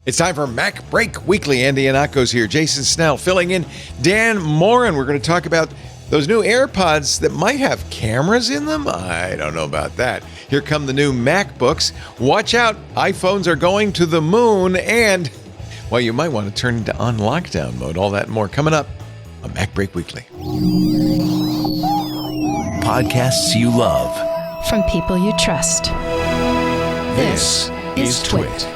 It's time for MacBreak Weekly. Andy Anako's here. Jason Snell filling in. Dan Morin. We're going to talk about those new AirPods that might have cameras in them. I don't know about that. Here come the new MacBooks. Watch out. iPhones are going to the moon. And, well, you might want to turn into on lockdown mode. All that and more coming up on MacBreak Weekly. Podcasts you love. From people you trust. This is Twit.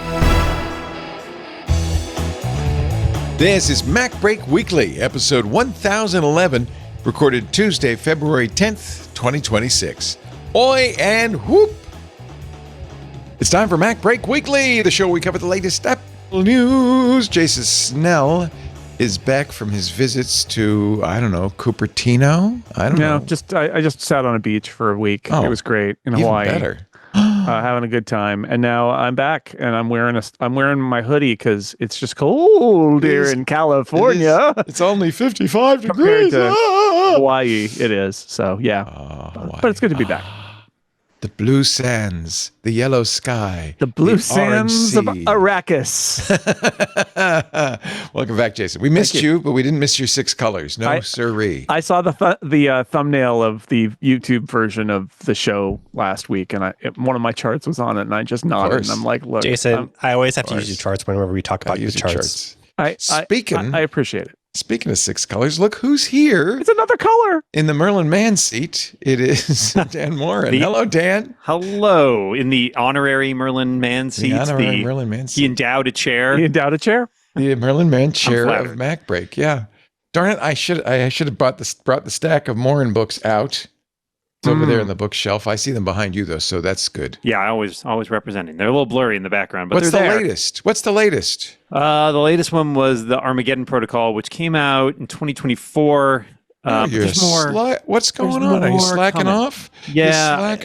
This is MacBreak Weekly, episode 1011, recorded Tuesday, February 10th, 2026. Oi and whoop! It's time for MacBreak Weekly, the show where we cover the latest Apple news. Jason Snell is back from his visits to, I don't know, Cupertino? I don't know. I just sat on a beach for a week. Oh, it was great in even Hawaii. Better. Having a good time, and now I'm back, and I'm wearing my hoodie because it's just cold here in California. It's only 55 compared degrees. to Hawaii. It is so but it's good to be back. The blue sands, the yellow sky, the blue sands of Arrakis. Welcome back, Jason. We missed you, but we didn't miss your six colors. No, sirree. I saw the thumbnail of the YouTube version of the show last week, and one of my charts was on it, and I just nodded, and I'm like, "Look, Jason, I always have to use your charts whenever we talk about your charts." I appreciate it. Speaking of six colors, look who's here. It's another color. In the Merlin Man seat, it is Dan Morin. Hello, Dan. Hello. In the honorary Merlin Man seat. Merlin Man seat. He endowed a chair. The Merlin Man chair of MacBreak. Yeah. Darn it, I should have brought the stack of Morin books out. It's over there in the bookshelf. I see them behind you, though, so that's good. Yeah, I always representing. They're a little blurry in the background, but What's the they're latest? What's the latest? The latest one was the Armageddon Protocol, which came out in 2024. What's going on? Are you slacking off? Yeah,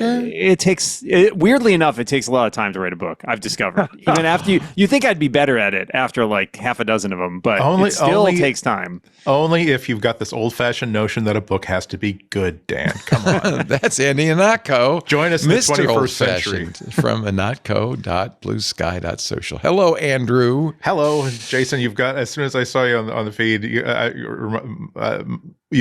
weirdly enough, it takes a lot of time to write a book. I've discovered, even after you think I'd be better at it after like half a dozen of them, but it still takes time. Only if you've got this old-fashioned notion that a book has to be good, Dan. Come on. That's Andy Anatko. Join us in the 21st century. From anatko.bluesky.social. Hello, Andrew. Hello, Jason. You've got, as soon as I saw you on the feed, you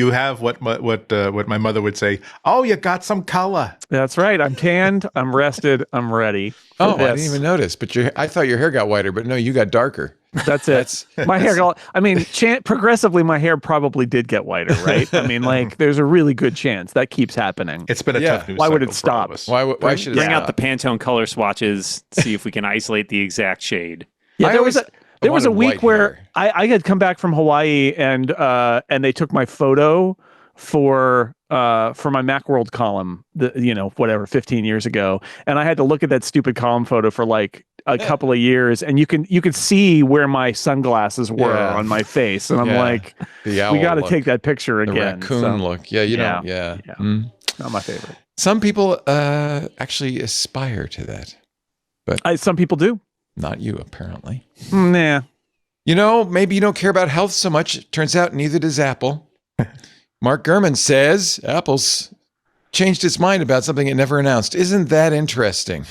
have what my mother would say. Oh, you got some color. That's right. I'm tanned. I'm rested. I'm ready. I didn't even notice. But I thought your hair got whiter, but no, you got darker. That's it. My hair got. I mean, progressively, my hair probably did get whiter, right? I mean, like, there's a really good chance that keeps happening. It's been a tough news. Why would it stop? Why should it bring out the Pantone color swatches? See if we can isolate the exact shade. Yeah, there was a week where I had come back from Hawaii and they took my photo for my Macworld column, 15 years ago, and I had to look at that stupid column photo for like a couple of years, and you could see where my sunglasses were on my face, and I'm like, we got to take that picture again. The raccoon look, don't. Not my favorite. Some people actually aspire to that, but some people do. Not you, apparently. Nah. Maybe you don't care about health so much. It turns out neither does Apple. Mark Gurman says Apple's changed its mind about something it never announced. Isn't that interesting?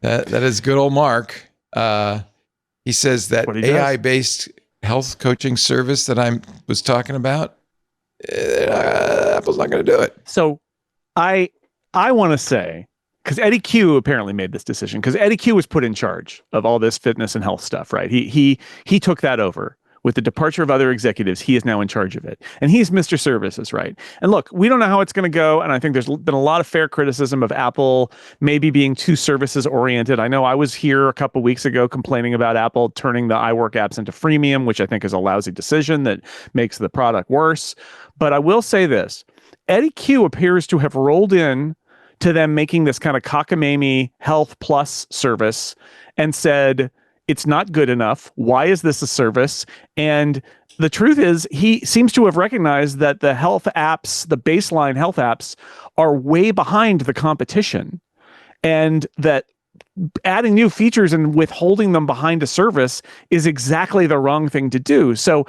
That is good old Mark. He says that AI-based health coaching service that I was talking about, Apple's not going to do it. So I want to say, because Eddie Q apparently made this decision, because Eddie Q was put in charge of all this fitness and health stuff, right? He took that over. With the departure of other executives, he is now in charge of it. And he's Mr. Services, right? And look, we don't know how it's going to go. And I think there's been a lot of fair criticism of Apple maybe being too services oriented. I know I was here a couple weeks ago complaining about Apple turning the iWork apps into freemium, which I think is a lousy decision that makes the product worse. But I will say this, Eddie Q appears to have rolled in to them making this kind of cockamamie Health Plus service and said, it's not good enough. Why is this a service? And the truth is, he seems to have recognized that the health apps, the baseline health apps, are way behind the competition. And that adding new features and withholding them behind a service is exactly the wrong thing to do. So,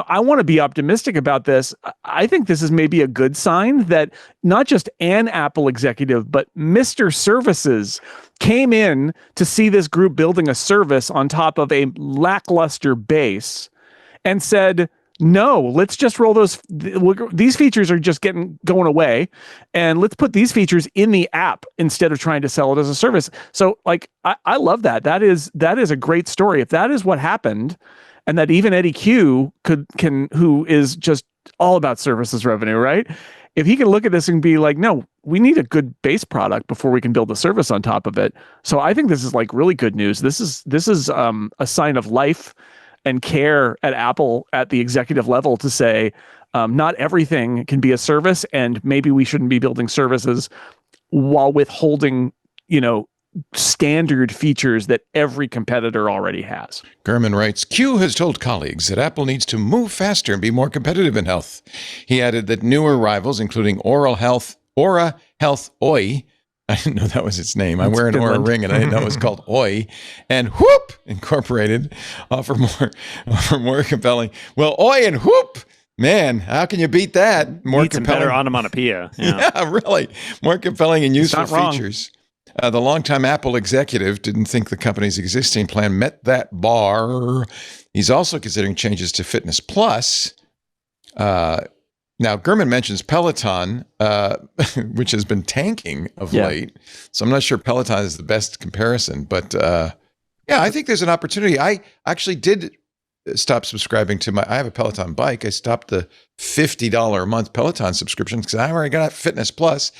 I want to be optimistic about this. I think this is maybe a good sign that not just an Apple executive, but Mr. Services came in to see this group building a service on top of a lackluster base and said, no, let's just roll these features are just going away, and let's put these features in the app instead of trying to sell it as a service. So like, I love that. That is a great story. If that is what happened, and that even Eddie Q who is just all about services revenue, right? If he can look at this and be like, no, we need a good base product before we can build a service on top of it. So I think this is like really good news. This is a sign of life and care at Apple at the executive level to say, not everything can be a service, and maybe we shouldn't be building services while withholding, standard features that every competitor already has. Gurman writes, Q has told colleagues that Apple needs to move faster and be more competitive in health. He added that newer rivals, including Aura Health Oi, I didn't know that was its name. I wear an Aura ring and I didn't know it was called Oi, and Whoop Incorporated offer more compelling. Well, Oi and Whoop, man, how can you beat that? More compelling, better onomatopoeia. Yeah, really, more compelling and useful features. The longtime Apple executive didn't think the company's existing plan met that bar. He's also considering changes to Fitness Plus. Now, Gurman mentions Peloton, which has been tanking of late. So I'm not sure Peloton is the best comparison. But I think there's an opportunity. I actually did stop subscribing to I have a Peloton bike. I stopped the $50 a month Peloton subscription because I already got Fitness Plus.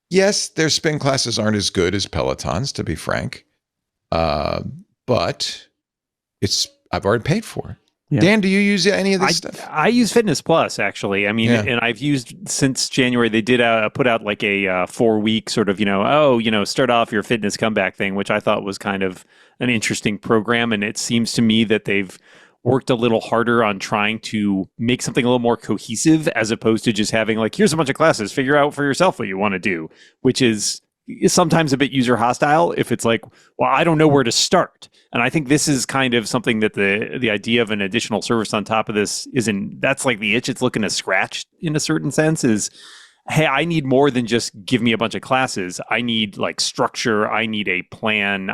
Yes, their spin classes aren't as good as Peloton's, to be frank. But I've already paid for it. Yeah. Dan, do you use any of this stuff? I use Fitness Plus, actually. I mean, and I've used since January. They did put out like a 4-week sort of, start off your fitness comeback thing, which I thought was kind of an interesting program. And it seems to me that they've worked a little harder on trying to make something a little more cohesive, as opposed to just having like, here's a bunch of classes, figure out for yourself what you want to do, which is sometimes a bit user hostile if it's like, well, I don't know where to start. And I think this is kind of something that the idea of an additional service on top of this that's like the itch it's looking to scratch in a certain sense is, hey, I need more than just give me a bunch of classes. I need like structure. I need a plan.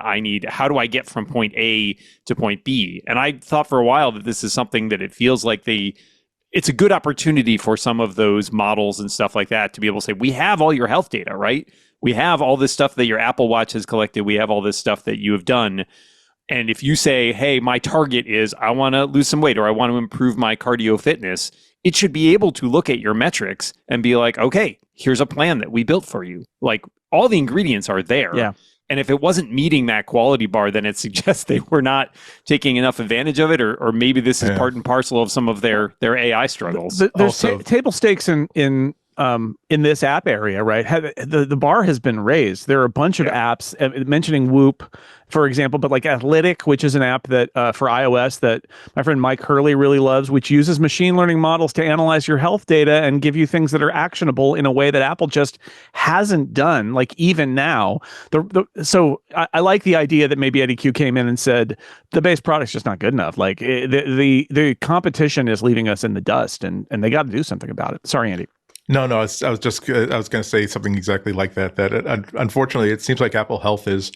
How do I get from point A to point B? And I thought for a while that this is something that it feels like it's a good opportunity for some of those models and stuff like that to be able to say, we have all your health data, right? We have all this stuff that your Apple Watch has collected. We have all this stuff that you have done. And if you say, hey, my target is I want to lose some weight or I want to improve my cardio fitness, it should be able to look at your metrics and be like, okay, here's a plan that we built for you. Like all the ingredients are there. Yeah. And if it wasn't meeting that quality bar, then it suggests they were not taking enough advantage of it, or maybe this is part and parcel of some of their AI struggles. There's table stakes in this app area, right? The bar has been raised. There are a bunch of apps, mentioning Whoop, for example, but like Athletic, which is an app that for iOS that my friend Mike Hurley really loves, which uses machine learning models to analyze your health data and give you things that are actionable in a way that Apple just hasn't done, like even now. So I like the idea that maybe Eddie Q came in and said, the base product's just not good enough. Like the competition is leaving us in the dust, and they got to do something about it. Sorry, Andy. No, I was going to say something exactly like that. Unfortunately, it seems like Apple Health is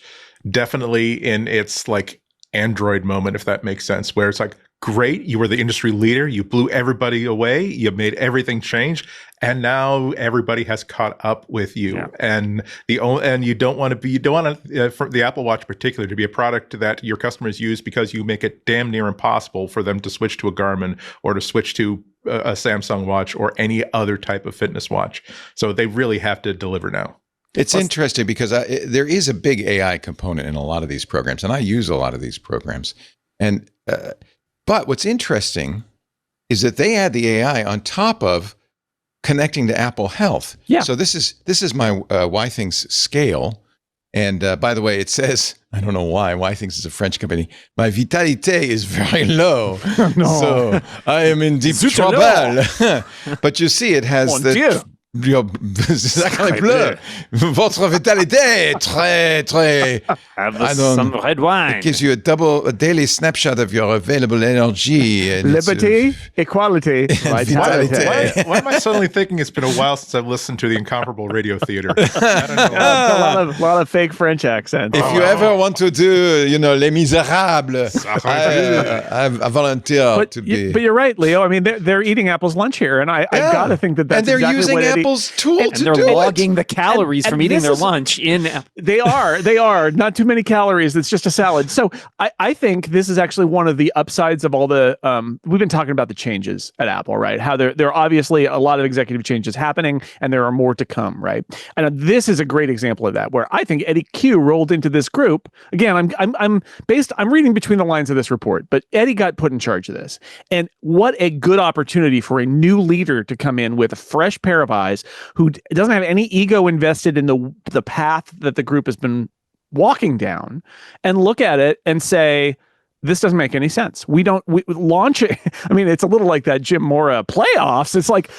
definitely in its like Android moment, if that makes sense, where it's like, great, you were the industry leader, you blew everybody away, you made everything change, and now everybody has caught up with you. Yeah. And you don't want for the Apple Watch in particular to be a product that your customers use because you make it damn near impossible for them to switch to a Garmin or to switch to a Samsung watch or any other type of fitness watch. So they really have to deliver now. It's interesting because there is a big AI component in a lot of these programs, and I use a lot of these programs. And but what's interesting is that they add the AI on top of connecting to Apple Health. Yeah. So this is my Why Things scale. And by the way, it says, I don't know why Things is a French company, my vitalité is very low. No. So I am in deep trouble. But you see, it has Sacré bleu. Votre vitalité est très, très. Have some red wine. It gives you a daily snapshot of your available energy. And Liberty, equality, vitality. Why am I suddenly thinking it's been a while since I've listened to the incomparable radio theater? I don't know. A lot of fake French accents. If you ever want to do, Les Miserables, I volunteer to be. But you're right, Leo. I mean, they're eating Apple's lunch here, and I've got to think that's and they're exactly using what Apple's tool to do it. They're logging the calories from eating their lunch in. They are not too many calories. It's just a salad. So I think this is actually one of the upsides of all the. We've been talking about the changes at Apple, right? How there are obviously a lot of executive changes happening, and there are more to come, right? And this is a great example of that, where I think Eddie Q rolled into this group. Again, I'm reading between the lines of this report, but Eddie got put in charge of this, and what a good opportunity for a new leader to come in with a fresh pair of eyes, who doesn't have any ego invested in the path that the group has been walking down, and look at it and say, this doesn't make any sense. We launch it. I mean, it's a little like that Jim Mora playoffs. It's like,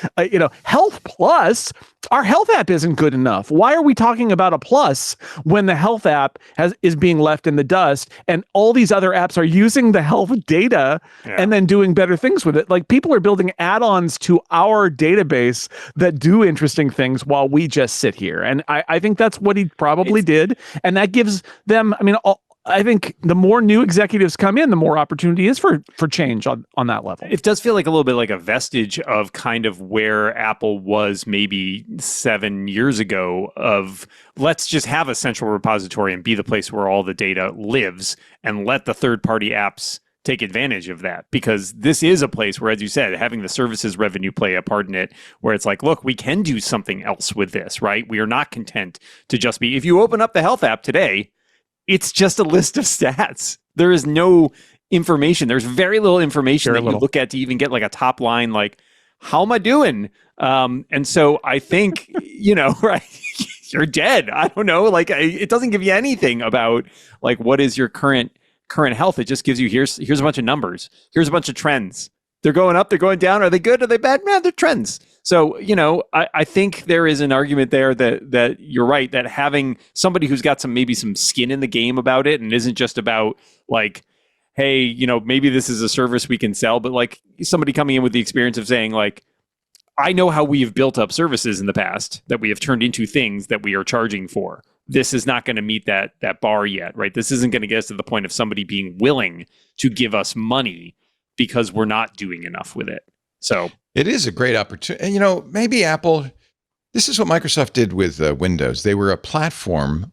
Health Plus, our health app isn't good enough. Why are we talking about a plus when the health app is being left in the dust, and all these other apps are using the health data and then doing better things with it? Like, people are building add-ons to our database that do interesting things while we just sit here. And I think that's what he probably did. And that gives them, I think the more new executives come in, the more opportunity is for change on that level. It does feel like a little bit like a vestige of kind of where Apple was maybe 7 years ago, of let's just have a central repository and be the place where all the data lives, and let the third-party apps take advantage of that. Because this is a place where, as you said, having the services revenue play a part in it, where it's like, look, we can do something else with this, right? We are not content to just be, if you open up the health app today, it's just a list of stats. There is no information. There's very little information you look at to even get like a top line, like, how am I doing? And so I think, right, you're dead. I don't know. Like, it doesn't give you anything about like, what is your current health. It just gives you, here's a bunch of numbers. Here's a bunch of trends. They're going up, they're going down. Are they good? Are they bad? Man, they're trends. So, I think there is an argument there that you're right, that having somebody who's got maybe some skin in the game about it, and isn't just about like, hey, maybe this is a service we can sell, but like somebody coming in with the experience of saying like, I know how we've built up services in the past that we have turned into things that we are charging for. This is not going to meet that bar yet, right? This isn't going to get us to the point of somebody being willing to give us money because we're not doing enough with it. So it is a great opportunity. And, maybe Apple, this is what Microsoft did with Windows. They were a platform,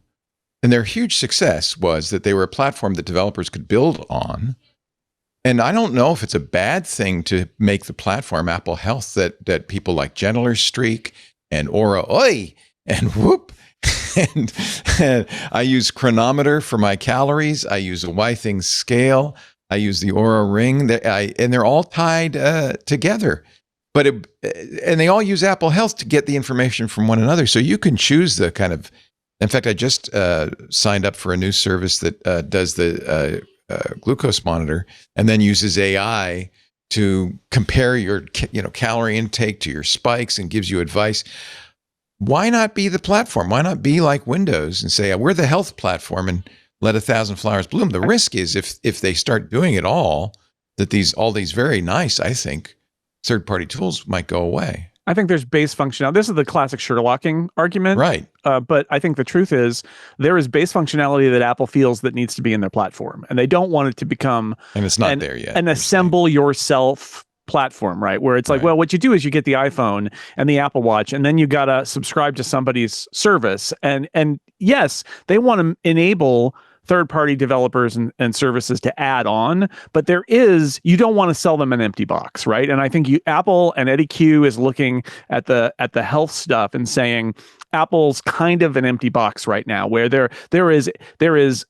and their huge success was that they were a platform that developers could build on. And I don't know if it's a bad thing to make the platform Apple Health that people like Gentler Streak and Aura Oi and Whoop. And I use Chronometer for my calories. I use a Why Things Scale. I use the Aura Ring, and they're all tied together. And they all use Apple Health to get the information from one another. So you can choose the kind of. In fact, I just signed up for a new service that does the glucose monitor, and then uses AI to compare your calorie intake to your spikes and gives you advice. Why not be the platform? Why not be like Windows and say, we're the health platform and let 1,000 flowers bloom? The risk is if they start doing it all, that all these very nice, I think, third-party tools might go away. I think there's base functionality. This is the classic Sherlocking argument. Right. But I think the truth is there is base functionality that Apple feels that needs to be in their platform. And they don't want it to become and it's not there yet. An assemble yourself platform, right? Where it's like, well, what you do is you get the iPhone and the Apple Watch, and then you got to subscribe to somebody's service. And yes, they want to enable third-party developers and services to add on, but you don't want to sell them an empty box, right? And I think Apple and Eddie Q is looking at the health stuff and saying Apple's kind of an empty box right now, where there is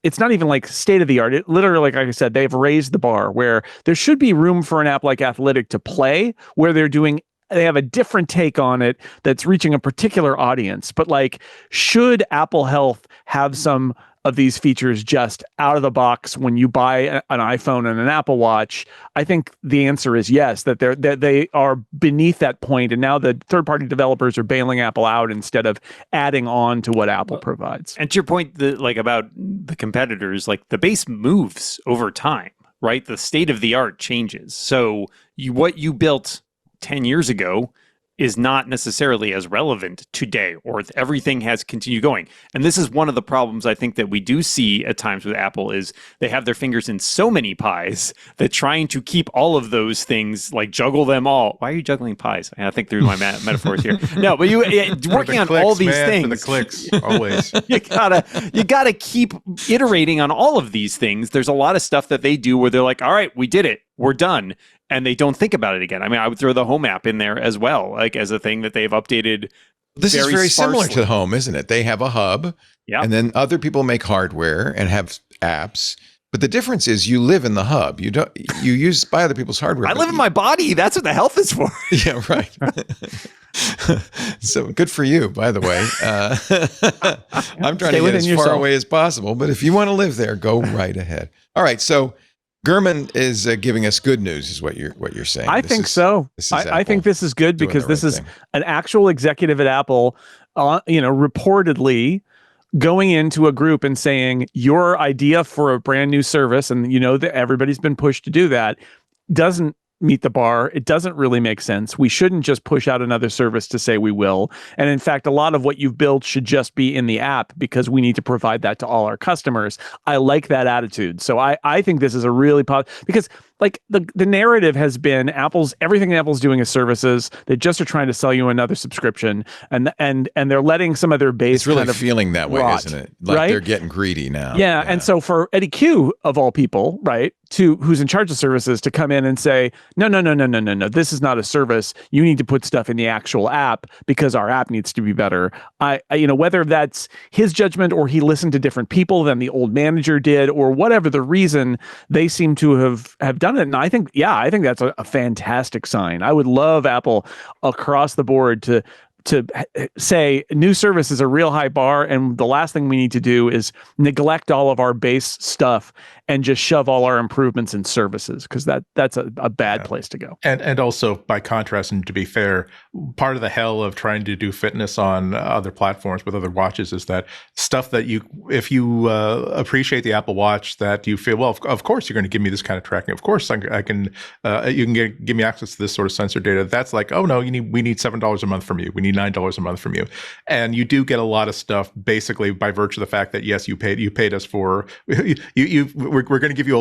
it's not even like state of the art. It literally, like I said, they've raised the bar where there should be room for an app like Athletic to play, where they have a different take on it that's reaching a particular audience. But like, should Apple Health have some of these features just out of the box when you buy an iPhone and an Apple Watch? I think the answer is yes, that they are beneath that point, and now the third-party developers are bailing Apple out instead of adding on to what Apple provides. And to your point, about the competitors, like the base moves over time, right? The state of the art changes. So what you built 10 years ago is not necessarily as relevant today, or everything has continued going. And this is one of the problems I think that we do see at times with Apple is they have their fingers in so many pies that trying to keep all of those things, like juggle them all. Why are you juggling pies? I think through my metaphors here. No, but you working on all these things. For the clicks, always. you gotta keep iterating on all of these things. There's a lot of stuff that they do where they're like, all right, we did it. We're done. And they don't think about it again. I mean, I would throw the Home app in there as well, like as a thing that they've updated. This is very similar to the Home, isn't it? They have a hub, and then other people make hardware and have apps. But the difference is you live in the hub. You buy other people's hardware. I live in my body. That's what the health is for. Yeah, right. So good for you, by the way. I'm trying to get as far away as possible, but if you want to live there, go right ahead. All right, so Gurman is giving us good news, is what you're saying. I think so. I think this is good because this is an actual executive at Apple, reportedly going into a group and saying your idea for a brand new service, and that everybody's been pushed to do that, doesn't meet the bar. It doesn't really make sense. We shouldn't just push out another service to say we will. And in fact, a lot of what you've built should just be in the app because we need to provide that to all our customers. I like that attitude. So I think this is a really positive, because like the narrative has been everything Apple's doing is services. They just are trying to sell you another subscription, and they're letting some of their base. It's really kind of feeling that way, isn't it? Like right? They're getting greedy now. Yeah, and so for Eddie Q of all people, right, who's in charge of services, to come in and say, no, this is not a service. You need to put stuff in the actual app because our app needs to be better. I whether that's his judgment or he listened to different people than the old manager did, or whatever the reason, they seem to have done it. And I think that's a fantastic sign. I would love Apple across the board to say new service is a real high bar, and the last thing we need to do is neglect all of our base stuff and just shove all our improvements in services, because that's a bad place to go. And also, by contrast, and to be fair, part of the hell of trying to do fitness on other platforms with other watches is that stuff that if you appreciate the Apple Watch, that you feel, well, of course you're going to give me this kind of tracking. Of course I can. You can give me access to this sort of sensor data. That's like, oh no, we need $7 a month from you. We need $9 a month from you, and you do get a lot of stuff basically by virtue of the fact that yes, you paid us for we're going to give you a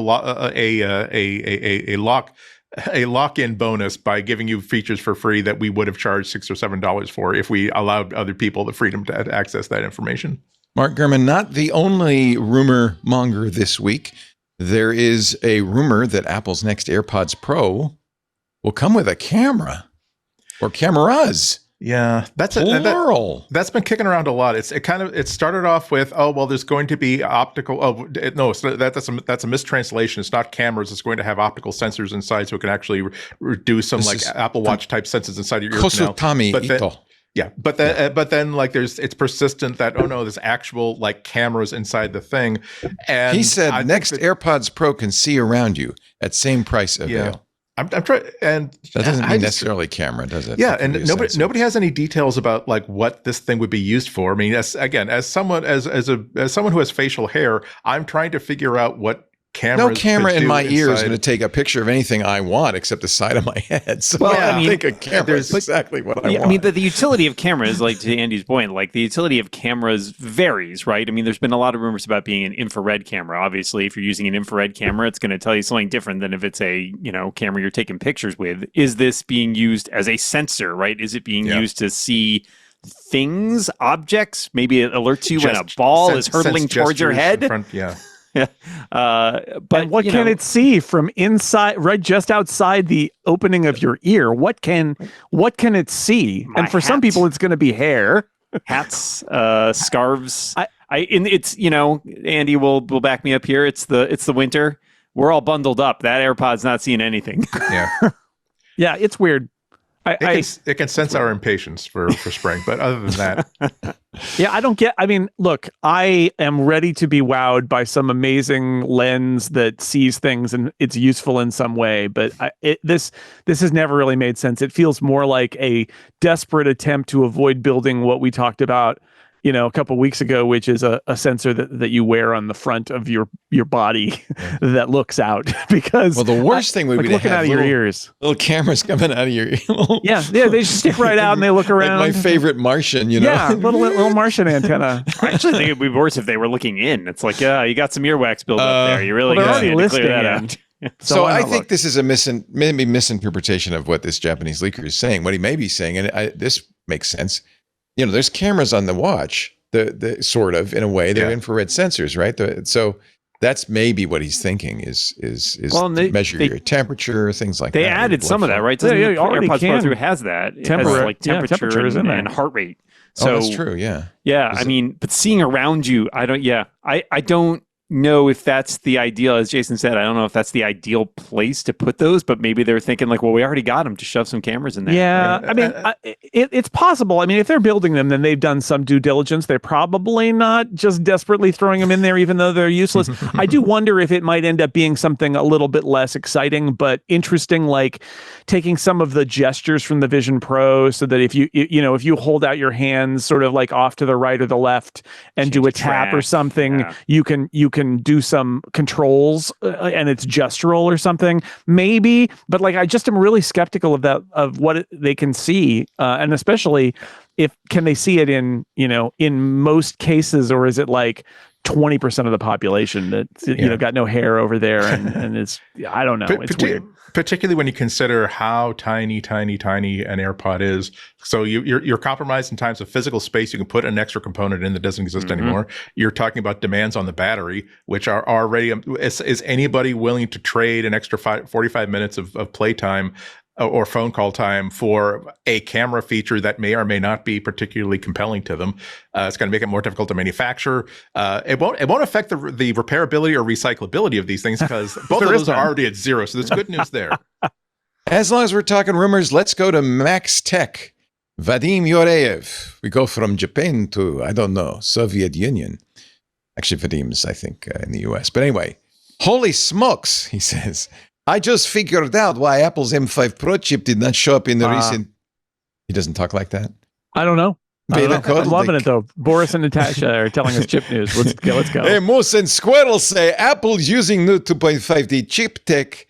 lock-in bonus by giving you features for free that we would have charged $6 or $7 for if we allowed other people the freedom to access that information. Mark Gurman, not the only rumor monger this week. There is a rumor that Apple's next AirPods Pro will come with a camera or cameras. Yeah, that's plural. That's been kicking around a lot. It started off with, oh well, there's going to be optical. Oh no, that's a mistranslation. It's not cameras. It's going to have optical sensors inside, so it can actually do some Apple Watch type sensors inside your ear canal. But then like it's persistent that, oh no, there's actual like cameras inside the thing. And he said next AirPods Pro can see around you at same price avail. Yeah. I'm trying, and that doesn't mean necessarily camera, does it? Yeah, and nobody has any details about like what this thing would be used for. I mean, as someone who has facial hair, I'm trying to figure out what cameras. No camera in my ear is going to take a picture of anything I want except the side of my head. So I think a camera is exactly what I want. I mean, the utility of cameras, like to Andy's point, like the utility of cameras varies, right? I mean, there's been a lot of rumors about being an infrared camera. Obviously, if you're using an infrared camera, it's going to tell you something different than if it's a camera you're taking pictures with. Is this being used as a sensor, right? Is it being used to see things, objects? Maybe it alerts you when a ball is hurtling towards your head. But what can it see from inside, right just outside the opening of your ear? What can it see? And for some people, it's going to be hair, hats, scarves. It's Andy will back me up here. It's the winter. We're all bundled up. That AirPod's not seeing anything. Yeah, yeah, it's weird. It can sense our impatience for spring, but other than that. Yeah, I mean, look, I am ready to be wowed by some amazing lens that sees things and it's useful in some way, but this has never really made sense. It feels more like a desperate attempt to avoid building what we talked about, a couple of weeks ago, which is a sensor that you wear on the front of your body that looks out. Because the worst thing would be to looking have out of your ears, little cameras coming out of your ear. Yeah, they just stick right out and they look around. Like my favorite Martian, Yeah, little Martian antenna. Actually, I think it'd be worse if they were looking in. It's like, yeah, you got some earwax buildup there. You really they're got already to listing clear that it. out. So I think this is a maybe misinterpretation of what this Japanese leaker is saying. What he may be saying, and this makes sense. There's cameras on the watch. The sort of, in a way, they're infrared sensors, right? So that's maybe what he's thinking is measure your temperature, things like that. They added some of that, right? Yeah, AirPods Pro 3 has that. It has like temperature and heart rate. So that's true. Yeah. Yeah. I mean, but seeing around you, I don't know if that's the ideal, as Jason said. I don't know if that's the ideal place to put those, but maybe they're thinking like, well, we already got them to shove some cameras in there. Yeah, right? I mean, it's possible. I mean, if they're building them, then they've done some due diligence. They're probably not just desperately throwing them in there, even though they're useless. I do wonder if it might end up being something a little bit less exciting, but interesting, like taking some of the gestures from the Vision Pro, so that if you hold out your hands sort of like off to the right or the left and do a tap or something, you can do some controls and it's gestural or something, maybe. But like, I just am really skeptical of that, of what they can see, and especially can they see it in most cases, or is it like 20% of the population that got no hair over there and it's, I don't know, it's weird. Particularly when you consider how tiny an AirPod is. So you're compromised in times of physical space. You can put an extra component in that doesn't exist anymore. You're talking about demands on the battery, which are already, is anybody willing to trade an extra 45 minutes of playtime or phone call time for a camera feature that may or may not be particularly compelling to them? It's going to make it more difficult to manufacture. It won't affect the repairability or recyclability of these things, because both of those are already at zero. So there's good news there. As long as we're talking rumors, let's go to Max Tech. Vadim Yoreyev. We go from Japan to, I don't know, Soviet Union. Actually, Vadim's, I think, in the US. But anyway, holy smokes, he says. I just figured out why Apple's M5 Pro chip did not show up in the recent... He doesn't talk like that? I don't know. I'm loving it, though. Boris and Natasha are telling us chip news. Let's go. Hey, Moose and Squirrel say Apple's using new 2.5D chip tech.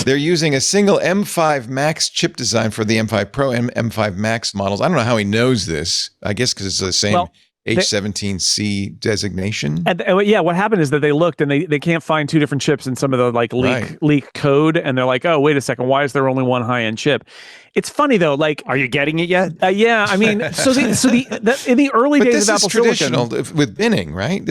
They're using a single M5 Max chip design for the M5 Pro and M5 Max models. I don't know how he knows this. I guess because it's the same H17C designation. What happened is that they looked and they can't find two different chips in some of the like leak code, and they're like, oh, wait a second, why is there only one high-end chip? It's funny though, like, are you getting it yet? Yeah, I mean, in the early days of Apple traditional Silicon, with binning, right?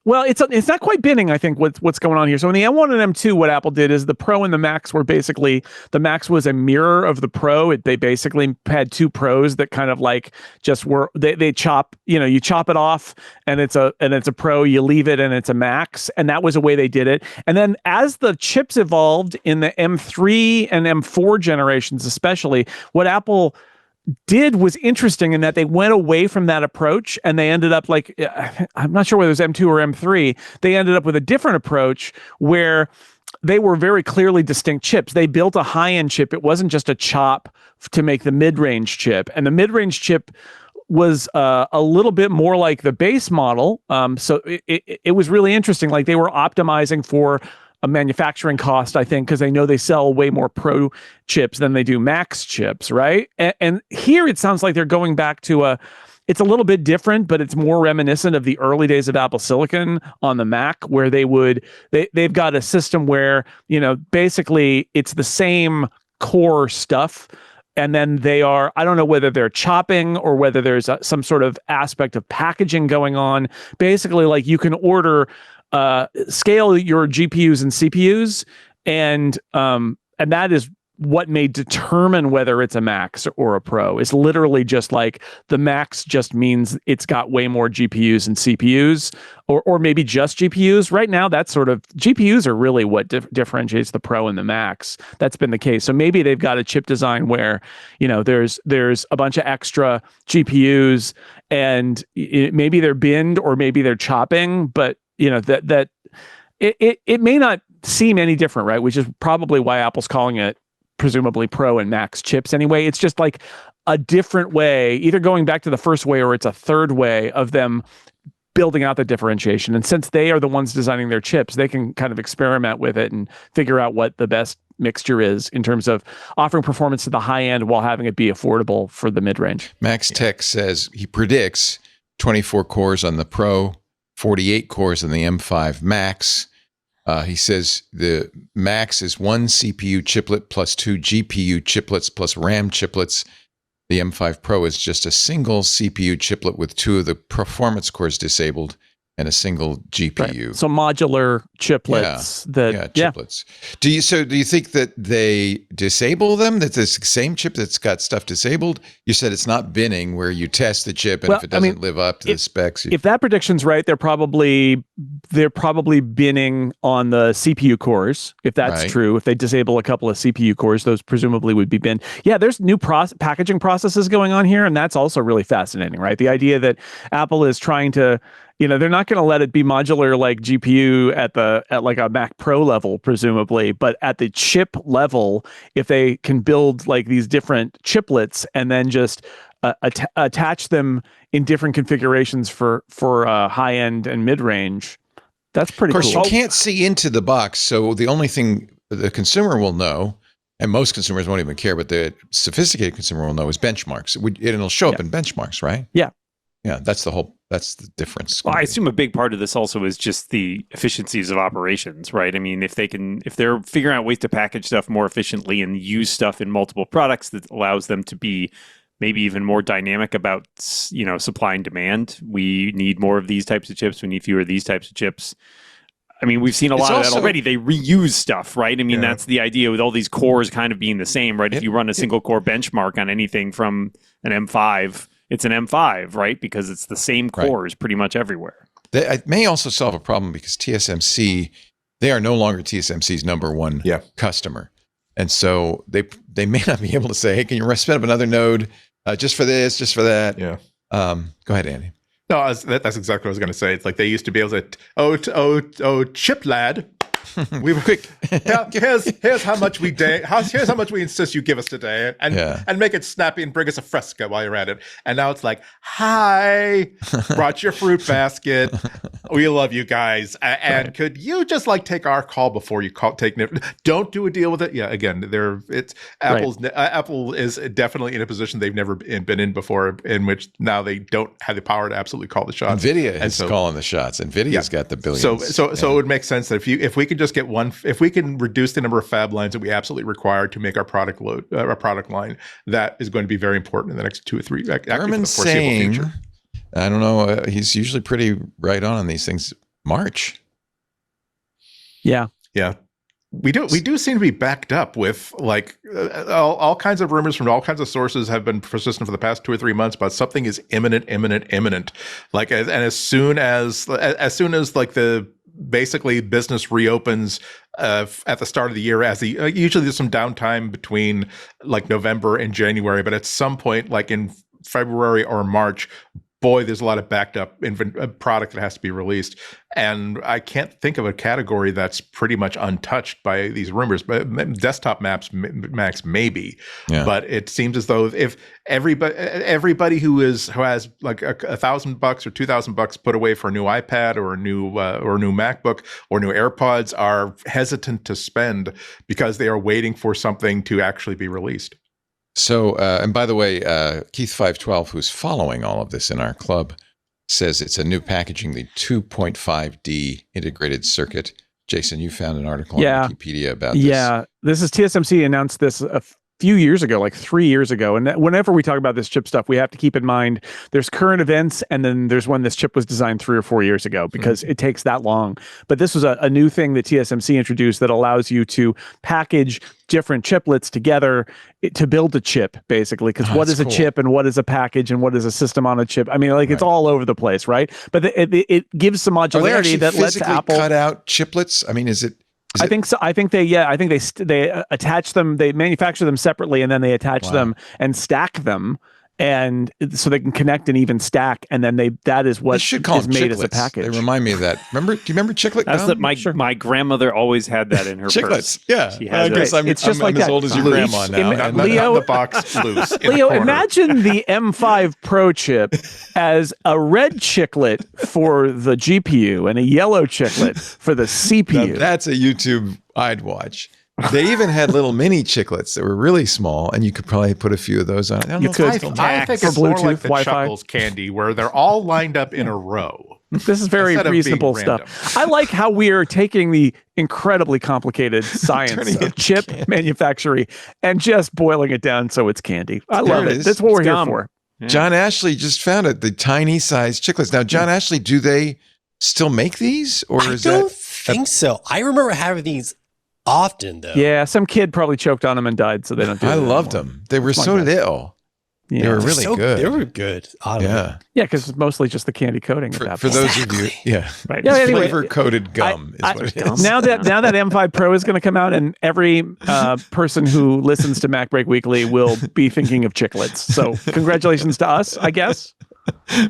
Well, it's not quite binning, I think, what's going on here. So in the M1 and M2, what Apple did is the Pro and the Max were basically, the Max was a mirror of the Pro. They basically had two Pros that kind of like just were, they chop, you chop it off and it's a Pro, you leave it and it's a Max. And that was a way they did it. And then as the chips evolved in the M3 and M4 generations, especially, what Apple did was interesting in that they went away from that approach and they ended up like, I'm not sure whether it was M2 or M3, they ended up with a different approach where they were very clearly distinct chips. They built a high-end chip. It wasn't just a chop to make the mid-range chip. And the mid-range chip was a little bit more like the base model. So it was really interesting. Like they were optimizing for a manufacturing cost, I think, because they know they sell way more Pro chips than they do Max chips, right? And here it sounds like they're going back to it's a little bit different, but it's more reminiscent of the early days of Apple Silicon on the Mac, where they've got a system where, basically it's the same core stuff. And then I don't know whether they're chopping or whether there's some sort of aspect of packaging going on. Basically, like you can order, scale your GPUs and CPUs, and that is what may determine whether it's a Max or a Pro is literally just like the Max just means it's got way more GPUs and CPUs, or maybe just GPUs. Right now, that's sort of GPUs are really what differentiates the Pro and the Max. That's been the case. So maybe they've got a chip design where, there's a bunch of extra GPUs, and maybe they're binned or maybe they're chopping, but that it may not seem any different, right? Which is probably why Apple's calling it presumably Pro and Max chips anyway. It's just like a different way, either going back to the first way or it's a third way of them building out the differentiation. And since they are the ones designing their chips, they can kind of experiment with it and figure out what the best mixture is in terms of offering performance to the high end while having it be affordable for the mid-range. Max Tech says he predicts 24 cores on the Pro, 48 cores on the M5 Max. He says the Max is one CPU chiplet plus two GPU chiplets plus RAM chiplets. The M5 Pro is just a single CPU chiplet with two of the performance cores disabled and a single GPU. Right. So modular chiplets. Chiplets. Do you think that they disable them? That it's the same chip that's got stuff disabled? You said it's not binning, where you test the chip, and if it doesn't live up to the specs. If that prediction's right, they're probably binning on the CPU cores. If that's true, if they disable a couple of CPU cores, those presumably would be binned. Yeah, there's new packaging processes going on here, and that's also really fascinating, right? The idea that Apple is trying to, they're not going to let it be modular like GPU at like a Mac Pro level, presumably, but at the chip level, if they can build like these different chiplets and then just attach them in different configurations for high end and mid range, that's pretty cool. Of course, you can't see into the box, so the only thing the consumer will know, and most consumers won't even care, but the sophisticated consumer will know, is benchmarks. It'll show up in benchmarks, right? Yeah. Yeah, that's the difference. Well, I assume a big part of this also is just the efficiencies of operations, right? I mean, if they're figuring out ways to package stuff more efficiently and use stuff in multiple products that allows them to be maybe even more dynamic about, supply and demand. We need more of these types of chips. We need fewer of these types of chips. I mean, we've seen a lot of that already. They reuse stuff, right? I mean, that's the idea with all these cores kind of being the same, right? If you run a single core benchmark on anything from an M5, it's an M5, right? Because it's the same cores pretty much everywhere. It may also solve a problem because TSMC, they are no longer TSMC's number one customer. And so they may not be able to say, hey, can you spin up another node just for this, just for that? Yeah. Go ahead, Andy. No, that's exactly what I was going to say. It's like they used to be able to, chip lad. We were quick. Here's how much here's how much we insist you give us today, and make it snappy and bring us a Fresca while you're at it. And now it's like, hi, brought your fruit basket. We love you guys, and could you just like take our call before you take it? Don't do a deal with it. Yeah, again, Apple is definitely in a position they've never been in before, in which now they don't have the power to absolutely call the shots. NVIDIA is calling the shots. NVIDIA's got the billions. So it would make sense that if we could just get if we can reduce the number of fab lines that we absolutely require to make our product line, that is going to be very important in the next 2 or 3 Herman's saying, future. I don't know, he's usually pretty right on these things. March. Yeah. We do seem to be backed up with like all kinds of rumors from all kinds of sources have been persistent for the past 2 or 3 months, but something is imminent. Like, as soon as like the basically business reopens at the start of the year, usually there's some downtime between like November and January, but at some point like in February or March, boy, there's a lot of backed up product that has to be released. And I can't think of a category that's pretty much untouched by these rumors, but desktop Macs maybe. Yeah. But it seems as though if everybody who has like $1,000 or $2,000 put away for a new iPad or a new MacBook or new AirPods are hesitant to spend because they are waiting for something to actually be released. So, and by the way, Keith512, who's following all of this in our club, says it's a new packaging, the 2.5D integrated circuit. Jason, you found an article on Wikipedia about this. Yeah, this is TSMC announced this few years ago, like 3 years ago. And whenever we talk about this chip stuff, we have to keep in mind there's current events, and then there's when this chip was designed 3 or 4 years ago, because it takes that long. But this was a new thing that TSMC introduced that allows you to package different chiplets together to build a chip, basically. Because what is a chip and what is a package and what is a system on a chip? I mean, like it's all over the place, right? But it gives some modularity that lets Apple cut out chiplets. I mean, is it? I think so. I think they attach them. They manufacture them separately, and then they attach them and stack them, and so they can connect and even stack. And then that is what should call is made as a package. They remind me of that. Do you remember chiclet gum? My grandmother always had that in her chiclets. purse. Yeah, She has it's just like as old as your grandma now. Leo, the box loose. Leo, imagine the M5 Pro chip as a red chiclet for the GPU and a yellow chiclet for the CPU. Now, that's a YouTube I'd watch. They even had little mini chiclets that were really small, and you could probably put a few of those on. I think it's more like the Wi-Fi. Chuckles candy, where they're all lined up in a row. This is very reasonable stuff. I like how we are taking the incredibly complicated science of chip manufacturing and just boiling it down so it's candy. I love it. That's what we're here for. Yeah. John Ashley just found it, the tiny size chiclets. Now, John Ashley, do they still make these, or is that? I don't think so. I remember having these often, though. Yeah, some kid probably choked on them and died, so they don't do it I anymore. loved them. They were so little. Yeah. They were really good. They were good. Yeah. Yeah, because it's mostly just the candy coating at that For point. those of you, Right. Yeah, anyway, flavor-coated gum is what it is. Now that M5 Pro is going to come out, and every person who listens to MacBreak Weekly will be thinking of chiclets. So congratulations to us, I guess.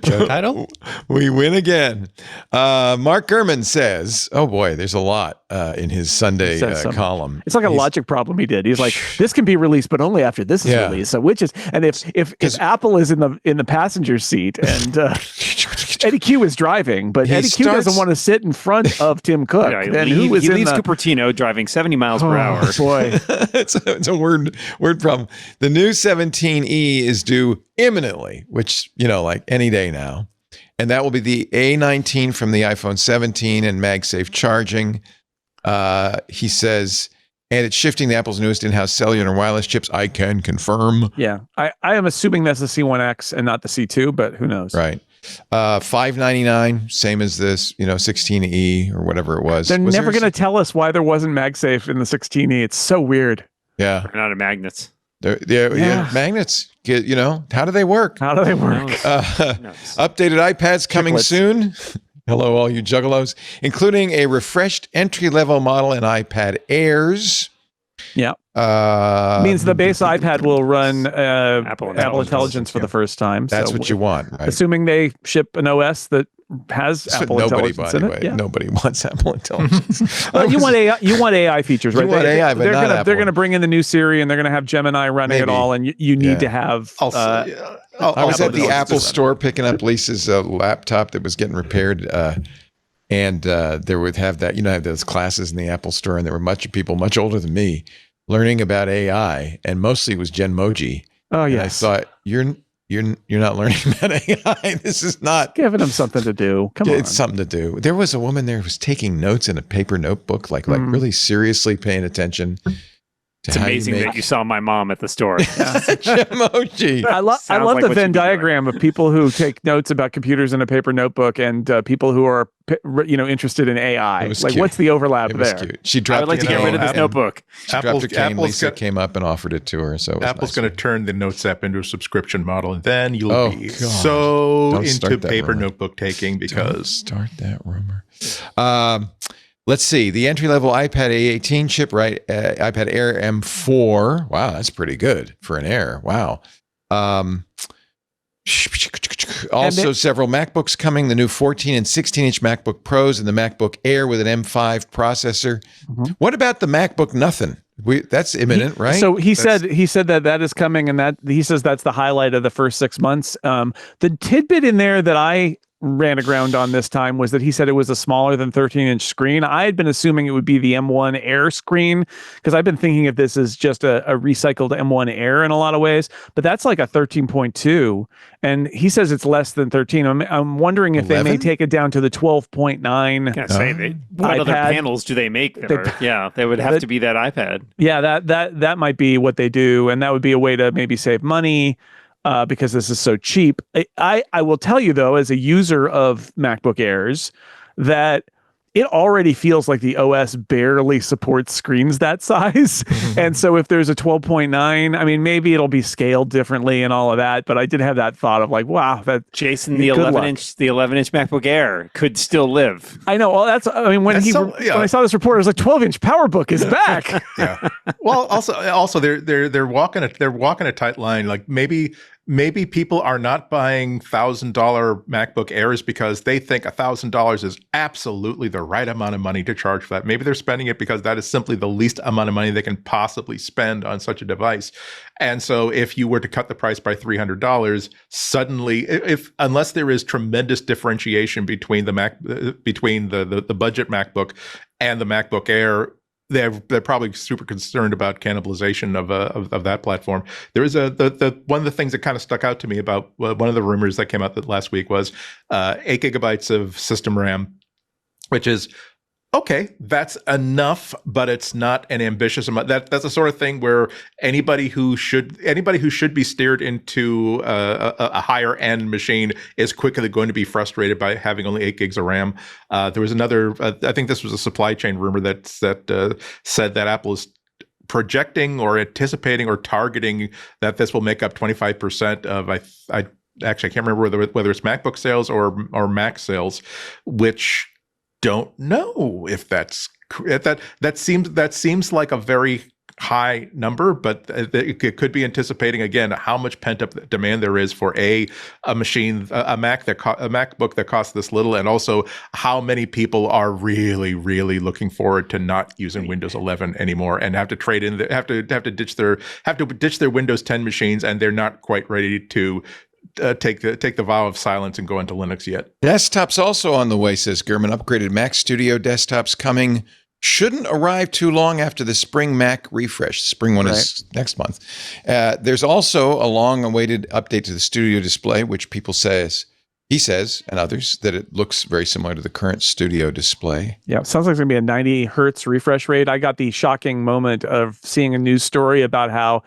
Joe title? We win again. Mark Gurman says, oh boy, there's a lot in his Sunday column. It's like a logic problem he did. He's like, this can be released, but only after this is released. So if Apple is in the passenger seat and Eddie Q is driving, but Eddie Q doesn't want to sit in front of Tim Cook. Then he leaves Cupertino driving 70 miles per hour. Boy, it's a word problem. The new 17E is due imminently, which, like any day now. And that will be the A19 from the iPhone 17 and MagSafe charging. He says, and it's shifting to Apple's newest in-house cellular and wireless chips. I can confirm. Yeah, I am assuming that's the C1X and not the C2, but who knows? Right. $599, same as this, 16E or whatever it was. They're never going to tell us why there wasn't MagSafe in the 16E. It's so weird. Yeah. They're not a magnets. Yeah, magnets. How do they work? Updated iPads coming soon. Hello, all you juggalos, including a refreshed entry-level model in iPad Airs. Yeah. Means the base iPad will run Apple Intelligence for the first time. That's what you want, right? Assuming they ship an OS that has Apple Intelligence in it. Yeah. Nobody wants Apple Intelligence. You want AI features, right? You want AI, but not Apple. They're going to bring in the new Siri, and they're going to have Gemini running it all, and you need to have. I was at the Apple store picking up Lisa's laptop that was getting repaired, and there would have that. Have those classes in the Apple store, and there were people much older than me learning about AI, and mostly it was Genmoji. Oh yeah, I thought you're not learning about AI. This is not giving them something to do. Come on, it's something to do. There was a woman there who was taking notes in a paper notebook, like really seriously paying attention. It's amazing that you saw my mom at the store. Emoji. I love the Venn diagram of people who take notes about computers in a paper notebook and people who are interested in AI. Like, cute. what's the overlap it was there? Cute. She dropped. I would like to get rid of this notebook. She dropped her cane. Lisa came up and offered it to her. So Apple's going to turn the Notes app into a subscription model, and then you'll be so into paper notebook taking because Don't start that rumor. Let's see. The entry-level iPad A18 chip, right? iPad Air M4. Wow, that's pretty good for an Air. Wow. Also, several MacBooks coming. The new 14 and 16-inch MacBook Pros and the MacBook Air with an M5 processor. Mm-hmm. What about the MacBook Nothing? That's imminent, right? So he said that is coming, and that he says that's the highlight of the first 6 months. The tidbit in there that I ran aground on this time was that he said it was a smaller than 13-inch screen. I had been assuming it would be the M1 Air screen because I've been thinking of this as just a recycled M1 Air in a lot of ways, but that's like a 13.2, and he says it's less than 13. I'm wondering if 11? they may take it down to the 12.9. Can I say what other iPad. panels do they make? They would have to be that iPad. Yeah, that might be what they do, and that would be a way to maybe save money. Because this is so cheap. I will tell you, though, as a user of MacBook Airs, that it already feels like the OS barely supports screens that size. And so if there's a 12.9, I mean, maybe it'll be scaled differently and all of that. But I did have that thought of like, wow, that Jason, the 11-inch MacBook Air could still live. I know. Well, when I saw this report, I was like, 12-inch PowerBook is back. Yeah. Well, also they're walking a tight line. Like maybe people are not buying $1,000 MacBook Airs because they think $1,000 is absolutely the right amount of money to charge for that. Maybe they're spending it because that is simply the least amount of money they can possibly spend on such a device. And so if you were to cut the price by $300, suddenly, unless there is tremendous differentiation between the budget MacBook and the MacBook Air, they're probably super concerned about cannibalization of that platform. There is the one of the things that kind of stuck out to me about one of the rumors that came out last week was 8 gigabytes of system RAM, which is okay. That's enough, but it's not an ambitious amount. That's the sort of thing where anybody who should be steered into a higher end machine is quickly going to be frustrated by having only 8 gigs of RAM. There was another, I think this was a supply chain rumor that said that Apple is projecting or anticipating or targeting that this will make up 25% of I actually can't remember whether it's MacBook sales or Mac sales, which don't know if that seems like a very high number, but it could be anticipating again how much pent up demand there is for a machine, a MacBook that costs this little, and also how many people are really looking forward to not using Windows 11 anymore and have to trade in, have to ditch their Windows 10 machines, and they're not quite ready to take the vow of silence and go into Linux yet. Desktops also on the way, says Gurman. Upgraded Mac Studio desktops coming. Shouldn't arrive too long after the spring Mac refresh. Spring one is next month. There's also a long-awaited update to the Studio display, which he says, and others, that it looks very similar to the current Studio display. Yeah, sounds like it's going to be a 90 hertz refresh rate. I got the shocking moment of seeing a news story about how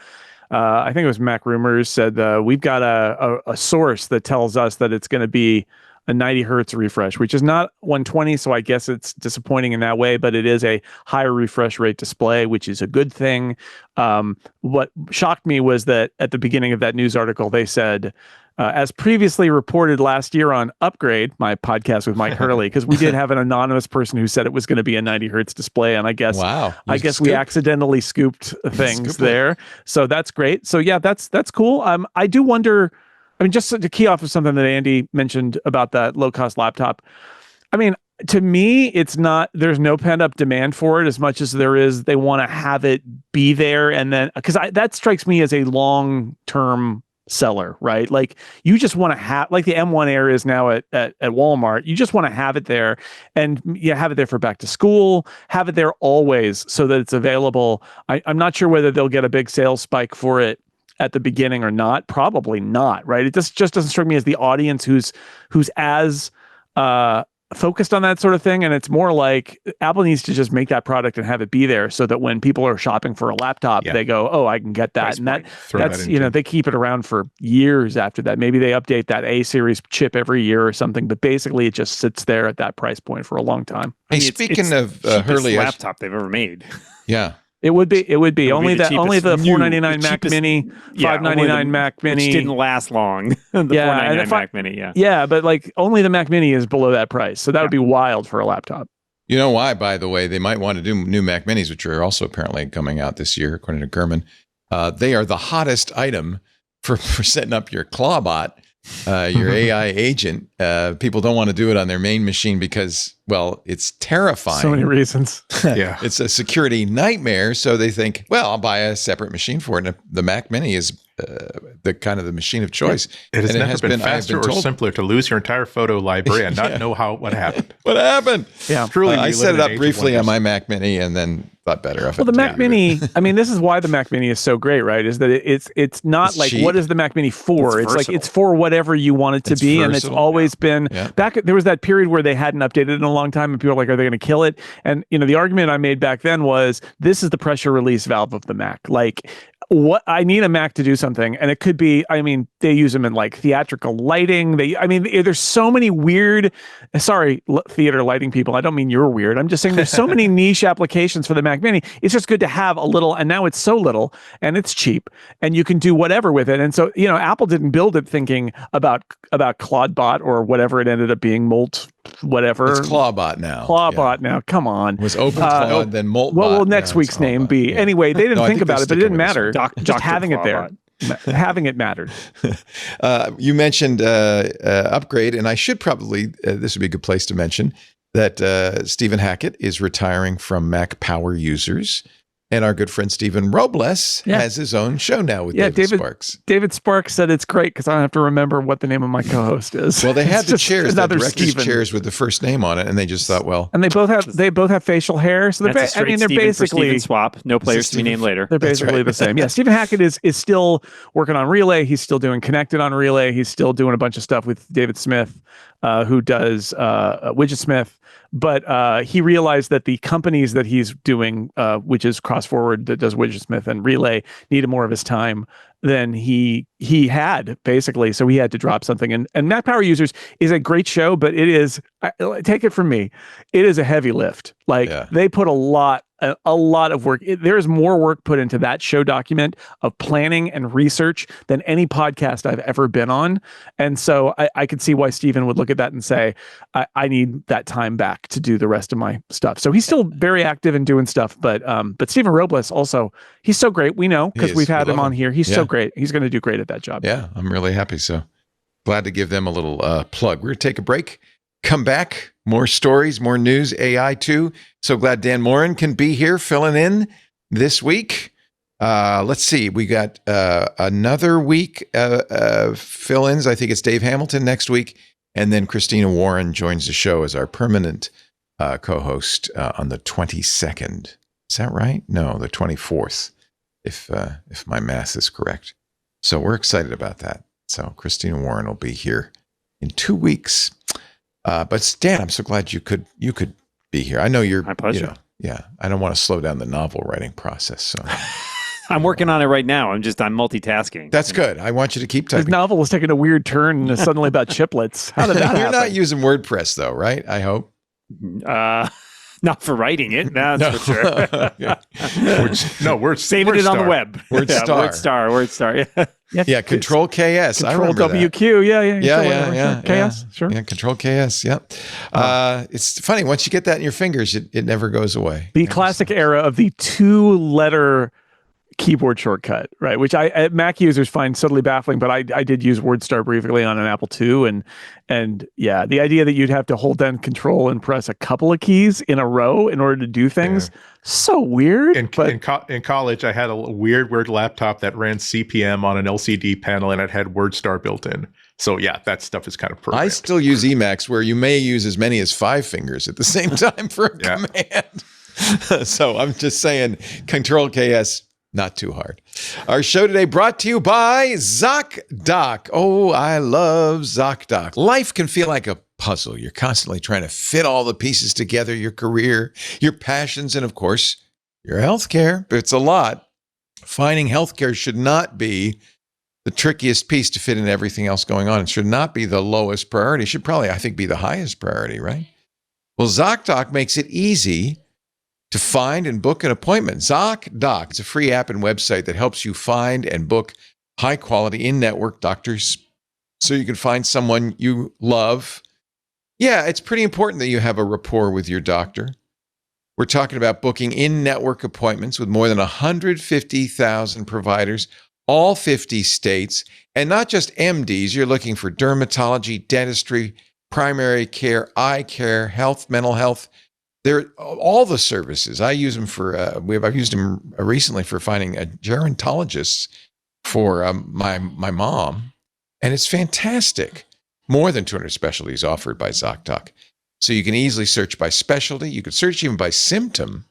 I think it was Mac Rumors said we've got a source that tells us that it's going to be a 90 hertz refresh, which is not 120. So I guess it's disappointing in that way, but it is a higher refresh rate display, which is a good thing. What shocked me was that at the beginning of that news article, they said, as previously reported last year on Upgrade, my podcast with Mike Hurley, because we did have an anonymous person who said it was going to be a 90 hertz display, and I guess we accidentally scooped things there. So that's great. So yeah, that's cool. I do wonder. I mean, just to key off of something that Andy mentioned about that low cost laptop. I mean, to me, it's not. There's no pent up demand for it as much as there is. They want to have it be there, and then because that strikes me as a long term seller, right? Like you just want to have, like the M1 Air is now at Walmart. You just want to have it there, and have it there for back to school. Have it there always so that it's available. I'm not sure whether they'll get a big sales spike for it at the beginning or not. Probably not, right? It just doesn't strike me as the audience who's as focused on that sort of thing. And it's more like Apple needs to just make that product and have it be there so that when people are shopping for a laptop, they go, oh, I can get that. And that's they keep it around for years after that. Maybe they update that A series chip every year or something, but basically it just sits there at that price point for a long time. Hey, speaking of Hurley, laptop they've ever made. Yeah. It would be only the $499 Mac Mini, $599 Mac Mini, which didn't last long. The $499 Mac Mini, yeah, but like only the Mac Mini is below that price, so that would be wild for a laptop. You know why? By the way, they might want to do new Mac Minis, which are also apparently coming out this year, according to Gurman. They are the hottest item for setting up your Clawbot your AI agent. People don't want to do it on their main machine because, well, it's terrifying. So many reasons. Yeah. It's a security nightmare. So they think, well, I'll buy a separate machine for it. And the Mac Mini is the kind of the machine of choice. It has And never been I've faster or told- simpler to lose your entire photo library and not know what happened. What happened? Yeah. Truly, I we set live it in an up age of briefly on wonders. my Mac Mini and then thought better of it. Well, the Mac Yeah. Mini, I mean, this is why the Mac Mini is so great, right? Is that it's not It's like, cheap. what is the Mac Mini for? It's It's like, versatile. it's for whatever you want it to It's be. And it's versatile. always been, Yeah. there was that period where they hadn't updated it in a long time and people were like, are they going to kill it? And, the argument I made back then was, this is the pressure release valve of the Mac. Like, what I need a Mac to do something, and it could be, I mean, they use them in like theatrical lighting. There's so many weird, theater lighting people. I don't mean you're weird. I'm just saying there's so many niche applications for the Mac Mini. It's just good to have a little, and now it's so little and it's cheap and you can do whatever with it. And so, Apple didn't build it thinking about Claudebot or whatever it ended up being, Molt, whatever. It's Clawbot now. Clawbot now. Come on. It was OpenClaw, then Moltbot. What will now next it's week's name Clawbot. be? Yeah. Anyway, they didn't No, I think think about they're it, but it sticking didn't with this matter. one. Just Dr. having it there. Having it mattered. You mentioned upgrade, and I should probably, this would be a good place to mention, that Stephen Hackett is retiring from Mac Power Users. And our good friend Stephen Robles has his own show now with David Sparks. David Sparks said it's great because I don't have to remember what the name of my co-host is. Well, they had It's the just chairs, the another director's Stephen. chairs with the first name on it, and they just thought, well, And they both have facial hair, so they're That's a straight they're Steven for basically Steven swap. No players to be Steven- named later. they're That's basically right. the same. Yeah, Stephen Hackett is still working on Relay. He's still doing Connected on Relay. He's still doing a bunch of stuff with David Smith, who does Widget Smith. But he realized that the companies that he's doing, which is CrossForward that does Widget Smith and Relay, needed more of his time than he had, basically. So he had to drop something. And Mac Power Users is a great show, but it is, take it from me, it is a heavy lift. Like they put a lot of work. There is more work put into that show document of planning and research than any podcast I've ever been on. And so I could see why Stephen would look at that and say, I need that time back to do the rest of my stuff. So he's still very active and doing stuff. But Stephen Robles also, he's so great. We know because we've had him on here. He's so great. He's going to do great at that job. yeah, I'm really happy. So glad to give them a little plug. We're going to take a break. Come back. More stories, more news, AI too. So glad Dan Morin can be here filling in this week. Let's see. We got another week fill-ins. I think it's Dave Hamilton next week. And then Christina Warren joins the show as our permanent co-host on the 22nd. Is that right? No, the 24th, if my math is correct. So we're excited about that. So Christina Warren will be here in 2 weeks. But Stan, I'm so glad you could be here. I know you're My pleasure. I don't want to slow down the novel writing process. So I'm working on it right now. I'm multitasking. that's good. I want you to keep His typing. novel was taking a weird turn and is suddenly about chiplets. How did that You're happen? not using WordPress though, right? I hope. Not for writing it. That's for sure. Okay. We're Saving it on the web. WordStar. WordStar. Yeah. Yeah, Control KS. I Control remember that. WQ. Yeah. Yeah, sure, yeah, whatever, yeah. sure. KS. Sure. Yeah, Control KS. Yeah. It's funny. Once you get that in your fingers, it never goes away. The classic era of the 2-letter keyboard shortcut, right? Which Mac users find subtly baffling, but I did use WordStar briefly on an Apple II, and yeah, the idea that you'd have to hold down Control and press a couple of keys in a row in order to do things, so weird. In college, I had a weird laptop that ran CPM on an LCD panel, and it had WordStar built in. So yeah, that stuff is kind of programmed. I still use Emacs, where you may use as many as 5 fingers at the same time for a command. So I'm just saying, Control KS. Not too hard. Our show today brought to you by ZocDoc. Oh, I love ZocDoc. Life can feel like a puzzle. You're constantly trying to fit all the pieces together, your career, your passions, and of course, your healthcare. It's a lot. Finding healthcare should not be the trickiest piece to fit in everything else going on. It should not be the lowest priority. It should probably, I think, be the highest priority, right? Well, ZocDoc makes it easy to find and book an appointment. ZocDoc is a free app and website that helps you find and book high-quality in-network doctors so you can find someone you love. Yeah, it's pretty important that you have a rapport with your doctor. We're talking about booking in-network appointments with more than 150,000 providers all 50 states, and not just MDs. You're looking for dermatology, dentistry, primary care, eye care, health, mental health. They're all the services. I use them for, I've used them recently for finding a gerontologist for my mom, and it's fantastic. More than 200 specialties offered by ZocDoc. So you can easily search by specialty. You can search even by symptom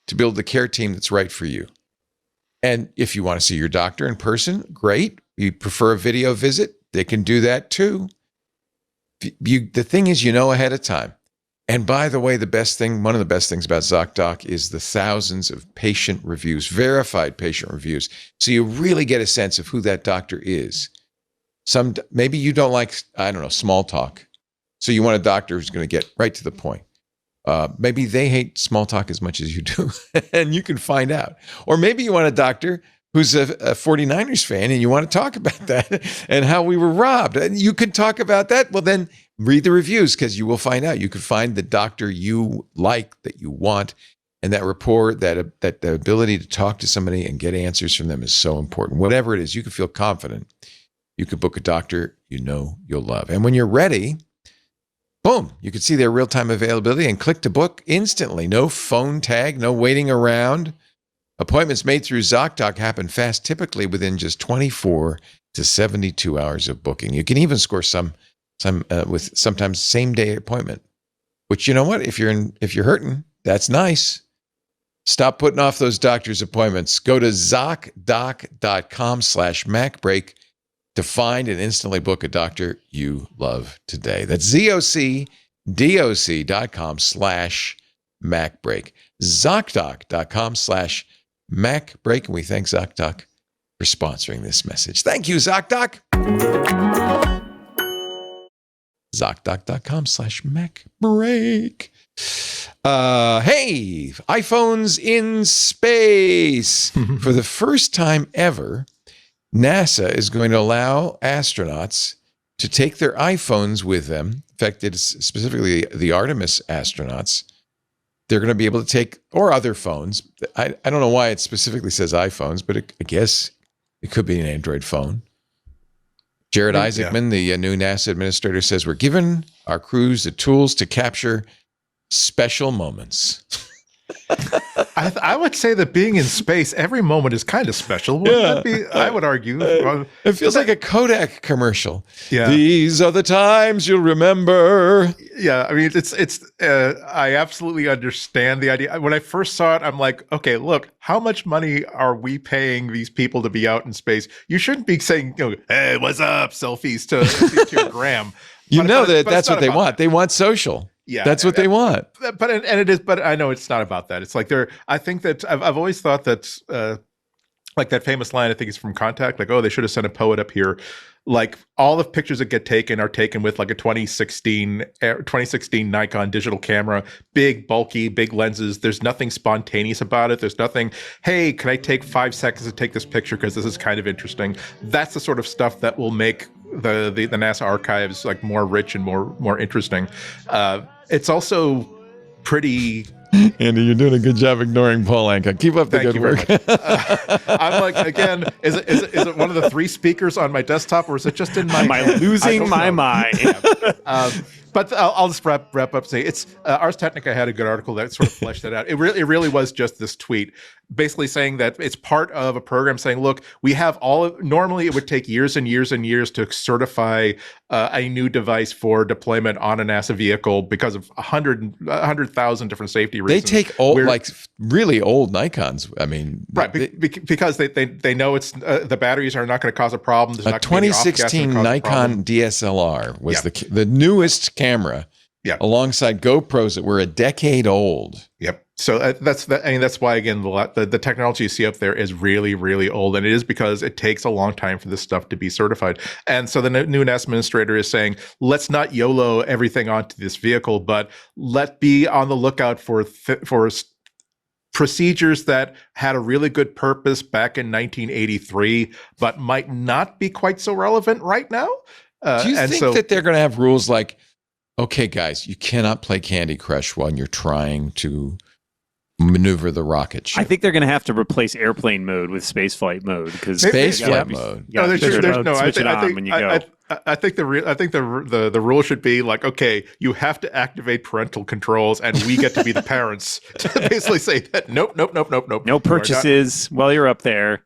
to build the care team that's right for you. And if you want to see your doctor in person, great. You prefer a video visit, they can do that too. The thing is, you know ahead of time. And by the way, one of the best things about ZocDoc is the thousands of patient reviews, verified patient reviews. So you really get a sense of who that doctor is. Maybe you don't like, small talk. So you want a doctor who's going to get right to the point. Maybe they hate small talk as much as you do, and you can find out. Or maybe you want a doctor who's a 49ers fan, and you want to talk about that and how we were robbed. And you can talk about that. Well, then read the reviews, because you will find out. You can find the doctor you like, that you want, and that rapport, that the ability to talk to somebody and get answers from them is so important. Whatever it is, you can feel confident. You can book a doctor you know you'll love. And when you're ready, boom, you can see their real-time availability and click to book instantly. No phone tag, no waiting around. Appointments made through ZocDoc happen fast, typically within just 24 to 72 hours of booking. You can even score some with sometimes same-day appointment, which, you know what? If you're hurting, that's nice. Stop putting off those doctor's appointments. Go to ZocDoc.com/MacBreak to find and instantly book a doctor you love today. That's ZocDoc.com/MacBreak. ZocDoc.com/MacBreak. And we thank ZocDoc for sponsoring this message. Thank you, ZocDoc. ZocDoc.com/MacBreak. Hey, iPhones in space. For the first time ever, NASA is going to allow astronauts to take their iPhones with them. In fact, it's specifically the Artemis astronauts. They're going to be able to take, or other phones. I don't know why it specifically says iPhones, but I guess it could be an Android phone. Jared Isaacman, the new NASA administrator, says we're giving our crews the tools to capture special moments. I would say that being in space, every moment is kind of special. Wouldn't that be? I would argue. It feels like a Kodak commercial. Yeah. These are the times you'll remember. Yeah, I mean, I absolutely understand the idea. When I first saw it, I'm like, okay, look, how much money are we paying these people to be out in space? You shouldn't be saying, hey, what's up, selfies to your gram. That's what they want. They want social. Yeah, that's what they want. But I know it's not about that. It's like I think that I've always thought that like that famous line, I think it's from Contact, like, oh, they should have sent a poet up here. Like all the pictures that get taken are taken with like a 2016 Nikon digital camera, big, bulky, big lenses. There's nothing spontaneous about it. There's nothing, hey, can I take 5 seconds to take this picture because this is kind of interesting. That's the sort of stuff that will make the NASA archives like more rich and more interesting. It's also pretty. Andy, you're doing a good job ignoring Paul Anka. Keep up the good work. I'm like, again, is it one of the 3 speakers on my desktop, or is it just in my? Am I losing my mind? Yeah. But I'll just wrap up. Say it's Ars Technica had a good article that sort of fleshed that out. It really was just this tweet, basically saying that it's part of a program saying, look, we have normally it would take years and years and years to certify a new device for deployment on a NASA vehicle because of 100,000 different safety reasons. They take really old Nikons. I mean, right, because they know it's the batteries are not going to cause a problem. There's a not gonna be 2016 Nikon DSLR was the newest camera, alongside GoPros that were a decade old. Yep. So that's why, again, the technology you see up there is really, really old, and it is because it takes a long time for this stuff to be certified. And so the new NASA administrator is saying, let's not YOLO everything onto this vehicle, but let's be on the lookout for procedures that had a really good purpose back in 1983, but might not be quite so relevant right now. Do you think that they're going to have rules like, okay, guys, you cannot play Candy Crush while you're trying to maneuver the rocket ship. I think they're going to have to replace airplane mode with spaceflight mode because Spaceflight mode. No, there's no. I switch it on when you go. I think the rule should be like, okay, you have to activate parental controls, and we get to be the parents to basically say that nope. No purchases while you're up there.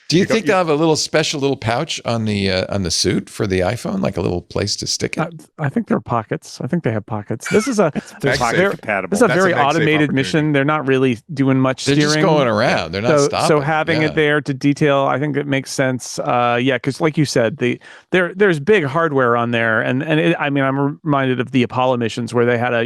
Do you think they'll have a little special little pouch on the suit for the iPhone, like a little place to stick it? I think there are pockets. I think they have pockets. This is a compatible. This is a That's very a MagSafe automated opportunity. mission. They're not really doing much They're steering. just going around. They're not stopping. So having it there to detail, I think it makes sense. Because like you said, there's big hardware on there, and I'm reminded of the Apollo missions where they had a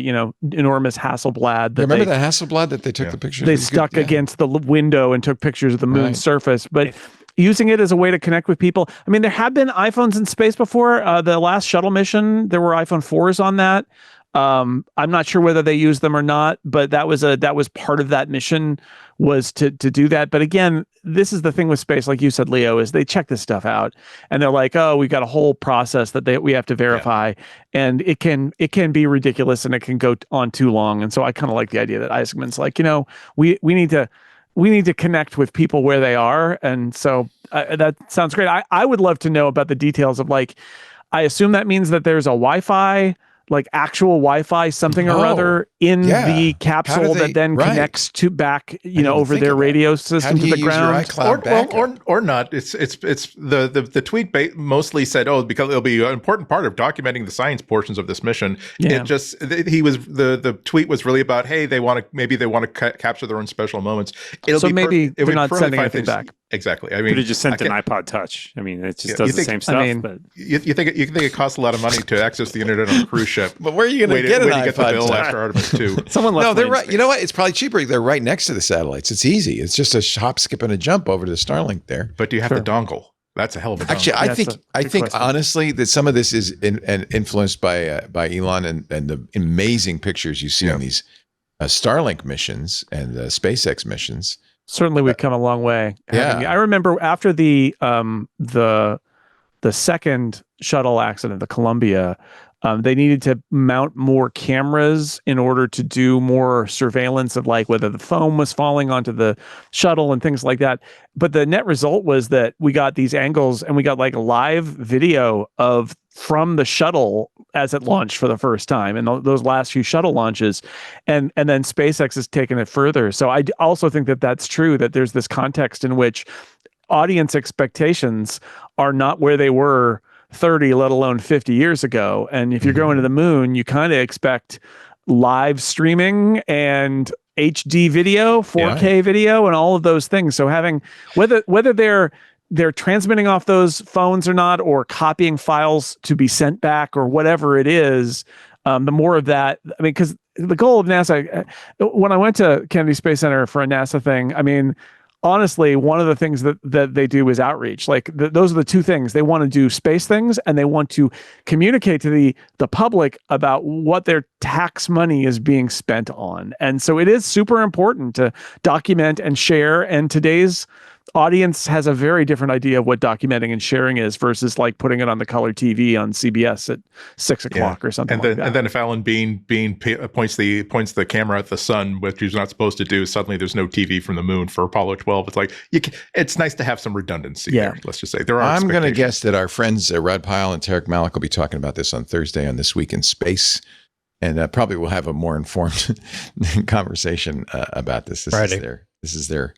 enormous Hasselblad. That Remember the Hasselblad that they took the pictures? They of? stuck against the window and took pictures of the moon's surface, but. Using it as a way to connect with people. I mean, there have been iPhones in space before. The last shuttle mission, there were iPhone 4s on that. I'm not sure whether they used them or not, but that was part of that mission was to do that. But again, this is the thing with space, like you said, Leo, is they check this stuff out and they're like, oh, we've got a whole process that we have to verify, and it can be ridiculous and it can go on too long. And so I kind of like the idea that Isaacman's like, we need to connect with people where they are. And so that sounds great. I would love to know about the details of I assume that means that there's a Wi-Fi, like actual Wi-Fi something or other in the capsule that then connects to back, over their radio system to the ground. Or not. It's the tweet mostly said, because it'll be an important part of documenting the science portions of this mission. Yeah. The tweet was really about, hey, they want to capture their own special moments. Maybe they're not sending anything back. Exactly. I Could mean, have just sent an iPod Touch. I mean, it just does the same stuff. But you think it costs a lot of money to access the internet on a cruise ship? But where are you going to get an iPod? Get the bill after Artemis 2. Someone left. No, they're right. You know what? It's probably cheaper. They're right next to the satellites. It's easy. It's just a hop, skip, and a jump over to the Starlink there. But do you have the dongle? That's a hell of a dongle. Actually, I think honestly that some of this is influenced by Elon and the amazing pictures you see on these Starlink missions and the SpaceX missions. Certainly, we've come a long way. I remember after the second shuttle accident, the Columbia, they needed to mount more cameras in order to do more surveillance of whether the foam was falling onto the shuttle and things like that. But the net result was that we got these angles and we got live video from the shuttle as it launched for the first time and those last few shuttle launches. And then SpaceX has taken it further. So I also think that that's true, that there's this context in which audience expectations are not where they were 30, let alone 50 years ago. And if you're going to the moon, you kind of expect live streaming and HD video, 4K video, and all of those things. So having whether they're transmitting off those phones or not, or copying files to be sent back or whatever it is, the more of that. I mean, because the goal of NASA, when I went to Kennedy Space Center for a NASA thing, I mean, honestly, one of the things that they do is outreach. Those are the two things. They want to do space things, and they want to communicate to the public about what their tax money is being spent on. And so it is super important to document and share. And today's audience has a very different idea of what documenting and sharing is versus putting it on the color TV on CBS at 6 o'clock or something like that. And then if Alan Bean points the camera at the sun, which he's not supposed to do, suddenly there's no TV from the moon for Apollo 12. It's it's nice to have some redundancy there. Let's just say there are. I'm going to guess that our friends Rod Pyle and Tarek Malik will be talking about this on Thursday on This Week in Space. And probably we'll have a more informed conversation about this. This is their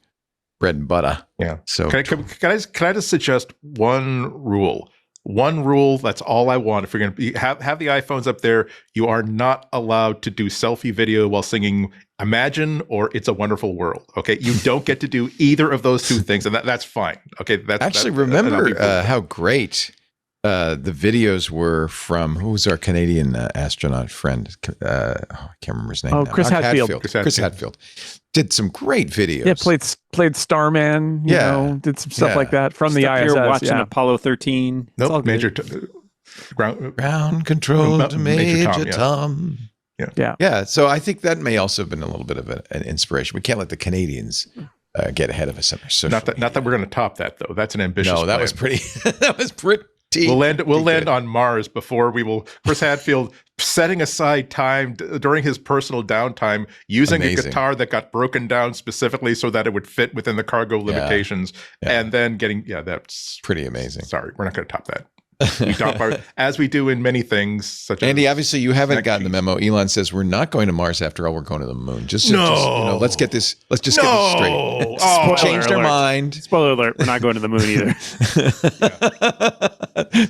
bread and butter. Yeah. So can I just suggest one rule? One rule. That's all I want. If you're going to have the iPhones up there, you are not allowed to do selfie video while singing Imagine or It's a Wonderful World. Okay. You don't get to do either of those two things, and that's fine. Okay. Remember how great the videos were from who's our Canadian astronaut friend? I can't remember his name. Oh, Chris Hadfield. Chris Hadfield did some great videos. Yeah, played Starman. You know, did some stuff like that from the ISS. You're watching Apollo 13. Nope, Major ground control to Major Tom. Yeah. So I think that may also have been a little bit of an inspiration. We can't let the Canadians get ahead of us on our social. Not that we're going to top that though. That's an ambitious. No, that was pretty. That was pretty We'll land on Mars before we will. Chris Hadfield setting aside time during his personal downtime, using a guitar that got broken down specifically so that it would fit within the cargo limitations, and then getting that's pretty amazing. Sorry, we're not going to top that. We top as we do in many things. Such Andy, as obviously you haven't gotten the memo. Elon says we're not going to Mars after all. We're going to the moon. Just let's get this. Let's just get this straight. Changed our mind. Spoiler alert: we're not going to the moon either.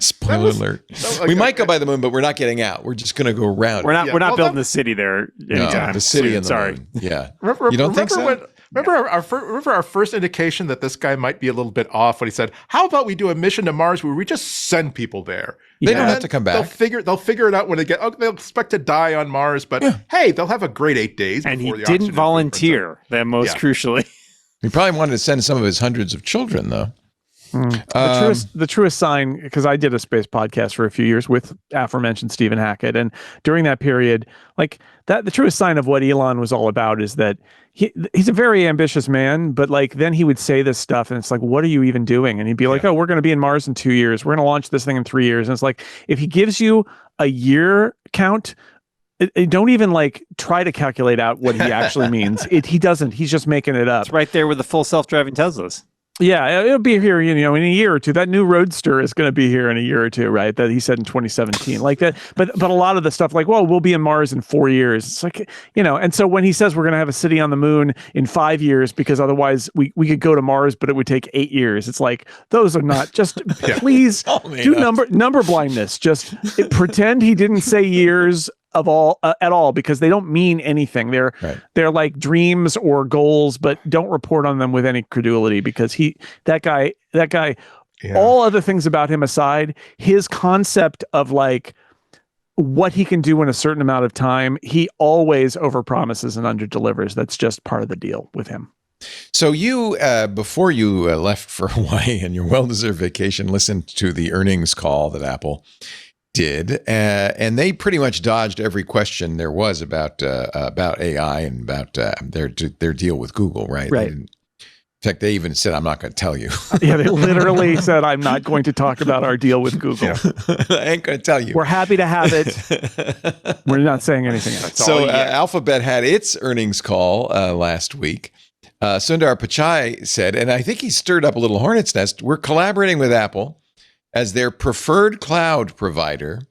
Spoiler alert: we might go by the moon, but we're not getting out. We're just going to go around. We're not building the city there anytime. The city and the moon. Yeah. You don't think so? Remember our first indication that this guy might be a little bit off when he said, "How about we do a mission to Mars where we just send people there? They don't have to come back. They'll figure it out when they get. They'll expect to die on Mars, but hey, they'll have a great 8 days." And he didn't volunteer. That most crucially, he probably wanted to send some of his hundreds of children, though. The truest sign, because I did a space podcast for a few years with aforementioned Stephen Hackett, and during that period, like that, the truest sign of what Elon was all about is that he's a very ambitious man, but like then he would say this stuff, and it's like, what are you even doing? And he'd be like, "Oh, we're going to be in Mars in 2 years. We're going to launch this thing in 3 years." And it's like, if he gives you a year count, don't even like try to calculate out what he actually means. He doesn't. He's just making it up. It's right there with the full self-driving Teslas. Yeah, it'll be here, in a year or two. That new Roadster is going to be here in a year or two, right? That he said in 2017, like that. But a lot of the stuff, like, well, we'll be in Mars in 4 years. It's like, and so when he says we're going to have a city on the moon in 5 years because otherwise we could go to Mars, but it would take 8 years. It's like, those are not just please do number blindness. Just pretend he didn't say years of all at all, because they don't mean anything. They're like dreams or goals, but don't report on them with any credulity, because that guy all other things about him aside, his concept of like what he can do in a certain amount of time, he always overpromises and underdelivers. That's just part of the deal with him. So you, before you left for Hawaii and your well-deserved vacation, listened to the earnings call that Apple did, and they pretty much dodged every question there was about AI and about their deal with Google, right? Right. In fact, they even said, "I'm not going to tell you." Yeah, they literally said, "I'm not going to talk about our deal with Google. I ain't going to tell you. We're happy to have it. We're not saying anything else." So Alphabet had its earnings call last week. Sundar Pichai said, and I think he stirred up a little hornet's nest, "We're collaborating with Apple as their preferred cloud provider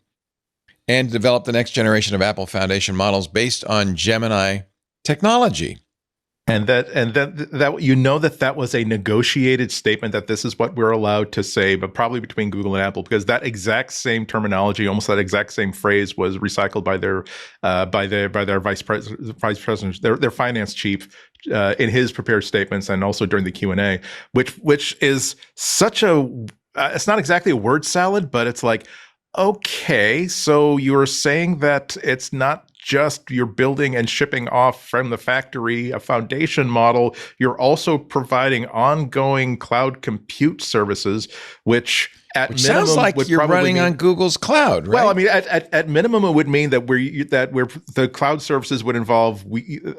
and develop the next generation of Apple Foundation models based on Gemini technology." And that that was a negotiated statement, that this is what we're allowed to say, but probably between Google and Apple, because that exact same terminology, almost that exact same phrase, was recycled by their vice president, their finance chief, in his prepared statements, and also during the Q&A, which is such a it's not exactly a word salad, but it's like, okay, so you're saying that it's not just you're building and shipping off from the factory a foundation model, you're also providing ongoing cloud compute services, which sounds like you're running on Google's cloud, right? Well, I mean, at minimum, it would mean that the cloud services would involve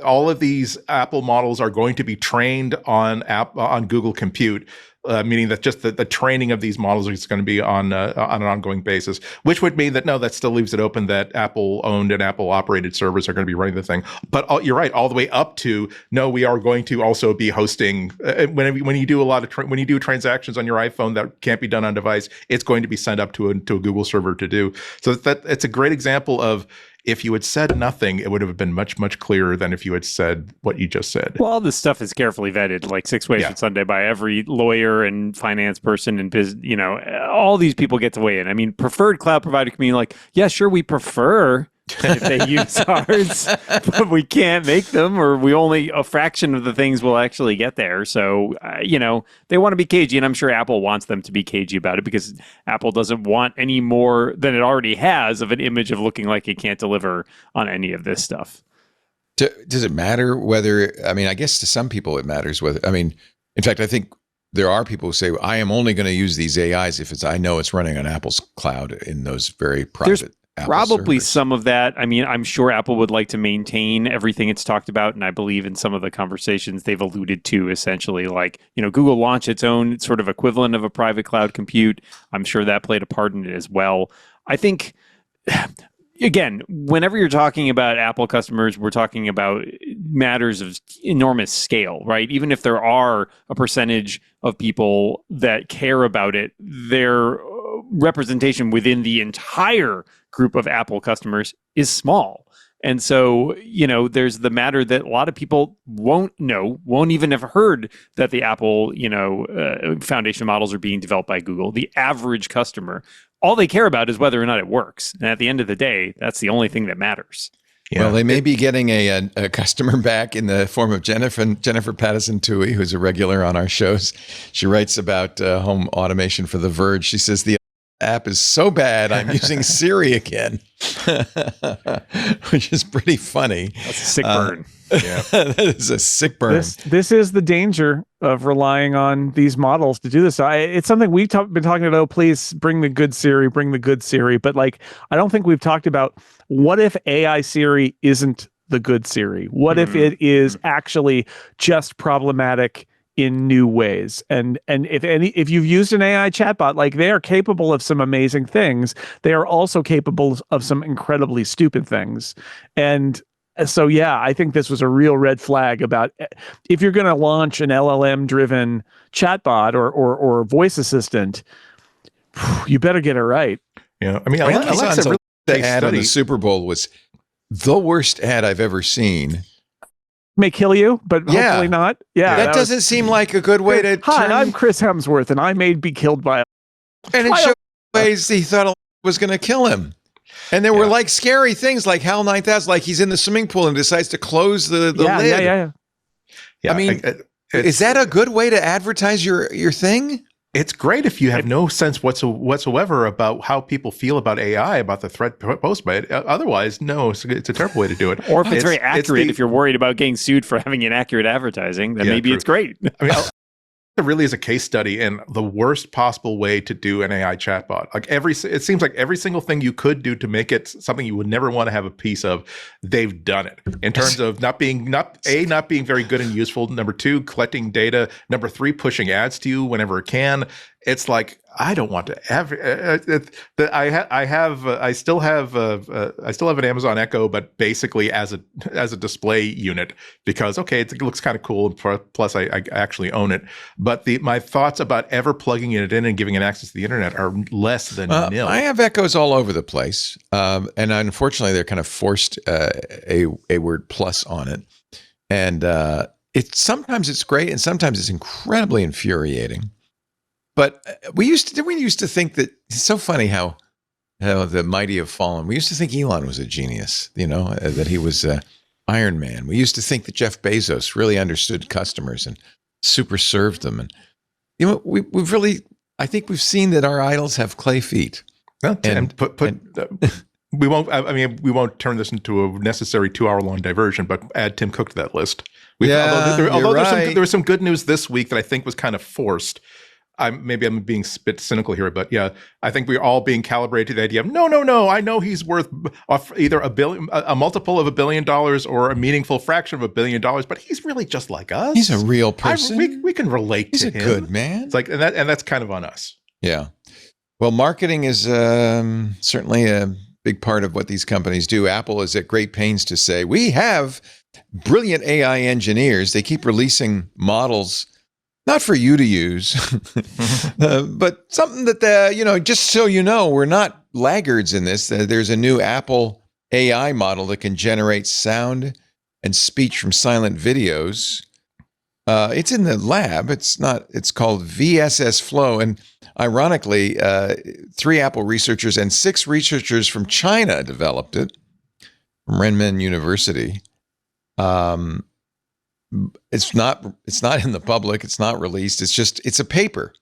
all of these Apple models are going to be trained on Google Compute. Meaning that just the training of these models is going to be on an ongoing basis, which would mean that that still leaves it open that Apple-owned and Apple-operated servers are going to be running the thing. But you're right, all the way up to we are going to also be hosting when you do when you do transactions on your iPhone that can't be done on device, it's going to be sent up to a Google server to do. So it's a great example of, if you had said nothing, it would have been much, much clearer than if you had said what you just said. Well, all this stuff is carefully vetted, like 6 Ways from Sunday, by every lawyer and finance person and all these people get to weigh in. I mean, preferred cloud provider can mean like, yeah, sure, we prefer if they use ours, but we can't make them, or we only a fraction of the things will actually get there. So, they want to be cagey, and I'm sure Apple wants them to be cagey about it, because Apple doesn't want any more than it already has of an image of looking like it can't deliver on any of this stuff. Does it matter whether, I guess to some people it matters whether, in fact, I think there are people who say, I am only going to use these AIs if I know it's running on Apple's cloud in those very private. Apple Probably servers. some of that. I mean, I'm sure Apple would like to maintain everything it's talked about. And I believe in some of the conversations they've alluded to essentially like, Google launched its own sort of equivalent of a private cloud compute. I'm sure that played a part in it as well. I think, again, whenever you're talking about Apple customers, we're talking about matters of enormous scale, right? Even if there are a percentage of people that care about it, their representation within the entire group of Apple customers is small. And so, there's the matter that a lot of people won't even have heard that the Apple, foundation models are being developed by Google. The average customer, all they care about is whether or not it works. And at the end of the day, that's the only thing that matters. Yeah. Well, they may be getting a customer back in the form of Jennifer Patterson Toohey, who's a regular on our shows. She writes about home automation for The Verge. She says the app is so bad, I'm using Siri again, which is pretty funny. That's a sick burn. Yeah. That is a sick burn. This is the danger of relying on these models to do this. It's something we've been talking about. Oh, please bring the good Siri, bring the good Siri. But I don't think we've talked about what if AI Siri isn't the good Siri? What if it is actually just problematic in new ways? And if you've used an AI chatbot, they are capable of some amazing things. They are also capable of some incredibly stupid things. And so, yeah, I think this was a real red flag about if you're going to launch an LLM driven chatbot or voice assistant, you better get it right. Yeah. I mean, Amazon's Alexa really the ad on the Super Bowl was the worst ad I've ever seen. May kill you, but hopefully not. Yeah, that doesn't seem like a good way to. Hi, I'm Chris Hemsworth, and I may be killed by. And in show ways, he thought it was going to kill him. And there were scary things like HAL 9000, like he's in the swimming pool and decides to close the lid. Yeah. I mean, is that a good way to advertise your thing? It's great if you have no sense whatsoever about how people feel about AI, about the threat posed by it. Otherwise, no, it's a terrible way to do it. Or if it's very accurate, if you're worried about getting sued for having inaccurate advertising, then maybe it's great. I mean, it really is a case study in the worst possible way to do an AI chatbot. It seems like every single thing you could do to make it something you would never want to have a piece of, they've done it. In terms of not being very good and useful. Number 2, collecting data. Number 3, pushing ads to you whenever it can. It's like, I don't want to have. I still have an Amazon Echo, but basically as a display unit because it looks kind of cool. Plus, I actually own it. But my thoughts about ever plugging it in and giving it access to the internet are less than nil. I have Echoes all over the place, and unfortunately, they're kind of forced a word plus on it, and sometimes it's great, and sometimes it's incredibly infuriating. But we used to think that it's so funny how the mighty have fallen. We used to think Elon was a genius, that he was Iron Man. We used to think that Jeff Bezos really understood customers and super served them. And we've really, I think we've seen that our idols have clay feet. We won't. I mean, we won't turn this into a necessary 2-hour-long diversion, but add Tim Cook to that list. Although there was some good news this week that I think was kind of forced. Maybe I'm being a bit cynical here, but yeah, I think we're all being calibrated to the idea of no. I know he's worth either a multiple of $1 billion or a meaningful fraction of $1 billion, but he's really just like us. He's a real person. We can relate to him. He's a good man. It's like, and that's kind of on us. Yeah. Well, marketing is certainly a big part of what these companies do. Apple is at great pains to say we have brilliant AI engineers. They keep releasing models. Not for you to use, but something that, just so you know, we're not laggards in this. There's a new Apple AI model that can generate sound and speech from silent videos. It's in the lab. It's called VSS Flow. And ironically, 3 Apple researchers and 6 researchers from China developed it from Renmin University. It's not in the public. It's not released. It's a paper.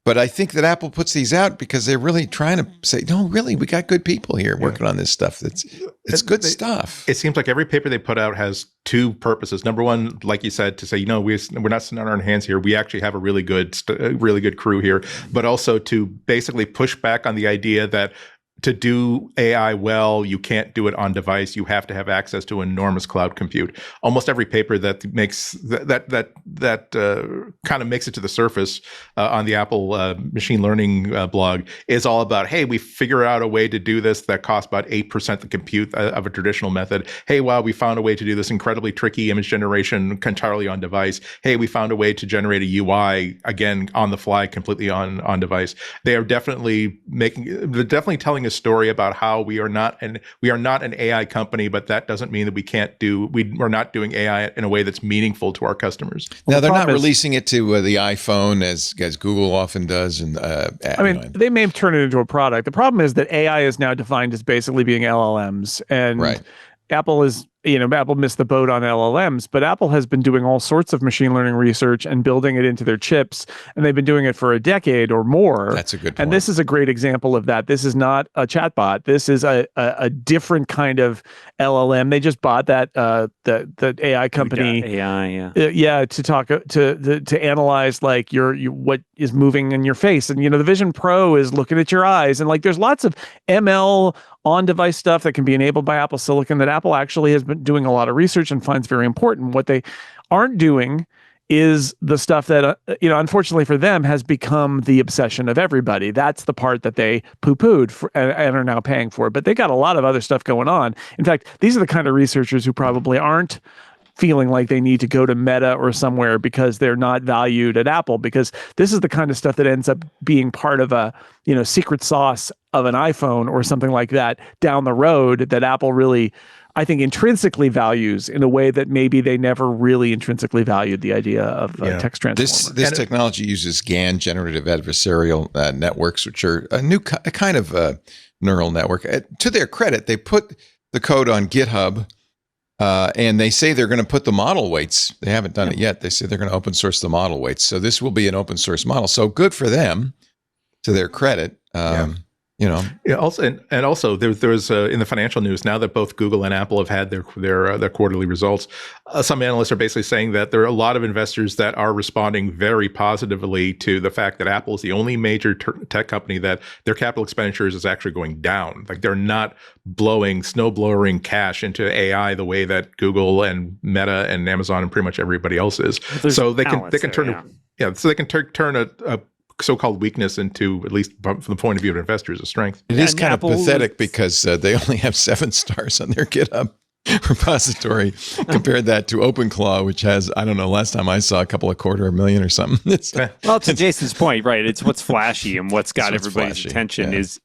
But I think that Apple puts these out because they're really trying to say, no, really, we got good people here working on this stuff. It's good stuff. It seems like every paper they put out has 2 purposes. Number 1, like you said, to say, we're not sitting on our hands here. We actually have a really good crew here. But also to basically push back on the idea that to do AI well, you can't do it on device. You have to have access to enormous cloud compute. Almost every paper that makes that kind of makes it to the surface on the Apple machine learning blog is all about, hey, we figure out a way to do this that costs about 8% the compute of a traditional method. Hey, wow, we found a way to do this incredibly tricky image generation entirely on device. Hey, we found a way to generate a UI again on the fly, completely on device. They're definitely telling a story about how we are not an AI company, but that doesn't mean that we're not doing AI in a way that's meaningful to our customers. Now they're not releasing it to the iPhone as Google often does, and they may have turned it into a product. The problem is that AI is now defined as basically being LLMs, and Apple is. Apple missed the boat on LLMs, but Apple has been doing all sorts of machine learning research and building it into their chips, and they've been doing it for a decade or more. That's a good point. And this is a great example of that. This is not a chatbot. This is a different kind of LLM. They just bought that the AI company. AI, to talk to analyze like your what is moving in your face, and the Vision Pro is looking at your eyes, and like there's lots of ML on-device stuff that can be enabled by Apple Silicon that Apple actually has been doing a lot of research and finds very important. What they aren't doing is the stuff that, unfortunately for them, has become the obsession of everybody. That's the part that they poo-pooed and are now paying for. But they got a lot of other stuff going on. In fact, these are the kind of researchers who probably aren't feeling like they need to go to Meta or somewhere because they're not valued at Apple, because this is the kind of stuff that ends up being part of a secret sauce of an iPhone or something like that down the road that Apple really, I think, intrinsically values in a way that maybe they never really intrinsically valued the idea of text transformer. This technology uses GAN, generative adversarial networks, which are a kind of neural network. To their credit, they put the code on GitHub. And they say they're going to put the model weights. They haven't done it yet. They say they're going to open source the model weights. So this will be an open source model. So good for them, to their credit. Also, there's in the financial news now that both Google and Apple have had their quarterly results. Some analysts are basically saying that there are a lot of investors that are responding very positively to the fact that Apple is the only major tech company that their capital expenditures is actually going down. Like they're not snowblowing cash into AI the way that Google and Meta and Amazon and pretty much everybody else is. So they can turn a so-called weakness into, at least from the point of view of investors, a strength. It is kind of pathetic because they only have 7 stars on their GitHub repository. Compared that to OpenClaw, which has, I don't know, last time I saw a couple of 250,000 or something. Well, to Jason's point, right? It's what's flashy and what's got everybody's attention is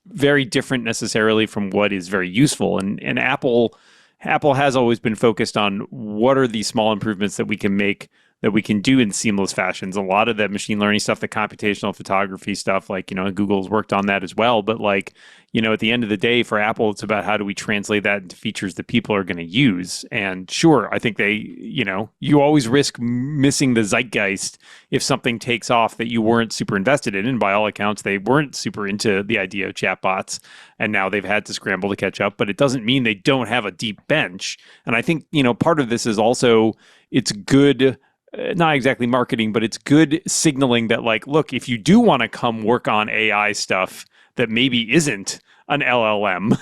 very different necessarily from what is very useful. And Apple has always been focused on what are these small improvements that we can make, that we can do in seamless fashions. A lot of that machine learning stuff, the computational photography stuff, like, Google's worked on that as well. But like, at the end of the day for Apple, it's about how do we translate that into features that people are going to use. And sure, I think you always risk missing the zeitgeist if something takes off that you weren't super invested in. And by all accounts, they weren't super into the idea of chatbots. And now they've had to scramble to catch up, but it doesn't mean they don't have a deep bench. And I think, part of this is also, it's good, not exactly marketing, but it's good signaling that, like, look, if you do want to come work on AI stuff that maybe isn't an LLM,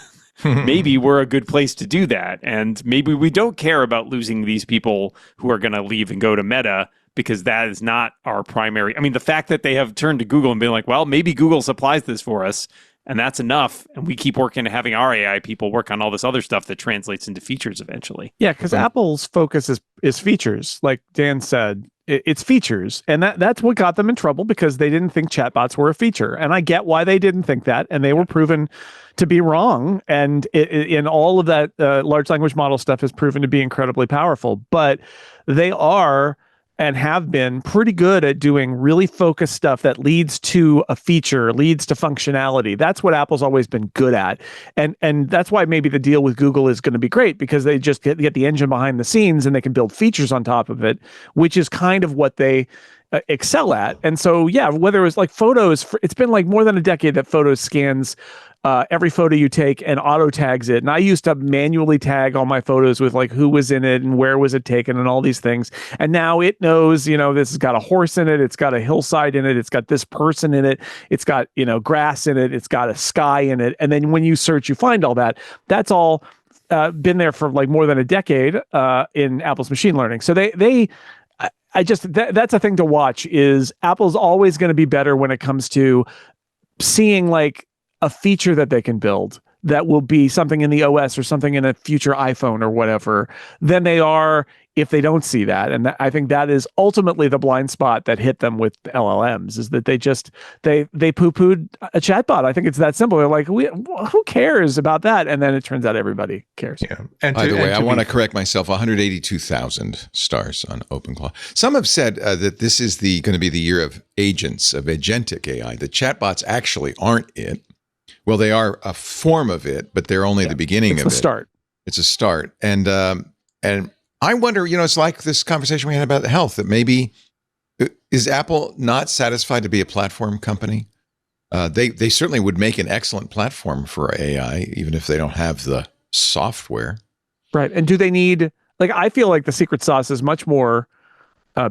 maybe we're a good place to do that. And maybe we don't care about losing these people who are going to leave and go to Meta, because that is not our primary. I mean, the fact that they have turned to Google and been like, well, maybe Google supplies this for us, and that's enough. And we keep working, having our AI people work on all this other stuff that translates into features eventually. Yeah, because Apple's focus is features. Like Dan said, it's features. And that's what got them in trouble, because they didn't think chatbots were a feature. And I get why they didn't think that. And they were proven to be wrong. And in all of that large language model stuff has proven to be incredibly powerful. But they are and have been pretty good at doing really focused stuff that leads to a feature, leads to functionality. That's what Apple's always been good at. And that's why maybe the deal with Google is going to be great, because they just get the engine behind the scenes and they can build features on top of it, which is kind of what they excel at. And so, yeah, whether it was like photos, it's been like more than a decade that Photos scans every photo you take and auto tags it. And I used to manually tag all my photos with like who was in it and where was it taken and all these things. And now it knows, you know, this has got a horse in it. It's got a hillside in it. It's got this person in it. It's got, you know, grass in it. It's got a sky in it. And then when you search, you find all that. That's all been there for like more than a decade in Apple's machine learning. So that's a thing to watch. Is Apple's always going to be better when it comes to seeing like a feature that they can build that will be something in the OS or something in a future iPhone or whatever than they are if they don't see that. And I think that is ultimately the blind spot that hit them with LLMs, is that they poo-pooed a chatbot. I think it's that simple. They're like, who cares about that? And then it turns out everybody cares. Yeah. And by the way, I want to correct myself. 182,000 stars on OpenClaw. Some have said that this is going to be the year of agents, of agentic AI. The chatbots actually aren't it. Well, they are a form of it, but they're only the beginning of it. It's the start. It's a start. And I wonder, you know, it's like this conversation we had about health, that maybe, is Apple not satisfied to be a platform company? They certainly would make an excellent platform for AI, even if they don't have the software. Right. And do they need, like, I feel like the secret sauce is much more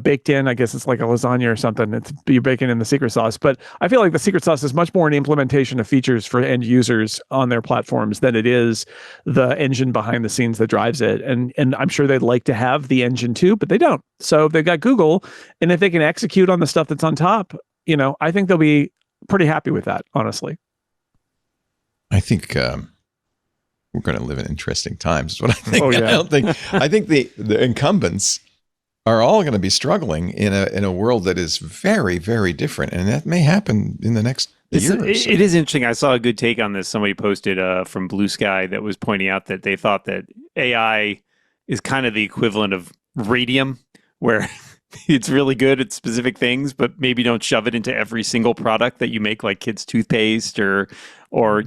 baked in. I guess it's like a lasagna or something. You're baking in the secret sauce. But I feel like the secret sauce is much more an implementation of features for end users on their platforms than it is the engine behind the scenes that drives it. And I'm sure they'd like to have the engine too, but they don't. So they've got Google, and if they can execute on the stuff that's on top, you know, I think they'll be pretty happy with that, honestly. I think we're going to live in interesting times, is what I think. Oh, yeah. I think the incumbents are all going to be struggling in a world that is very, very different. And that may happen in the next year or so. It is interesting. I saw a good take on this. Somebody posted from Blue Sky that was pointing out that they thought that AI is kind of the equivalent of radium, where it's really good at specific things, but maybe don't shove it into every single product that you make, like kids' toothpaste or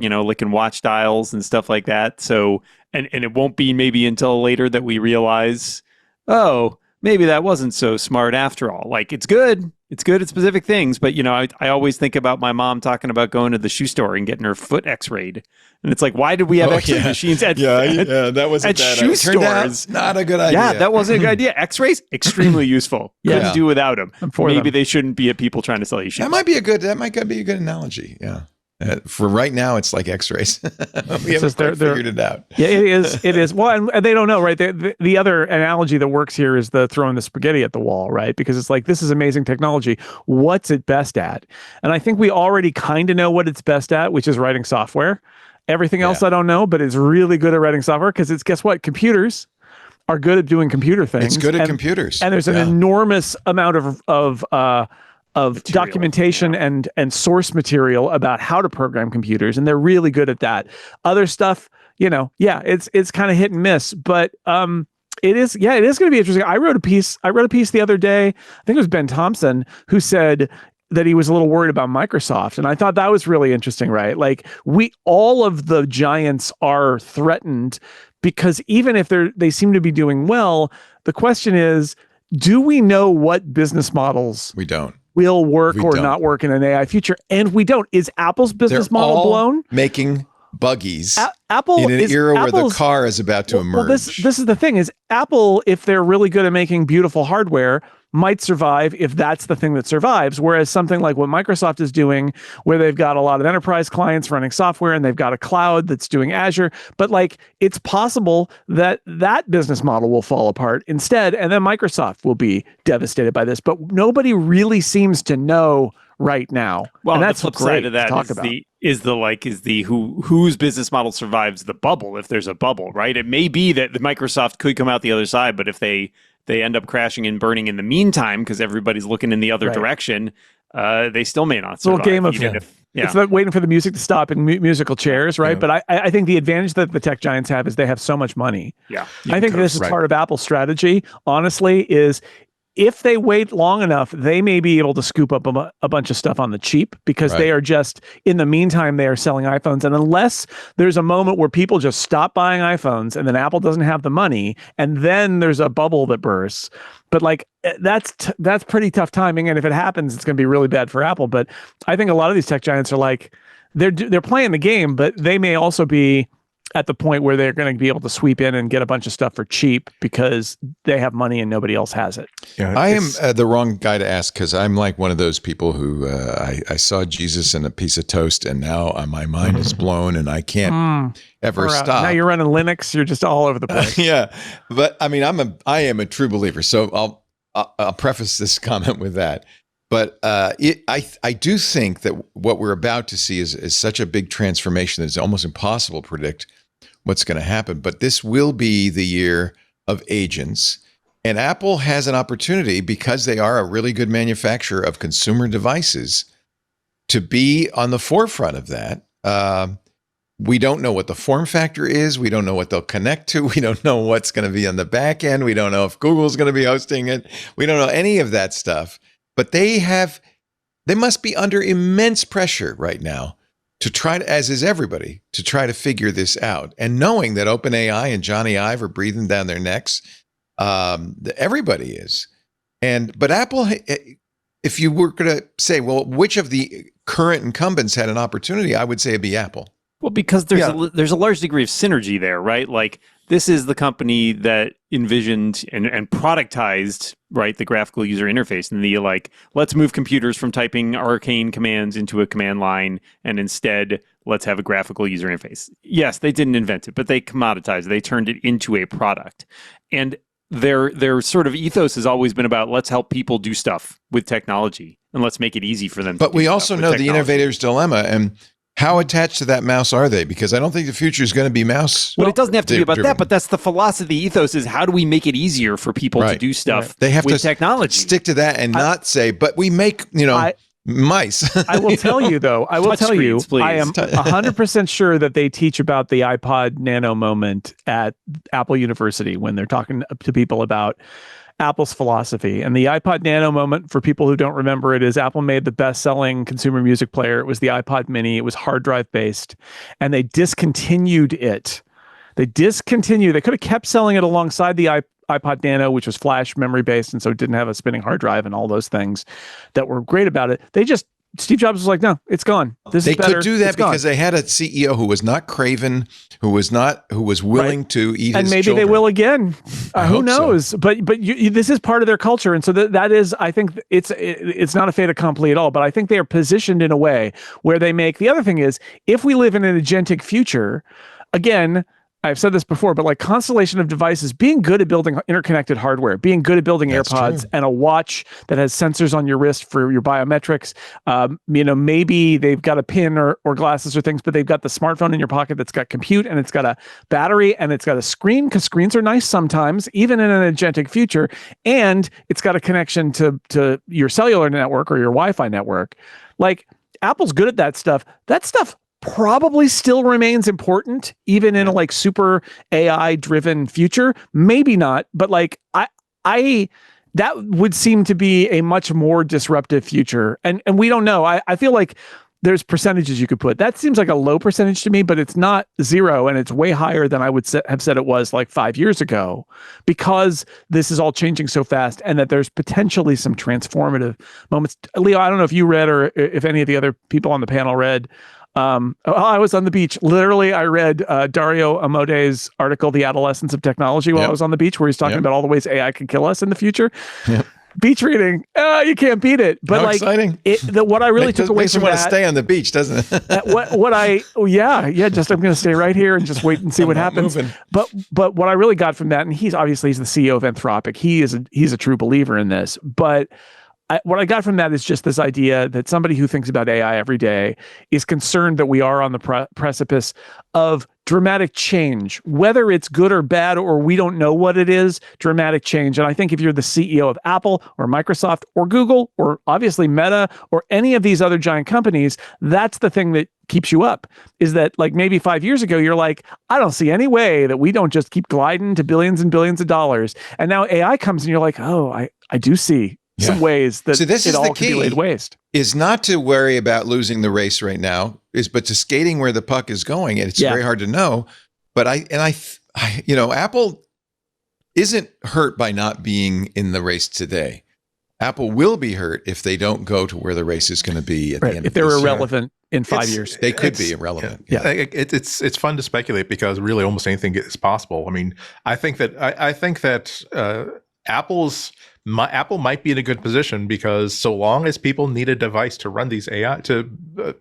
you know, licking watch dials and stuff like that. So, and it won't be maybe until later that we realize, oh, maybe that wasn't so smart after all. Like, it's good at specific things, but you know, I always think about my mom talking about going to the shoe store and getting her foot x-rayed. And it's like, why did we have x-ray machines at that wasn't at shoe stores? Not a good idea. Yeah, that wasn't a good idea. X-rays, extremely useful. Couldn't do without them. Maybe they shouldn't be at people trying to sell you shoes. That might be a good analogy. Yeah. For right now, it's like X-rays. We haven't figured it out. Yeah, it is. Well, and they don't know, right? The other analogy that works here is the throwing the spaghetti at the wall, right? Because it's like, this is amazing technology. What's it best at? And I think we already kind of know what it's best at, which is writing software. Everything else I don't know, but it's really good at writing software, because it's, guess what? Computers are good at doing computer things. It's good at computers. And there's an enormous amount of documentation and source material about how to program computers, and they're really good at that. Other stuff, you know, it's kind of hit and miss, but it is going to be interesting. I wrote a piece the other day. I think it was Ben Thompson who said that he was a little worried about Microsoft, and I thought that was really interesting, right? Like, all of the giants are threatened, because even if they seem to be doing well, the question is, do we know what business models will work or not work in an AI future? And we don't. Is Apple's business model blown? Making buggies Apple in an era where the car is about to emerge. Well, this is the thing, is Apple, if they're really good at making beautiful hardware, might survive if that's the thing that survives. Whereas something like what Microsoft is doing, where they've got a lot of enterprise clients running software and they've got a cloud that's doing Azure, but like, it's possible that business model will fall apart instead, and then Microsoft will be devastated by this. But nobody really seems to know right now. Well, and that's the flip side of that is whose business model survives the bubble, if there's a bubble, right? It may be that the Microsoft could come out the other side, but if they end up crashing and burning in the meantime, because everybody's looking in the other direction, they still may not survive. Little game of it's like waiting for the music to stop in musical chairs, right? Yeah. But I think the advantage that the tech giants have is they have so much money. Yeah, I think this is part of Apple's strategy, honestly, is if they wait long enough, they may be able to scoop up a bunch of stuff on the cheap because they are just, in the meantime, they are selling iPhones. And unless there's a moment where people just stop buying iPhones and then Apple doesn't have the money, and then there's a bubble that bursts. But like that's pretty tough timing. And if it happens, it's going to be really bad for Apple. But I think a lot of these tech giants are like, they're playing the game, but they may also be at the point where they're going to be able to sweep in and get a bunch of stuff for cheap because they have money and nobody else has it. Yeah, I am the wrong guy to ask because I'm like one of those people who I saw Jesus in a piece of toast and now my mind is blown and I can't ever stop. Now you're running Linux. You're just all over the place. Yeah. But I mean, I am a true believer. So I'll preface this comment with that. But I do think that what we're about to see is such a big transformation that it's almost impossible to predict what's going to happen. But this will be the year of agents. And Apple has an opportunity, because they are a really good manufacturer of consumer devices, to be on the forefront of that. We don't know what the form factor is. We don't know what they'll connect to. We don't know what's going to be on the back end. We don't know if Google's going to be hosting it. We don't know any of that stuff. But they must be under immense pressure right now to try to, as is everybody, to try to figure this out. And knowing that OpenAI and Jony Ive are breathing down their necks, everybody is. But Apple, if you were going to say, well, which of the current incumbents had an opportunity, I would say it'd be Apple. Well, because there's a large degree of synergy there, right? Like, this is the company that envisioned and productized, right, the graphical user interface, and the let's move computers from typing arcane commands into a command line, and instead let's have a graphical user interface. Yes, they didn't invent it, but they commoditized it. They turned it into a product. And their sort of ethos has always been about, let's help people do stuff with technology and let's make it easy for them. But we also know the innovator's dilemma, and how attached to that mouse are they? Because I don't think the future is going to be mouse. Well, it doesn't have to be about that, but that's the philosophy. The ethos is, how do we make it easier for people to do stuff They have with to technology? Stick to that and not say, but we make, mice. I will tell you, though, I am 100% sure that they teach about the iPod Nano moment at Apple University when they're talking to people about Apple's philosophy. And the iPod Nano moment, for people who don't remember it, is Apple made the best-selling consumer music player. It was the iPod Mini. It was hard drive based, and they discontinued it. They could have kept selling it alongside the iPod Nano, which was flash memory based, and so it didn't have a spinning hard drive and all those things that were great about it. Steve Jobs was like, no, it's gone. They could do that because they had a CEO who was not craven, who was willing to eat and his maybe children. They will again. Who knows? So. But this is part of their culture, and so that is, I think it's not a fait accompli at all. But I think they are positioned in a way where they make. The other thing is, if we live in an agentic future, again, I've said this before, but like constellation of devices, being good at building interconnected hardware, being good at building AirPods and a watch that has sensors on your wrist for your biometrics. Maybe they've got a pin or glasses or things, but they've got the smartphone in your pocket that's got compute and it's got a battery and it's got a screen, because screens are nice sometimes, even in an agentic future. And it's got a connection to your cellular network or your Wi-Fi network. Like, Apple's good at that stuff. That stuff probably still remains important even in a like super AI driven future. Maybe not, but like I that would seem to be a much more disruptive future. And we don't know. I feel like there's percentages you could put. That seems like a low percentage to me, but it's not zero, and it's way higher than I would have said it was like 5 years ago, because this is all changing so fast, and that there's potentially some transformative moments. Leo, I don't know if you read or if any of the other people on the panel read. I was on the beach. Literally, I read Dario Amode's article, The Adolescence of Technology, while I was on the beach, where he's talking about all the ways AI can kill us in the future. Yep. Beach reading, you can't beat it. But how exciting! What I really took away from that, makes you want to stay on the beach, doesn't it? I'm going to stay right here and just wait and see what happens. Moving. But what I really got from that, and he's the CEO of Anthropic. He's a true believer in this. But what I got from that is just this idea that somebody who thinks about AI every day is concerned that we are on the precipice of dramatic change, whether it's good or bad, or we don't know what it is, dramatic change. And I think if you're the CEO of Apple or Microsoft or Google or obviously Meta or any of these other giant companies, that's the thing that keeps you up, is that like maybe 5 years ago, you're like, I don't see any way that we don't just keep gliding to billions and billions of dollars. And now AI comes and you're like, oh, I do see some ways that it all can be laid waste. Is not to worry about losing the race right now, but to skating where the puck is going. And it's very hard to know. But Apple isn't hurt by not being in the race today. Apple will be hurt if they don't go to where the race is going to be at the end. If they're irrelevant in 5 years, they could be irrelevant. Yeah. It's fun to speculate because really almost anything is possible. I mean, I think that Apple might be in a good position because so long as people need a device to run these AI,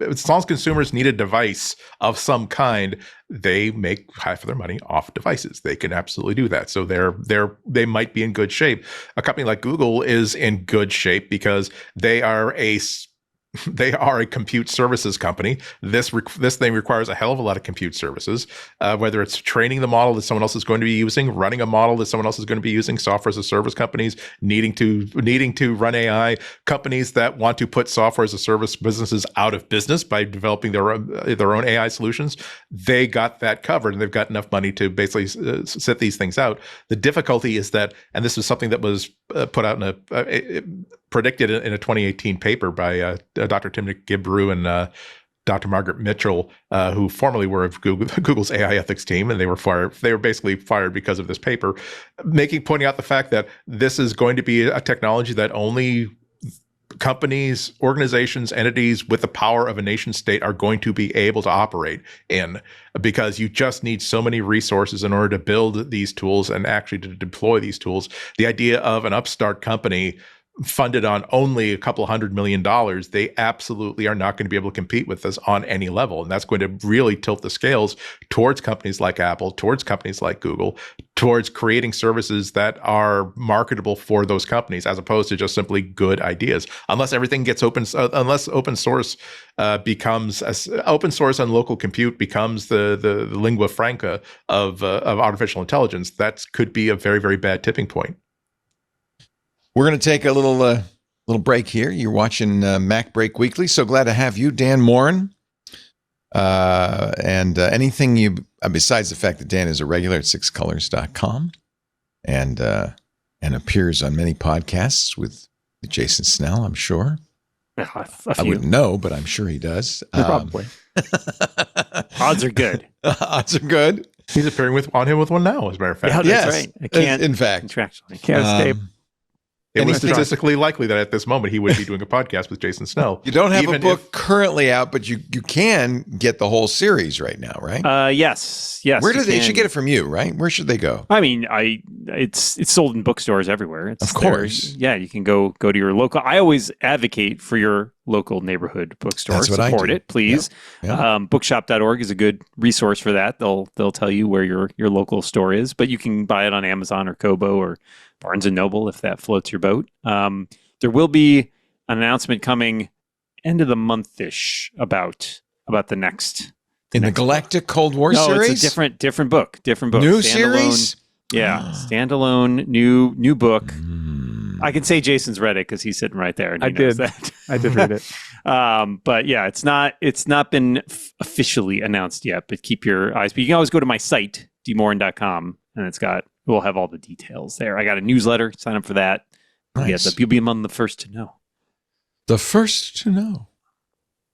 as long as consumers need a device of some kind, they make half of their money off devices. They can absolutely do that. So they might be in good shape. A company like Google is in good shape because they are a compute services company. This thing requires a hell of a lot of compute services, whether it's training the model that someone else is going to be using, running a model that someone else is going to be using, software as a service companies needing to run AI, companies that want to put software as a service businesses out of business by developing their own AI solutions. They got that covered, and they've got enough money to basically set these things out. The difficulty is that, and this is something that was put out predicted in a 2018 paper by Dr. Tim Gibrew and Dr. Margaret Mitchell, who formerly were of Google's AI ethics team, and they were fired. They were basically fired because of this paper, pointing out the fact that this is going to be a technology that only companies, organizations, entities with the power of a nation state are going to be able to operate in, because you just need so many resources in order to build these tools and actually to deploy these tools. The idea of an upstart company funded on only a couple $100 million, they absolutely are not going to be able to compete with us on any level. And that's going to really tilt the scales towards companies like Apple, towards companies like Google, towards creating services that are marketable for those companies, as opposed to just simply good ideas. Unless everything gets unless open source becomes open source and local compute becomes the lingua franca of artificial intelligence, that could be a very, very bad tipping point. We're going to take a little break here. You're watching MacBreak Weekly. So glad to have you, Dan Morin. And anything you, besides the fact that Dan is a regular at sixcolors.com and appears on many podcasts with Jason Snell, I'm sure. I wouldn't know, but I'm sure he does. Probably. Odds are good. Odds are good. He's appearing with one now, as a matter of fact. Yeah, that's right. I can't, in fact, contractually. Can't escape. It was statistically likely that at this moment he would be doing a podcast with Jason Snell. You don't have a book currently out, but you can get the whole series right now, right? Yes. Where do they should get it from you, right? Where should they go? I mean, it's sold in bookstores everywhere. Of course. You can go to your local. I always advocate for your local neighborhood bookstore. That's what Support I do. it, please. Yeah. Bookshop.org is a good resource for that. They'll tell you where your local store is, but you can buy it on Amazon or Kobo or Barnes and Noble if that floats your boat. There will be an announcement coming end of the month-ish about the next. The Galactic Cold War no, series? It's a different book. New series? Yeah, standalone new book. I can say Jason's read it because he's sitting right there. And he knows that. I did read it. But yeah, it's not been officially announced yet. But keep your eyes. But you can always go to my site dmorin.com, and we'll have all the details there. I got a newsletter. Sign up for that. Nice. You'll be among the first to know. The first to know.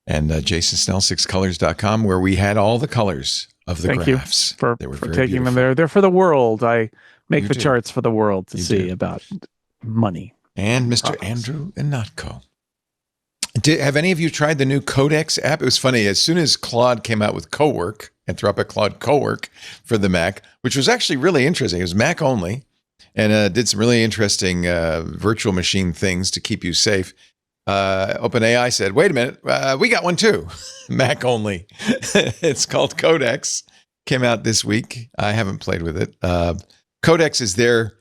And Jason Snell, sixcolors.com, where we had all the colors of the graphs. Thank you for taking them there. They're for the world. I make the charts for the world to see about money. And Mr. Andrew Ihnatko. Have any of you tried the new Codex app? It was funny. As soon as Claude came out with Cowork, Anthropic Claude Cowork for the Mac, which was actually really interesting. It was Mac only, and did some really interesting virtual machine things to keep you safe. OpenAI said, wait a minute, we got one too. Mac only. It's called Codex. Came out this week. I haven't played with it. Codex is their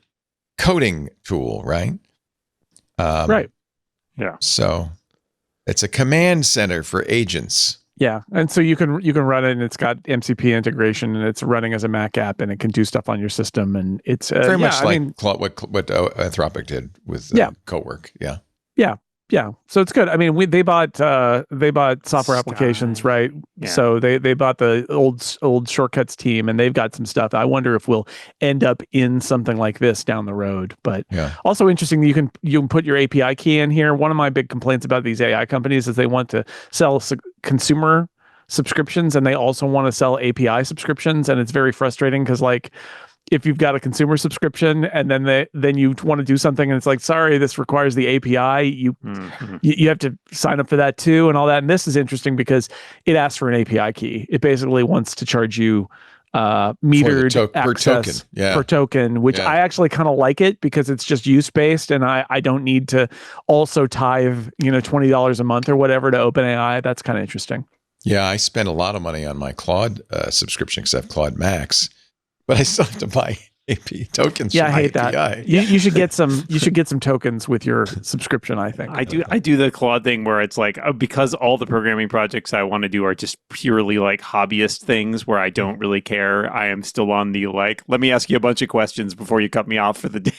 coding tool, right? Right. Yeah. So it's a command center for agents. Yeah, and so you can run it, and it's got MCP integration, and it's running as a Mac app, and it can do stuff on your system, and it's Very much like what Anthropic did with Cowork. Yeah. Yeah, so it's good. I mean, they bought software applications, right? Yeah. So they bought the old Shortcuts team, and they've got some stuff. I wonder if we'll end up in something like this down the road. But also interesting, you can put your API key in here. One of my big complaints about these AI companies is they want to sell consumer subscriptions, and they also want to sell API subscriptions, and it's very frustrating because if you've got a consumer subscription and then you want to do something and it's like, sorry, this requires the API, you have to sign up for that too and all that. And this is interesting because it asks for an API key. It basically wants to charge you metered access per token, which I actually kind of like it because it's just use based, and I don't need to also tithe $20 a month or whatever to OpenAI. That's kind of interesting. Yeah, I spent a lot of money on my Claude subscription because I have Claude Max. But I still have to buy AP tokens. Yeah, for I hate API. that. You should get some. You should get some tokens with your subscription. I think I do the Claude thing where it's like because all the programming projects I want to do are just purely like hobbyist things where I don't really care. I am still on the let me ask you a bunch of questions before you cut me off for the day,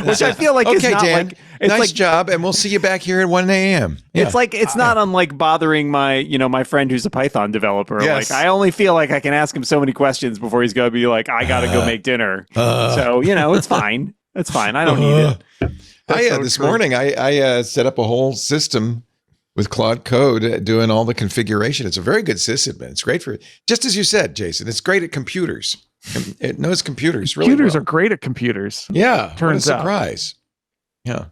which I feel like is not Dan, nice job, and we'll see you back here at 1 a.m. Yeah. It's it's not unlike bothering my my friend who's a Python developer. Yes. I only feel like I can ask him so many questions before he's gonna be like, I gotta go make dinner. So it's fine. It's fine. I don't need it. This morning I set up a whole system with Claude Code doing all the configuration. It's a very good sysadmin. It's great for, just as you said, Jason, it's great at computers. It knows computers really well. Computers are great at computers. Yeah. Turns what a surprise. Yeah.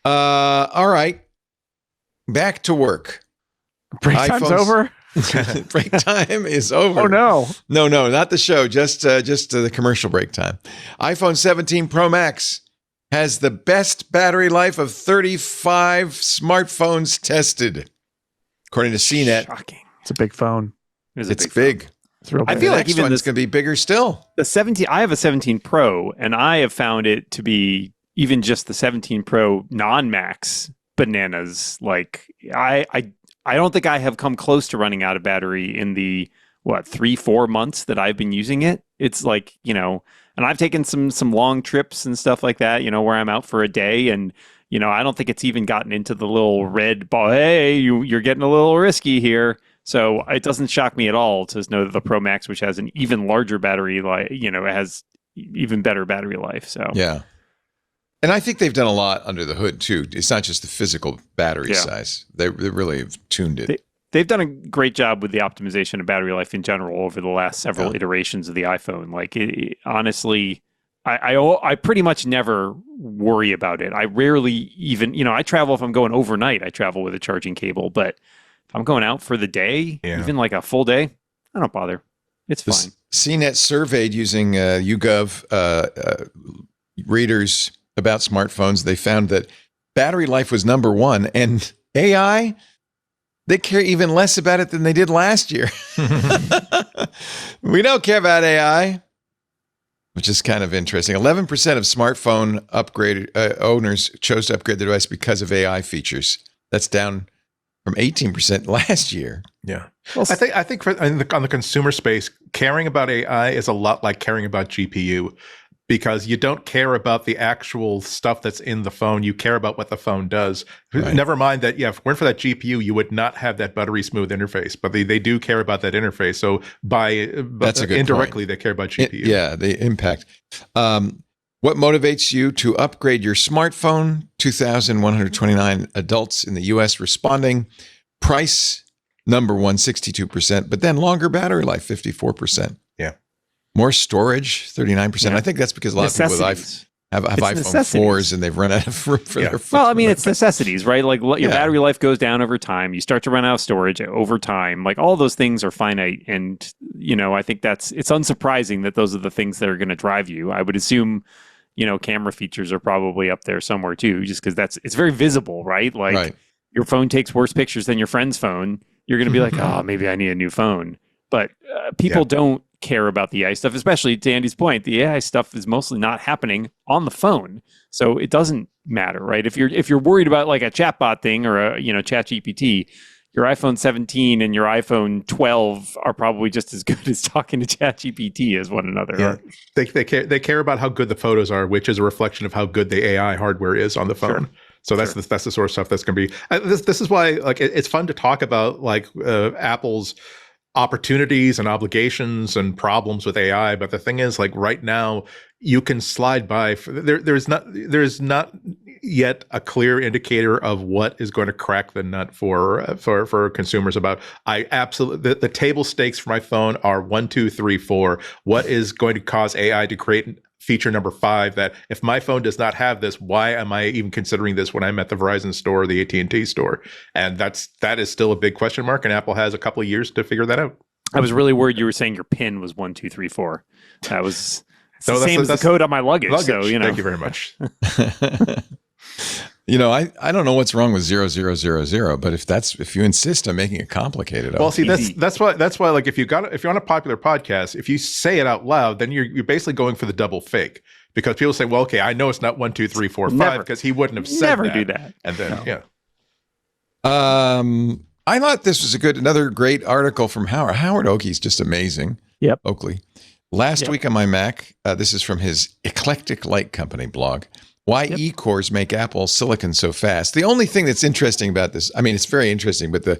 All right. Back to work. Break time's over. Break time is over. Oh no. No, not the show, just the commercial break time. iPhone 17 Pro Max has the best battery life of 35 smartphones tested, according to CNET. Shocking. It's a big phone. It's big. It's real big. I feel the like next even one's going to be bigger still. The 17. I have a 17 Pro, and I have found it to be even just the 17 Pro non-Max bananas. I don't think I have come close to running out of battery in the 3-4 months that I've been using it. It's and I've taken some long trips and stuff like that, where I'm out for a day, and I don't think it's even gotten into the little red ball. Hey, you're getting a little risky here. So it doesn't shock me at all to know that the Pro Max, which has an even larger battery life, it has even better battery life. So yeah. And I think they've done a lot under the hood too. It's not just the physical battery size. They really have tuned it. They've done a great job with the optimization of battery life in general over the last several iterations of the iPhone. Honestly, I pretty much never worry about it. I rarely even, I travel if I'm going overnight. I travel with a charging cable, but if I'm going out for the day, even like a full day, I don't bother. It's fine. CNET surveyed using YouGov readers about smartphones. They found that battery life was number one, and AI, they care even less about it than they did last year. We don't care about AI, which is kind of interesting. 11% of smartphone owners chose to upgrade their device because of AI features. That's down from 18% last year. Yeah. Well, I think on the consumer space, caring about AI is a lot like caring about GPU. Because you don't care about the actual stuff that's in the phone. You care about what the phone does. Right. Never mind that, if it weren't for that GPU, you would not have that buttery smooth interface. But they do care about that interface. So that's a good indirectly, point. They care about GPU. The impact. What motivates you to upgrade your smartphone? 2,129 adults in the U.S. responding. Price, number one, 62%. But then longer battery life, 54%. Yeah. More storage, 39%. Yeah. I think that's because a lot of people have iPhone 4s and they've run out of room for their phone. Well, I mean, it's necessities, right? Like your battery life goes down over time. You start to run out of storage over time. Like all those things are finite. And, I think it's unsurprising that those are the things that are going to drive you. I would assume, camera features are probably up there somewhere too, just because it's very visible, right? Like your phone takes worse pictures than your friend's phone. You're going to be like, oh, maybe I need a new phone. But people don't care about the AI stuff, especially to Andy's point. The AI stuff is mostly not happening on the phone, so it doesn't matter, right? If you're worried about like a chatbot thing or a ChatGPT, your iPhone 17 and your iPhone 12 are probably just as good as talking to ChatGPT as one another. Yeah, they care about how good the photos are, which is a reflection of how good the AI hardware is on the phone. Sure. So that's the sort of stuff that's going to be. This is why like it's fun to talk about like Apple's opportunities and obligations and problems with AI. But the thing is, like right now, you can slide by. There's not yet a clear indicator of what is going to crack the nut for consumers about. I absolutely the table stakes for my phone are 1, 2, 3, 4. What is going to cause AI to create feature number 5? That if my phone does not have this, why am I even considering this when I'm at the Verizon store or the AT&T store? And that is still a big question mark. And Apple has a couple of years to figure that out. I was really worried you were saying your PIN was 1, 2, 3, 4. That was the same as the code on my luggage. So Thank you very much. I don't know what's wrong with 0000, but if you insist on making it complicated, well, see, that's why like if you're on a popular podcast, if you say it out loud, then you're basically going for the double fake, because people say, well, okay, I know it's not 1, 2, 3, 4, 5 because he wouldn't have said never that. do that. And then I thought this was another great article from Howard. Howard Oakey's just amazing. Yep. Oakley. Last week on my Mac, this is from his Eclectic Light Company blog. Why E-cores make Apple silicon so fast. The only thing that's interesting about this, I mean, it's very interesting, but the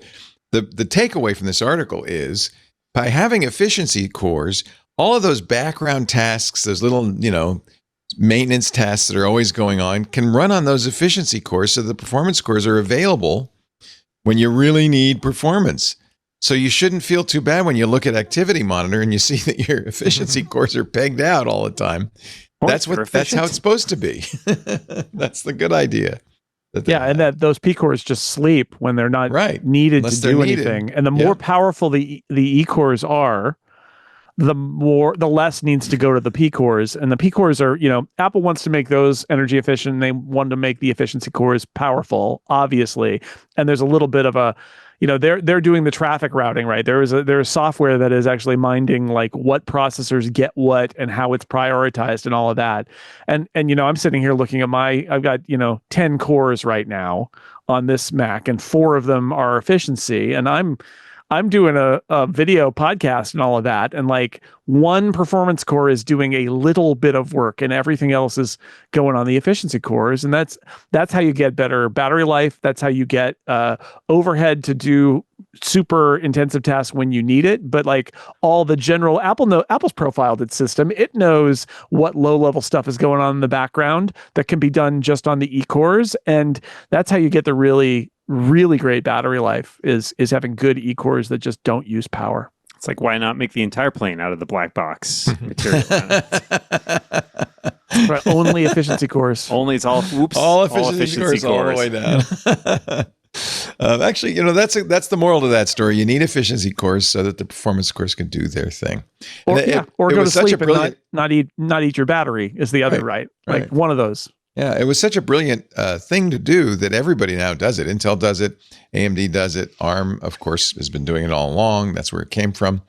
takeaway from this article is by having efficiency cores, all of those background tasks, those little, maintenance tasks that are always going on can run on those efficiency cores. So the performance cores are available when you really need performance. So you shouldn't feel too bad when you look at Activity Monitor and you see that your efficiency cores are pegged out all the time. That's how it's supposed to be. That's the good idea. And that those P cores just sleep when they're not needed Unless to do anything. And the more powerful the E cores are, the less needs to go to the P cores. And the P cores are, Apple wants to make those energy efficient. They want to make the efficiency cores powerful, obviously. And there's a little bit of a, they're doing the traffic routing, right? There's software that is actually minding like what processors get what and how it's prioritized and all of that. And I'm sitting here looking at I've got 10 cores right now on this Mac, and 4 of them are efficiency. And I'm doing a video podcast and all of that, and like one performance core is doing a little bit of work and everything else is going on the efficiency cores. And that's how you get better battery life. That's how you get overhead to do super intensive tasks when you need it. But like all the general Apple's profiled its system. It knows what low level stuff is going on in the background that can be done just on the E-cores. And that's how you get the really great battery life is having good E-cores that just don't use power. It's like, why not make the entire plane out of the black box material? Right, only efficiency cores. All efficiency cores all the way down. Actually, that's the moral to that story. You need efficiency cores so that the performance cores can do their thing. Or go to sleep and not eat your battery is the other, right? Like one of those. Yeah, it was such a brilliant thing to do that everybody now does it. Intel does it. AMD does it. ARM, of course, has been doing it all along. That's where it came from.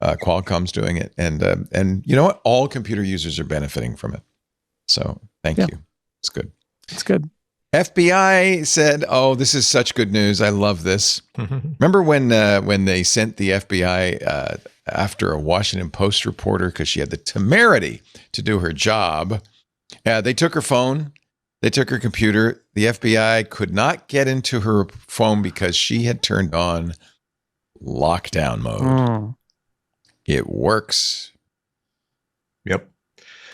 Qualcomm's doing it. And you know what? All computer users are benefiting from it. So thank you. It's good. It's good. FBI said, "Oh, this is such good news. I love this." Remember when they sent the FBI after a Washington Post reporter because she had the temerity to do her job? They took her phone. They took her computer. The FBI could not get into her phone because she had turned on lockdown mode. It works. Yep.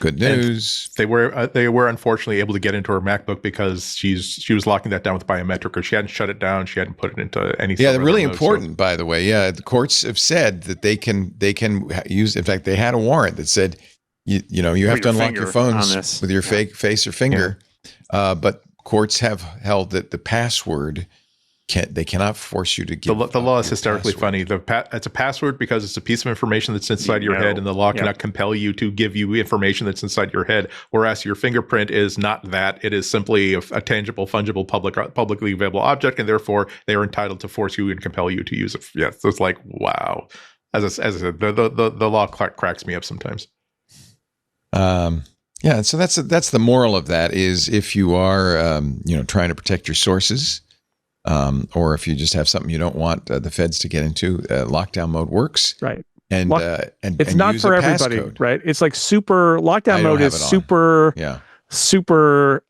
Good news. And they were unfortunately able to get into her MacBook because she was locking that down with biometric, or she hadn't shut it down. She hadn't put it into anything. Yeah, they're really important, by the way. Yeah, the courts have said that they can use. In fact, they had a warrant that said you have to unlock your phones with your fake face or finger. Yeah. But courts have held that the password they cannot force you to give. The law is hysterically funny. It's a password because it's a piece of information that's inside your head, and the law cannot compel you to give you information that's inside your head. Whereas your fingerprint is not that; it is simply a tangible, fungible, publicly available object, and therefore they are entitled to force you and compel you to use it. Yeah, so it's like, wow. as I said, the law cracks me up sometimes. Yeah, and so that's the moral of that is if you are trying to protect your sources, or if you just have something you don't want the feds to get into, lockdown mode works. Right. And it's not use for a everybody, passcode. right? It's like super lockdown I don't mode have is it on. super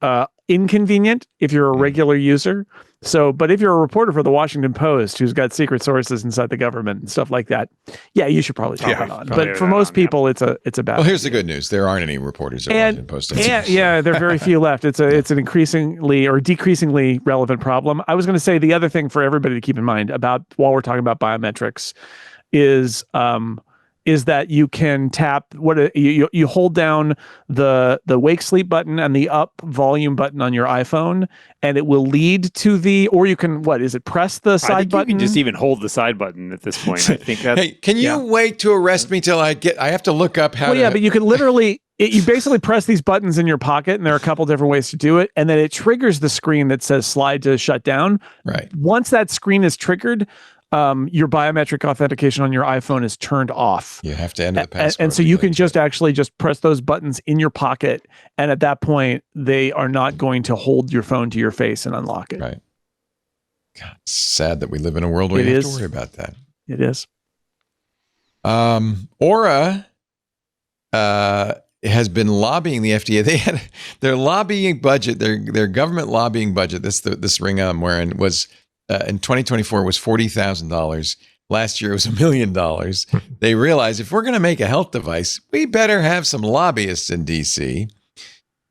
inconvenient if you're a regular user. So, but if you're a reporter for the Washington Post who's got secret sources inside the government and stuff like that, yeah, you should probably turn it on. But for most people, it's a bad. Well, here's the good news: there aren't any reporters at Washington Post. Yeah, there are very few left. It's an increasingly or decreasingly relevant problem. I was going to say the other thing for everybody to keep in mind about while we're talking about biometrics is that you can tap you hold down the wake sleep button and the up volume button on your iPhone, and it will lead to or you can press the side button? You can just even hold the side button at this point. I think that's. Hey, can you wait to arrest me till I have to look up how? But you can literally. You basically press these buttons in your pocket, and there are a couple different ways to do it, and then it triggers the screen that says slide to shut down. Right. Once that screen is triggered, your biometric authentication on your iPhone is turned off. You have to enter the passcode. And so you can just press those buttons in your pocket, and at that point, they are not going to hold your phone to your face and unlock it. Right. God, it's sad that we live in a world where you have to worry about that. It is. Aura has been lobbying the FDA. They had their lobbying budget, their government lobbying budget. This ring I'm wearing was in 2024 was $40,000. Last year it was $1 million. They realized if we're going to make a health device, we better have some lobbyists in DC.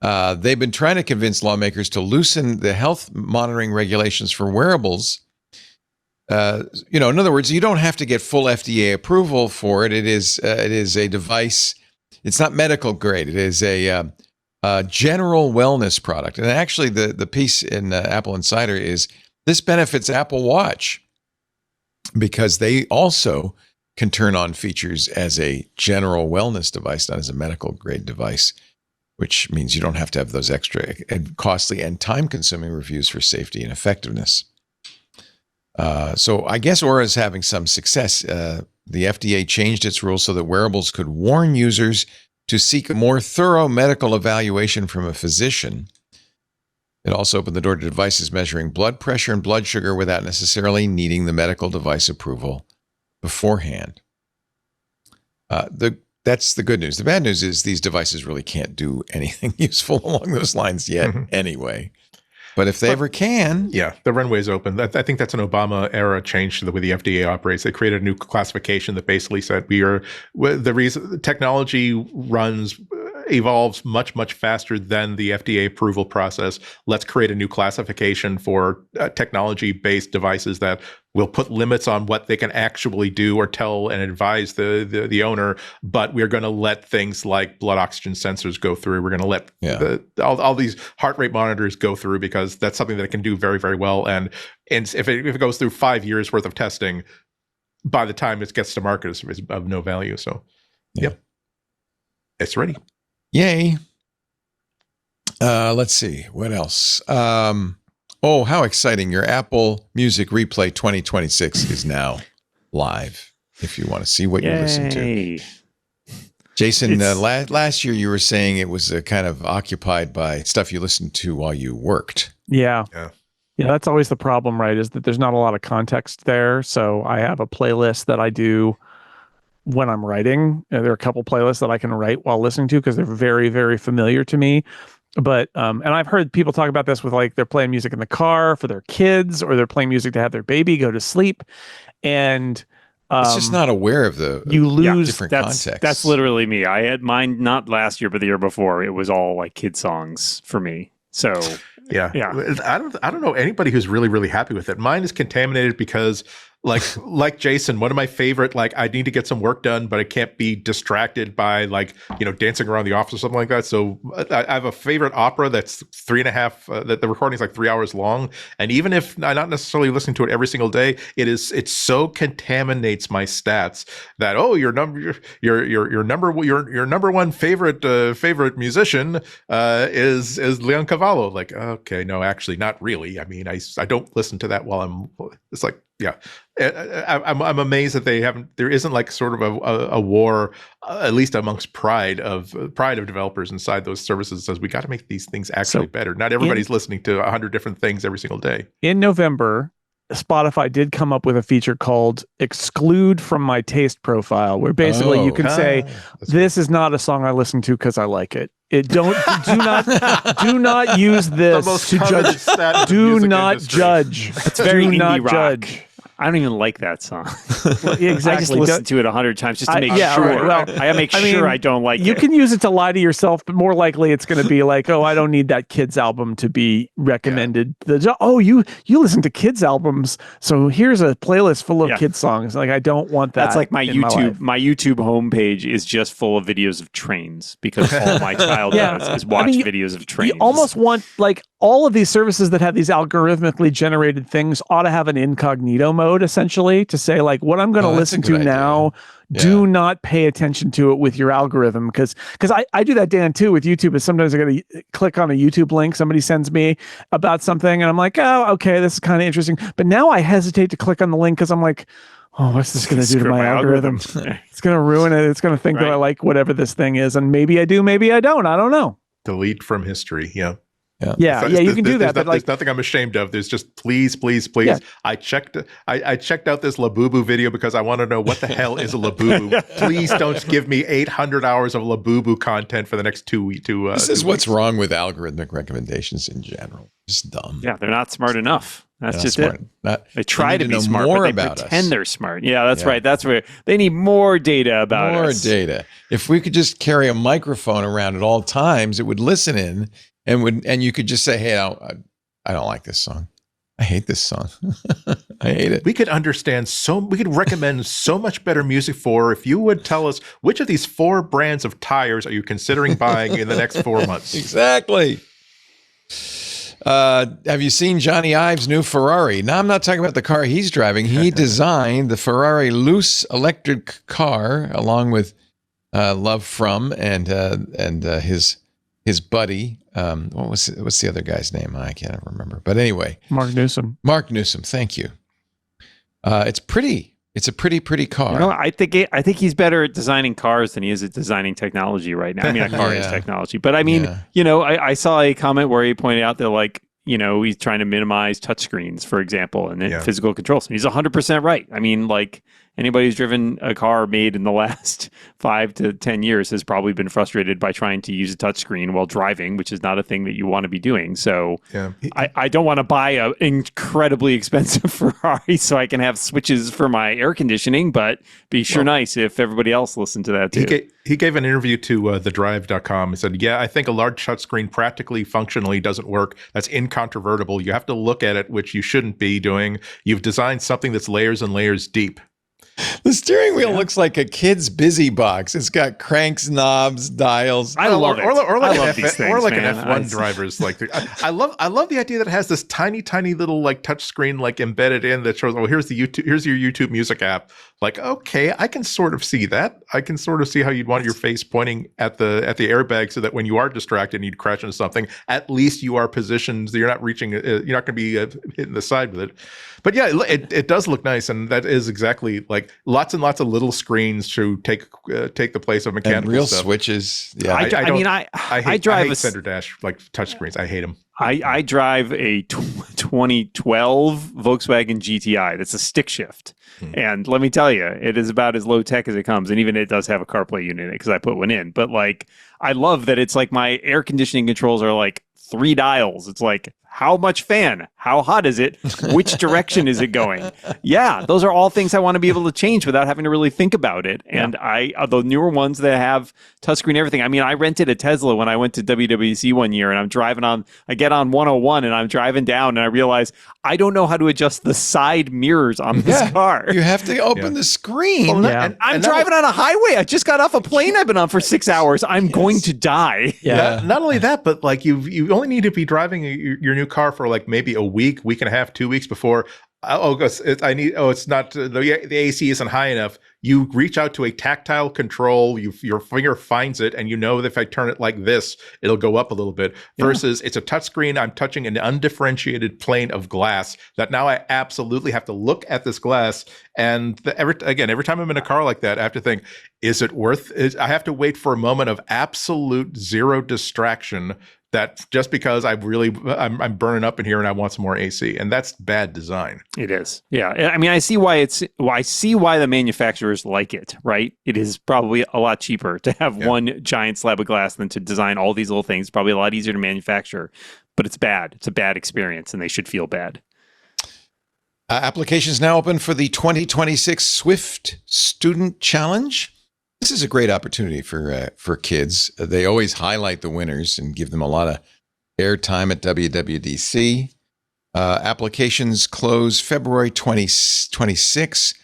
They've been trying to convince lawmakers to loosen the health monitoring regulations for wearables. In other words, you don't have to get full FDA approval for it. It is a device. It's not medical grade. It is a general wellness product. And actually, the piece in Apple Insider is this benefits Apple Watch because they also can turn on features as a general wellness device, not as a medical grade device, which means you don't have to have those extra and costly and time-consuming reviews for safety and effectiveness. So I guess Aura is having some success. The FDA changed its rules so that wearables could warn users to seek a more thorough medical evaluation from a physician. It also opened the door to devices measuring blood pressure and blood sugar without necessarily needing the medical device approval beforehand. That's the good news. The bad news is these devices really can't do anything useful along those lines yet anyway. But if they ever can. Yeah, the runway is open. I think that's an Obama era change to the way the FDA operates. They created a new classification that basically said the reason technology evolves much, much faster than the FDA approval process. Let's create a new classification for technology-based devices that will put limits on what they can actually do or tell and advise the owner. But we're going to let things like blood oxygen sensors go through. We're going to let all these heart rate monitors go through because that's something that it can do very, very well. And if it goes through 5 years worth of testing, by the time it gets to market, it's of no value. So, yep, it's ready. Yay. Let's see. What else? Oh, how exciting. Your Apple Music Replay 2026 is now live if you want to see what you listen to. Jason, last year you were saying it was kind of occupied by stuff you listened to while you worked. Yeah, that's always the problem, right? Is that there's not a lot of context there. So I have a playlist that I do when I'm writing. There are a couple playlists that I can write while listening to because they're very, very familiar to me. But and I've heard people talk about this with they're playing music in the car for their kids, or they're playing music to have their baby go to sleep, and it's just not aware of you lose different context. That's literally me. I had mine not last year, but the year before. It was all kid songs for me. So yeah. I don't know anybody who's really, really happy with it. Mine is contaminated because like Jason, one of my favorite, I need to get some work done, but I can't be distracted by dancing around the office or something like that. So I have a favorite opera that's 3.5, that the recording is 3 hours long. And even if I'm not necessarily listening to it every single day, it so contaminates my stats that, your number one favorite musician is Leon Cavallo. Okay, no, actually not really. I mean, I don't listen to that while it's Yeah, I'm amazed that they haven't. There isn't like sort of a war, at least amongst pride of developers inside those services. Says we got to make these things actually better. Not everybody's listening to 100 different things every single day. In November, Spotify did come up with a feature called "Exclude from my taste profile," where basically you can say, "This is not a song I listen to because I like it." Do not use this to judge. Do not judge. It's very do not indie rock. judge. I don't even like that song. Exactly. I just listen to it 100 times just to make sure. Right. Well, I make sure I don't like it. You can use it to lie to yourself, but more likely it's going to be like, oh, I don't need that kids album to be recommended. You listen to kids albums, so here's a playlist full of kids songs. Like I don't want that. That's like my YouTube. My YouTube homepage is just full of videos of trains because all my child does is watch videos of trains. You almost want like all of these services that have these algorithmically generated things ought to have an incognito mode, essentially, to say like what I'm going to listen to now. Do not pay attention to it with your algorithm because I do that, Dan, too, with YouTube. Is sometimes I got to click on a YouTube link somebody sends me about something, and I'm like, oh, okay, this is kind of interesting. But now I hesitate to click on the link because I'm like, oh, what's this going to do to my algorithm? It's going to ruin it. It's going to think that I like whatever this thing is, and maybe I do, maybe I don't. I don't know. Delete from history. Yeah. Yeah, you can do that. But there's nothing I'm ashamed of. There's just please. Yeah. I checked out this Labubu video because I want to know what the hell is a Labubu. Please don't give me 800 hours of Labubu content for the next 2 weeks. This is what's wrong with algorithmic recommendations in general. Just dumb. Yeah, they're not smart enough. That's just smart. it. They try to be smart, but they pretend they're smart. Yeah, that's right. That's where they need more data about us. More data. If we could just carry a microphone around at all times, it would listen in. And you could just say, hey, I don't like this song. I hate this song. I hate it. We could we could recommend so much better music for if you would tell us which of these 4 brands of tires are you considering buying in the next 4 months. Exactly. Have you seen Jony Ive's new Ferrari? Now, I'm not talking about the car he's driving. He designed the Ferrari loose electric car along with Love From and his buddy. What's the other guy's name? I can't remember. But anyway, Mark Newsom. Thank you. It's pretty. It's a pretty car. You know, I think he's better at designing cars than he is at designing technology right now. I mean, a car is technology, but I mean, I saw a comment where he pointed out that like, he's trying to minimize touchscreens, for example, and then physical controls. And he's 100% right. I mean, like anybody who's driven a car made in the last 5 to 10 years has probably been frustrated by trying to use a touchscreen while driving, which is not a thing that you want to be doing. So I don't want to buy an incredibly expensive Ferrari so I can have switches for my air conditioning, but be nice if everybody else listened to that too. He gave an interview to thedrive.com. He said, I think a large touchscreen practically, functionally doesn't work. That's incontrovertible. You have to look at it, which you shouldn't be doing. You've designed something that's layers and layers deep. The steering wheel looks like a kid's busy box. It's got cranks, knobs, dials. I love it. Or like I love these things, or like man. an F1 driver's like. I love the idea that it has this tiny little like touch screen like embedded in that shows. Oh, here's your YouTube Music app. Like, okay, I can sort of see that. I can sort of see how you'd want your face pointing at the airbag so that when you are distracted and you crash into something, at least you are positioned. You're not reaching. You're not going to be hitting the side with it. But yeah, it does look nice, and that is exactly like lots and lots of little screens to take the place of mechanical and real stuff. switches. Yeah, I hate center dash like touchscreens. I hate them. I drive a 2012 Volkswagen GTI. That's a stick shift. And let me tell you, it is about as low tech as it comes. And even it does have a CarPlay unit in it because I put one in. But like, I love that it's like my air conditioning controls are like 3 dials. It's like, how much fan? How hot is it? Which direction is it going? Yeah, those are all things I want to be able to change without having to really think about it. And the newer ones that have touchscreen everything. I mean, I rented a Tesla when I went to WWDC one year, and I get on 101 and I'm driving down and I realize I don't know how to adjust the side mirrors on this car. You have to open the screen. Well, I'm driving on a highway. I just got off a plane I've been on for 6 hours. I'm going to die. Yeah. Not only that, but like you only need to be driving your new car for like maybe a week and a half, 2 weeks before It's not the AC isn't high enough. You reach out to a tactile control. Your finger finds it, and you know that if I turn it like this, it'll go up a little bit. Versus it's a touchscreen. I'm touching an undifferentiated plane of glass that now I absolutely have to look at this glass. And every time I'm in a car like that, I have to think, is it worth it? I have to wait for a moment of absolute zero distraction. That just because I'm burning up in here and I want some more AC, and that's bad design. It is, yeah. I mean, I see why the manufacturers like it, right? It is probably a lot cheaper to have one giant slab of glass than to design all these little things. Probably a lot easier to manufacture, but it's bad. It's a bad experience, and they should feel bad. Applications now open for the 2026 Swift Student Challenge. This is a great opportunity for kids. They always highlight the winners and give them a lot of airtime at WWDC. Applications close February 26.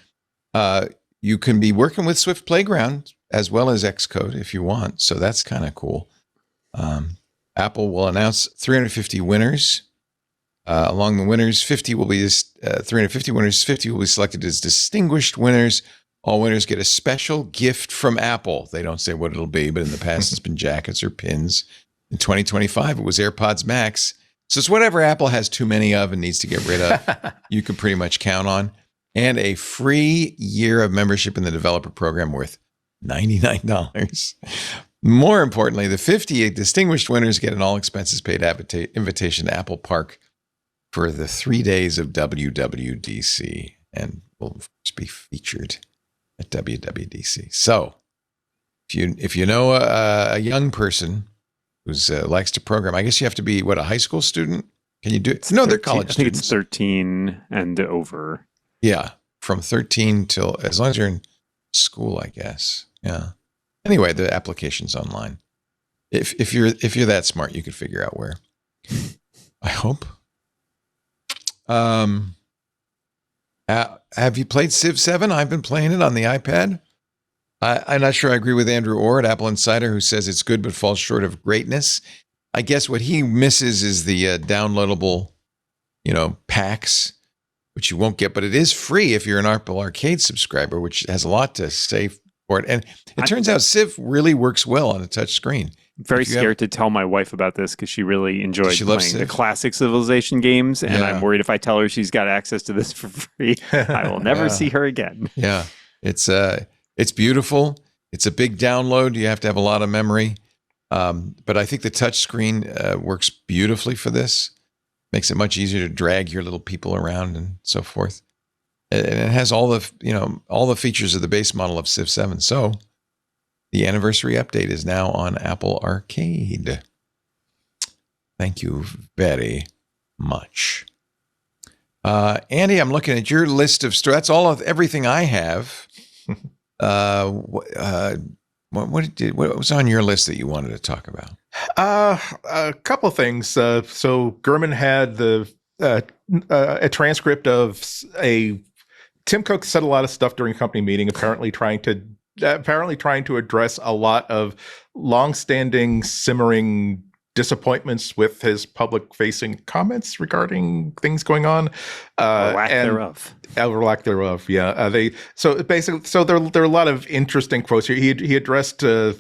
You can be working with Swift Playground as well as Xcode if you want, so that's kind of cool. Apple will announce 350 winners. Along the winners, 50 will be 350 winners. 50 will be selected as distinguished winners. All winners get a special gift from Apple. They don't say what it'll be, but in the past it's been jackets or pins. In 2025, it was AirPods Max. So it's whatever Apple has too many of and needs to get rid of, you can pretty much count on. And a free year of membership in the developer program worth $99. More importantly, the 58 distinguished winners get an all expenses paid invitation to Apple Park for the 3 days of WWDC and will be featured at WWDC. So if you know a young person who's likes to program, I guess you have to be, a high school student? Can you do it? No, they're college students. I think it's 13 and over. Yeah, from 13 till, as long as you're in school, I guess. Yeah. Anyway, the application's online. If you're that smart, you could figure out where. I hope. Have you played Civ 7? I've been playing it on the iPad. I'm not sure I agree with Andrew Orr at Apple Insider, who says it's good but falls short of greatness. I guess what he misses is the downloadable, packs, which you won't get. But it is free if you're an Apple Arcade subscriber, which has a lot to say for it. And it turns out Civ really works well on a touch screen. I'm very scared to tell my wife about this because she really enjoys playing the classic Civilization games. And I'm worried if I tell her she's got access to this for free, I will never see her again. Yeah. It's beautiful. It's a big download. You have to have a lot of memory. But I think the touch screen works beautifully for this. Makes it much easier to drag your little people around and so forth. And it has all the features of the base model of Civ 7. So the anniversary update is now on Apple Arcade. Thank you very much. Andy, I'm looking at your list of that's all of everything I have. What was on your list that you wanted to talk about? A couple of things. So Gurman had a transcript of Tim Cook said a lot of stuff during a company meeting, apparently trying to address a lot of longstanding simmering disappointments with his public-facing comments regarding things going on, or lack thereof. Yeah, there are a lot of interesting quotes here. He addressed the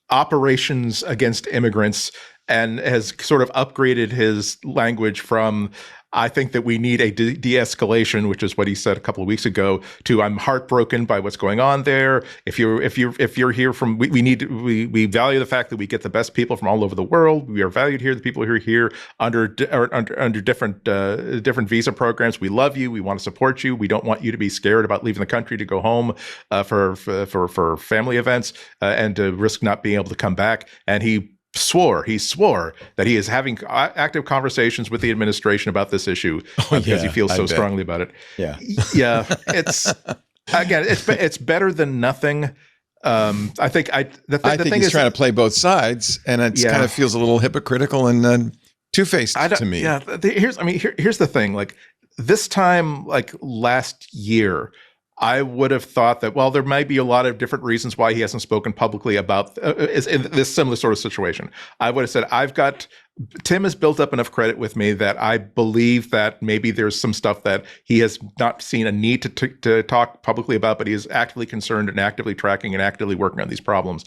operations against immigrants and has sort of upgraded his language from I think that we need a de-escalation, which is what he said a couple of weeks ago, to I'm heartbroken by what's going on there. If you're here from, we value the fact that we get the best people from all over the world. We are valued here. The people who are here under different visa programs. We love you. We want to support you. We don't want you to be scared about leaving the country to go home for family events and to risk not being able to come back. And he swore that he is having active conversations with the administration about this issue because he feels so strongly about it. Yeah. It's better than nothing. I think he's trying to play both sides, and it kind of feels a little hypocritical and two-faced to me. Yeah. Here's the thing. Like this time, like last year, I would have thought that, well, there might be a lot of different reasons why he hasn't spoken publicly about is in this similar sort of situation. I would have said, Tim has built up enough credit with me that I believe that maybe there's some stuff that he has not seen a need to talk publicly about, but he is actively concerned and actively tracking and actively working on these problems.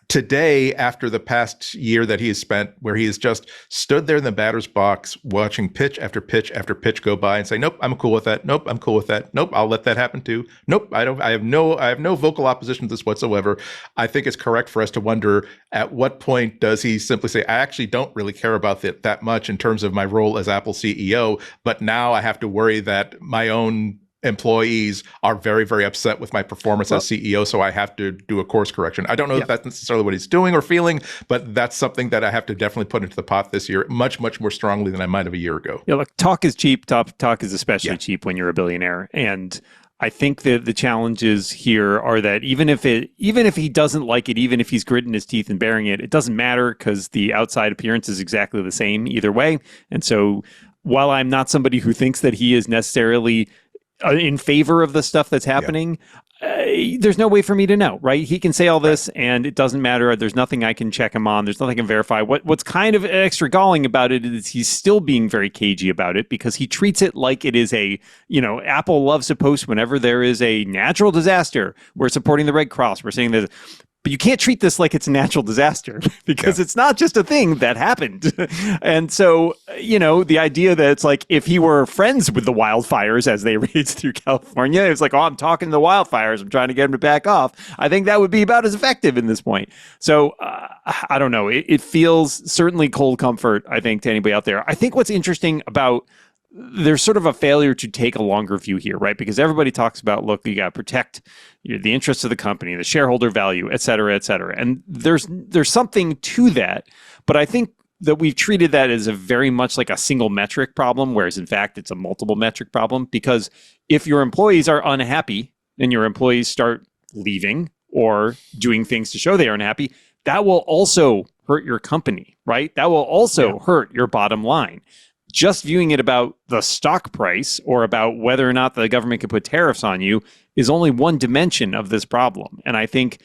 Today, after the past year that he has spent, where he has just stood there in the batter's box watching pitch after pitch after pitch go by and say, nope, I'm cool with that. Nope, I'm cool with that. Nope, I'll let that happen too. Nope, I have no vocal opposition to this whatsoever. I think it's correct for us to wonder, at what point does he simply say, I actually don't really care about it that much in terms of my role as Apple CEO, but now I have to worry that my own employees are very, very upset with my performance as CEO, so I have to do a course correction. I don't know if that's necessarily what he's doing or feeling, but that's something that I have to definitely put into the pot this year, much, much more strongly than I might have a year ago. Yeah, look, talk is cheap. Talk is especially cheap when you're a billionaire. And I think that the challenges here are that even if he doesn't like it, even if he's gritting his teeth and bearing it, it doesn't matter because the outside appearance is exactly the same either way. And so while I'm not somebody who thinks that he is necessarily in favor of the stuff that's happening, there's no way for me to know, right? He can say all this and it doesn't matter. There's nothing I can check him on. There's nothing I can verify. What's kind of extra galling about it is he's still being very cagey about it because he treats it like it is Apple loves to post whenever there is a natural disaster. We're supporting the Red Cross. We're saying that. But you can't treat this like it's a natural disaster because it's not just a thing that happened. And so, the idea that it's like if he were friends with the wildfires as they rage through California, it's like, I'm talking to the wildfires. I'm trying to get him to back off. I think that would be about as effective in this point. So I don't know. It feels certainly cold comfort, I think, to anybody out there. I think what's interesting about there's sort of a failure to take a longer view here, right? Because everybody talks about, look, you got to protect the interests of the company, the shareholder value, et cetera, et cetera. And there's something to that. But I think that we've treated that as a very much like a single metric problem, whereas in fact, it's a multiple metric problem. Because if your employees are unhappy and your employees start leaving or doing things to show they are unhappy, that will also hurt your company, right? That will also hurt your bottom line. Just viewing it about the stock price or about whether or not the government can put tariffs on you is only one dimension of this problem. And I think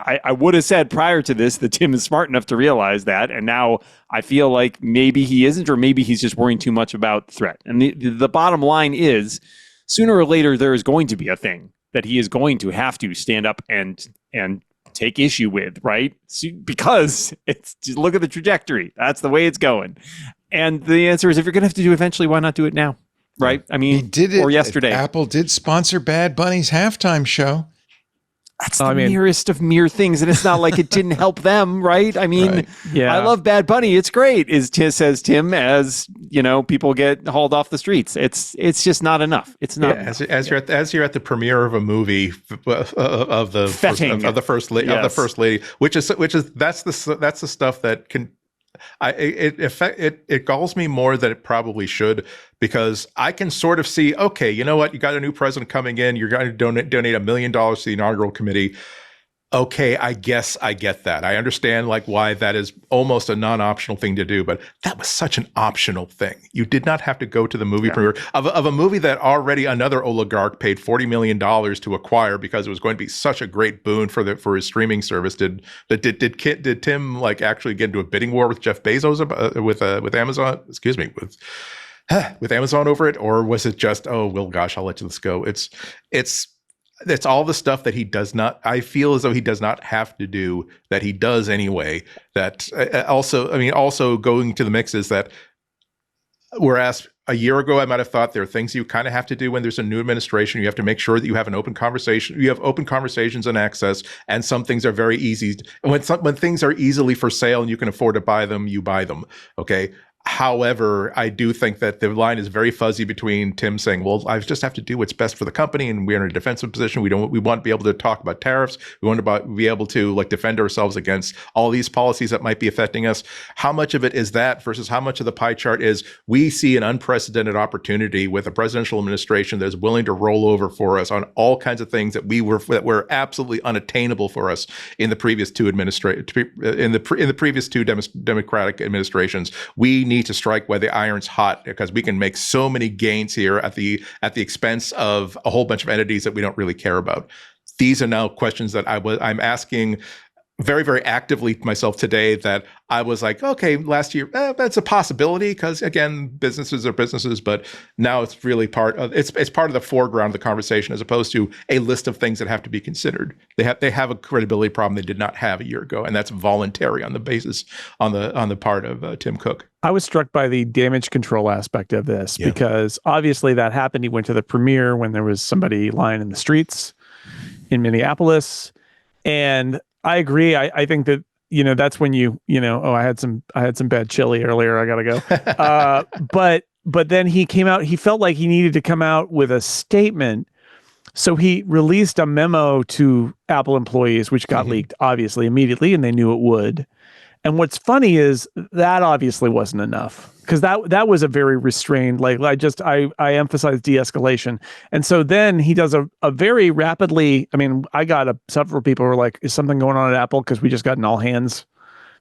I would have said prior to this that Tim is smart enough to realize that. And now I feel like maybe he isn't, or maybe he's just worrying too much about the threat. And the bottom line is sooner or later, there is going to be a thing that he is going to have to stand up and take issue with, right? Because just look at the trajectory. That's the way it's going. And the answer is, if you're going to have to do it eventually, why not do it now? Right? I mean, he did it. Or yesterday. Apple did sponsor Bad Bunny's halftime show. That's the merest of mere things. And it's not like it didn't help them, right? I mean, I love Bad Bunny. It's great, says Tim, as people get hauled off the streets. It's just not enough. It's not enough. As you're at the premiere of a movie of the first lady, which is that's the stuff that can. It galls me more than it probably should, because I can sort of see, okay, you know what? You got a new president coming in. You're going to donate $1 million to the inaugural committee. Okay, I guess I get that. I understand why that is almost a non-optional thing to do, but that was such an optional thing. You did not have to go to the movie premiere of a movie that already another oligarch paid $40 million to acquire because it was going to be such a great boon for his streaming service. Did Tim actually get into a bidding war with Jeff Bezos with Amazon? Excuse me, with Amazon over it, or was it just, oh well, gosh, I'll let this go? It's all the stuff that he does not, I feel as though he does not have to do, that he does anyway. That also going to the mix is that, whereas a year ago I might have thought there are things you kind of have to do when there's a new administration. You have to make sure that you have an open conversation. You have open conversations and access, and some things are very easy. When things are easily for sale and you can afford to buy them, you buy them. Okay. However, I do think that the line is very fuzzy between Tim saying, well, I just have to do what's best for the company, and we're in a defensive position. We want to be able to talk about tariffs. We want to be able to defend ourselves against all these policies that might be affecting us. How much of it is that versus how much of the pie chart is we see an unprecedented opportunity with a presidential administration that is willing to roll over for us on all kinds of things that were absolutely unattainable for us in the previous two Democratic administrations. We need need to strike while the iron's hot, because we can make so many gains here at the expense of a whole bunch of entities that we don't really care about. These are now questions that I'm asking very, very actively myself today, that I was like, okay, last year, that's a possibility, because again, businesses are businesses, but now it's really part of the foreground of the conversation, as opposed to a list of things that have to be considered. They have a credibility problem they did not have a year ago, and that's voluntary on the part of Tim Cook. I was struck by the damage control aspect of this, because obviously that happened. He went to the premiere when there was somebody lying in the streets in Minneapolis, and I agree. I think that, that's when I had some bad chili earlier, I gotta go. But then he came out, he felt like he needed to come out with a statement. So he released a memo to Apple employees, which got leaked obviously immediately, and they knew it would. And what's funny is that obviously wasn't enough, because that was a very restrained, like I emphasize de-escalation. And so then he does a very rapidly, I got several people who were like, is something going on at Apple? Because we just got an all hands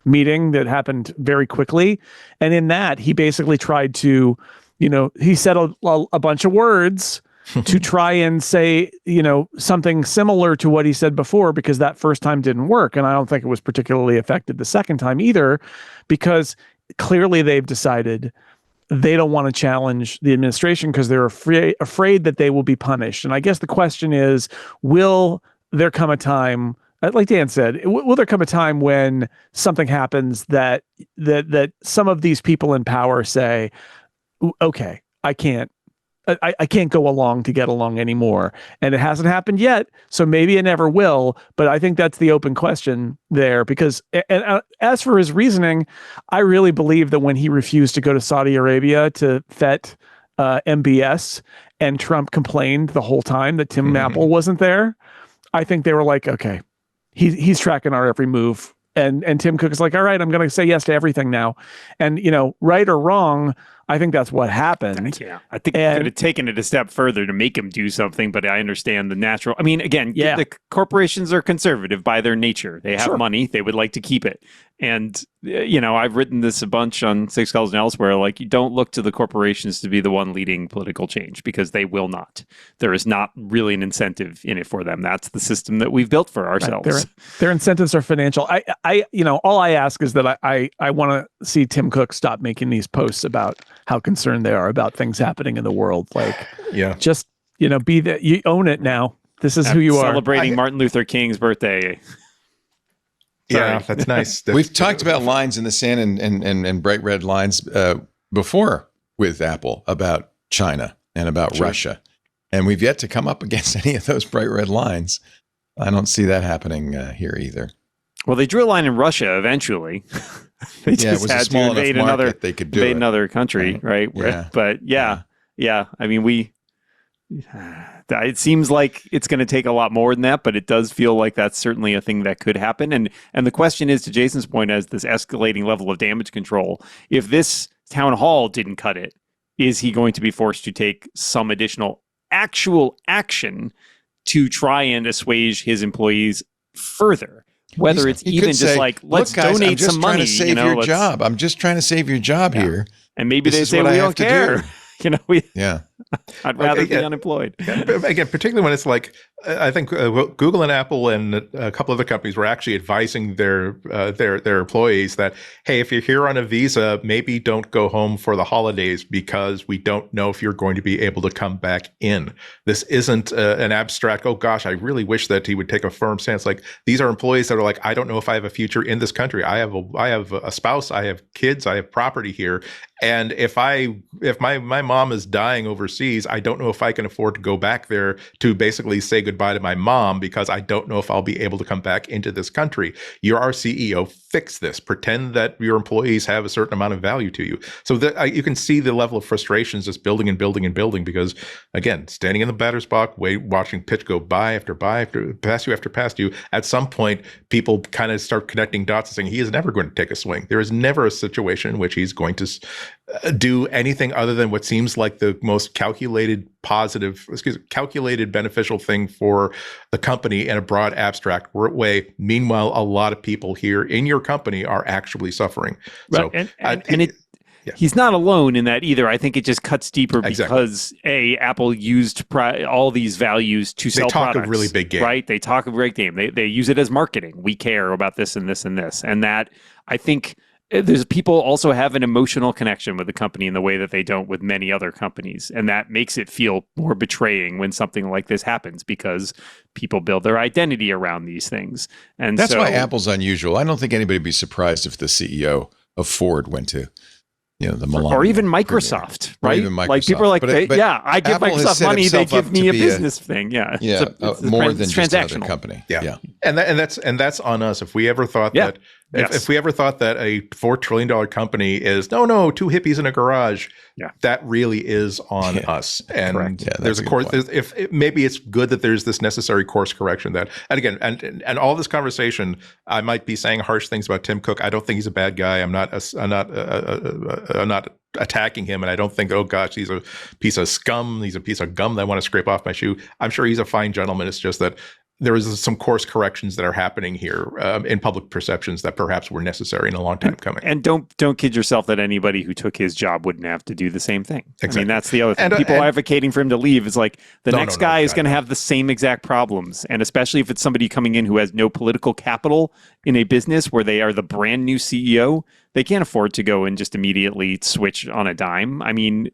meeting that happened very quickly. And in that, he basically tried to, he said a bunch of words to try and say, something similar to what he said before, because that first time didn't work. And I don't think it was particularly effective the second time either, because clearly they've decided they don't want to challenge the administration because they're afraid that they will be punished. And I guess the question is, will there come a time, like Dan said, will there come a time when something happens that some of these people in power say, okay, I can't go along to get along anymore. And it hasn't happened yet, so maybe it never will. But I think that's the open question there, because as for his reasoning, I really believe that when he refused to go to Saudi Arabia to FET MBS, and Trump complained the whole time that Tim Apple wasn't there, I think they were like, okay, he's tracking our every move. And Tim Cook is like, all right, I'm going to say yes to everything now. And, right or wrong, I think that's what happened. Yeah, I think it could have taken it a step further to make him do something, but I understand the natural. Again, the corporations are conservative by their nature. They have money. They would like to keep it. And, I've written this a bunch on Six Calls and elsewhere, like, you don't look to the corporations to be the one leading political change, because they will not. There is not really an incentive in it for them. That's the system that we've built for ourselves. Right. Their incentives are financial. All I ask is that I want to see Tim Cook stop making these posts about how concerned they are about things happening in the world. Like, just, be that you own it now. This is who you are. Celebrating Martin Luther King's birthday. Yeah, that's nice. We've talked about lines in the sand and bright red lines before with Apple, about China and about Russia. And we've yet to come up against any of those bright red lines. I don't see that happening here either. Well, they drew a line in Russia eventually. They just it was had a small to invade enough market they could do invade another country, right? Yeah. But it seems like it's going to take a lot more than that, but it does feel like that's certainly a thing that could happen. And the question is, to Jason's point, as this escalating level of damage control, if this town hall didn't cut it, is he going to be forced to take some additional actual action to try and assuage his employees further? Whether it's even just say, like, let's donate some money. I'm just trying to save your job. I'm just trying to save your job here. And maybe they say, we don't care. I'd rather be unemployed. Again, particularly when it's like, I think Google and Apple and a couple other companies were actually advising their employees that, hey, if you're here on a visa, maybe don't go home for the holidays, because we don't know if you're going to be able to come back in. This isn't an abstract, oh gosh, I really wish that he would take a firm stance. Like, these are employees that are like, I don't know if I have a future in this country. I have a spouse, I have kids, I have property here. And if my mom is dying overseas, I don't know if I can afford to go back there to basically say goodbye to my mom, because I don't know if I'll be able to come back into this country. You're our CEO. Fix this. Pretend that your employees have a certain amount of value to you. So that you can see the level of frustrations just building and building and building, because, again, standing in the batter's box, watching pitch go by after pass you, at some point, people kind of start connecting dots and saying, he is never going to take a swing. There is never a situation in which he's going to do anything other than what seems like the most calculated beneficial thing for the company in a broad abstract way. Meanwhile, a lot of people here in your company are actually suffering. Right. So, he's not alone in that either. I think it just cuts deeper Exactly. because Apple used all these values to sell talk products. a really big game. Right? They talk a great game. They use it as marketing. We care about this and this and this. And that, I think, there's people also have an emotional connection with the company in the way that they don't with many other companies. And that makes it feel more betraying when something like this happens because people build their identity around these things. And That's so, why Apple's unusual. I don't think anybody would be surprised if the CEO of Ford went to, the Millennium. or even Microsoft, Or right? even Like Microsoft. people are like, But I give Apple has Microsoft set money, they itself up give me to a be business thing. Yeah, it's more than it's just another transactional. company. Yeah. And that's on us. If we ever thought that if we ever thought that a $4 trillion company is no, two hippies in a garage, that really is on us. And there's of course maybe it's good that there's this necessary course correction that, and again, and all this conversation, I might be saying harsh things about Tim Cook. I don't think he's a bad guy. I'm not attacking him, and I don't think, oh gosh, he's a piece of scum. He's a piece of gum that I want to scrape off my shoe. I'm sure he's a fine gentleman. It's just that there is some course corrections that are happening here in public perceptions that perhaps were necessary and a long time coming. And don't kid yourself that anybody who took his job wouldn't have to do the same thing. Exactly. I mean, that's the other thing. And, People advocating for him to leave is like the next guy is God, going to have the same exact problems. And especially if it's somebody coming in who has no political capital in a business where they are the brand new CEO, they can't afford to go and just immediately switch on a dime. I mean,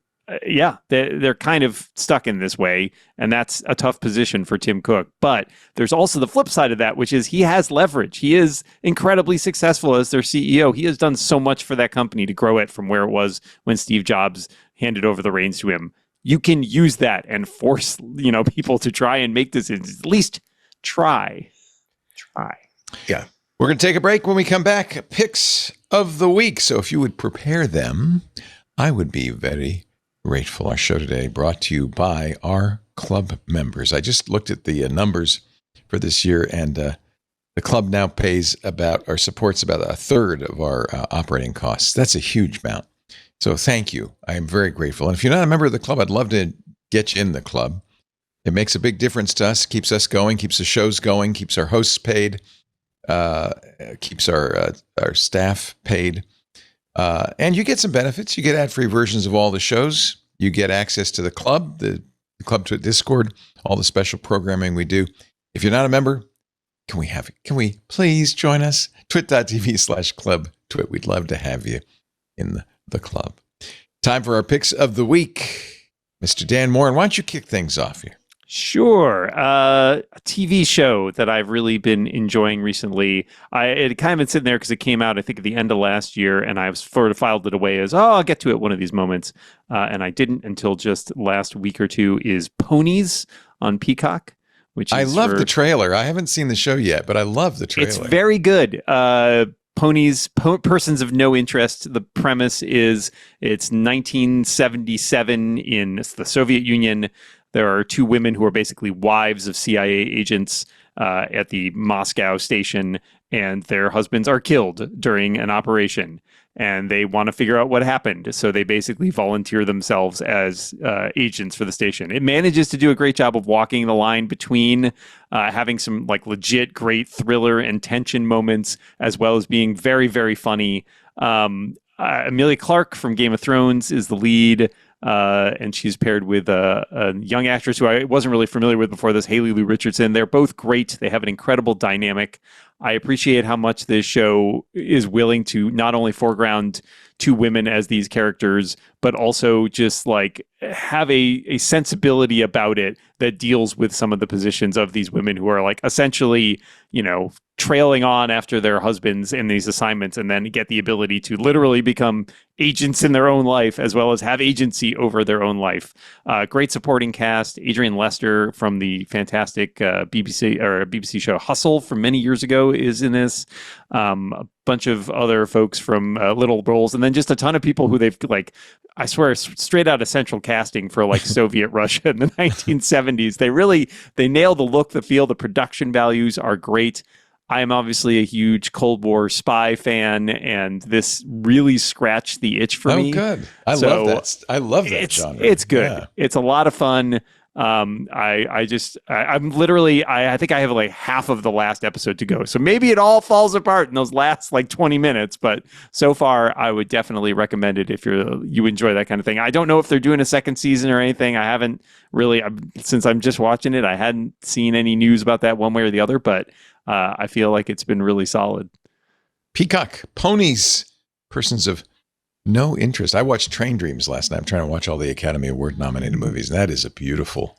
they're kind of stuck in this way, and that's a tough position for Tim Cook. But there's also the flip side of that, which is he has leverage. He is incredibly successful as their CEO. He has done so much for that company to grow it from where it was when Steve Jobs handed over the reins to him. You can use that and force, people to try and make decisions. At least try. Yeah. We're going to take a break. When we come back, picks of the week. So if you would prepare them, I would be very grateful. Our show today brought to you by our club members. I just looked at the numbers for this year, and the club now pays supports about a third of our operating costs. That's a huge amount. So thank you. I am very grateful. And if you're not a member of the club, I'd love to get you in the club. It makes a big difference to us, keeps us going, keeps the shows going, keeps our hosts paid, keeps our staff paid. And you get some benefits. You get ad-free versions of all the shows. You get access to the club, the Club Twit Discord, all the special programming we do. If you're not a member, can we please join us? twit.tv/club twit. We'd love to have you in the club. Time for our picks of the week. Mr. Dan Moore, why don't you kick things off here? Sure. A TV show that I've really been enjoying recently. It kind of been sitting there because it came out, I think, at the end of last year, and I've sort of filed it away as, I'll get to it one of these moments. And I didn't until just last week or two, is Ponies on Peacock, which is I love the trailer. I haven't seen the show yet, but I love the trailer. It's very good. Ponies, persons of no interest. The premise is it's 1977 in the Soviet Union. There are two women who are basically wives of CIA agents at the Moscow station, and their husbands are killed during an operation. And they want to figure out what happened. So they basically volunteer themselves as agents for the station. It manages to do a great job of walking the line between having some legit great thriller and tension moments, as well as being very, very funny. Emilia Clarke from Game of Thrones is the lead. And she's paired with a young actress who I wasn't really familiar with before this, Haley Lou Richardson. They're both great. They have an incredible dynamic. I appreciate how much this show is willing to not only foreground two women as these characters, but also just have a sensibility about it that deals with some of the positions of these women who are essentially, trailing on after their husbands in these assignments, and then get the ability to literally become agents in their own life, as well as have agency over their own life. Great supporting cast. Adrian Lester from the fantastic BBC show Hustle from many years ago is in this. A bunch of other folks from little roles, and then just a ton of people who they've I swear, straight out of central casting for Soviet Russia in the 1970s. They nail the look, the feel, the production values are great. I am obviously a huge Cold War spy fan, and this really scratched the itch for me. Oh, good. I love that. I love that genre. It's good. Yeah. It's a lot of fun. I'm literally, I think I have like half of the last episode to go. So maybe it all falls apart in those last like 20 minutes. But so far, I would definitely recommend it if you enjoy that kind of thing. I don't know if they're doing a second season or anything. I haven't really, since I'm just watching it, I hadn't seen any news about that one way or the other. But I feel like it's been really solid. Peacock, ponies, persons of no interest. I watched Train Dreams last night. I'm trying to watch all the Academy Award nominated movies. That is a beautiful,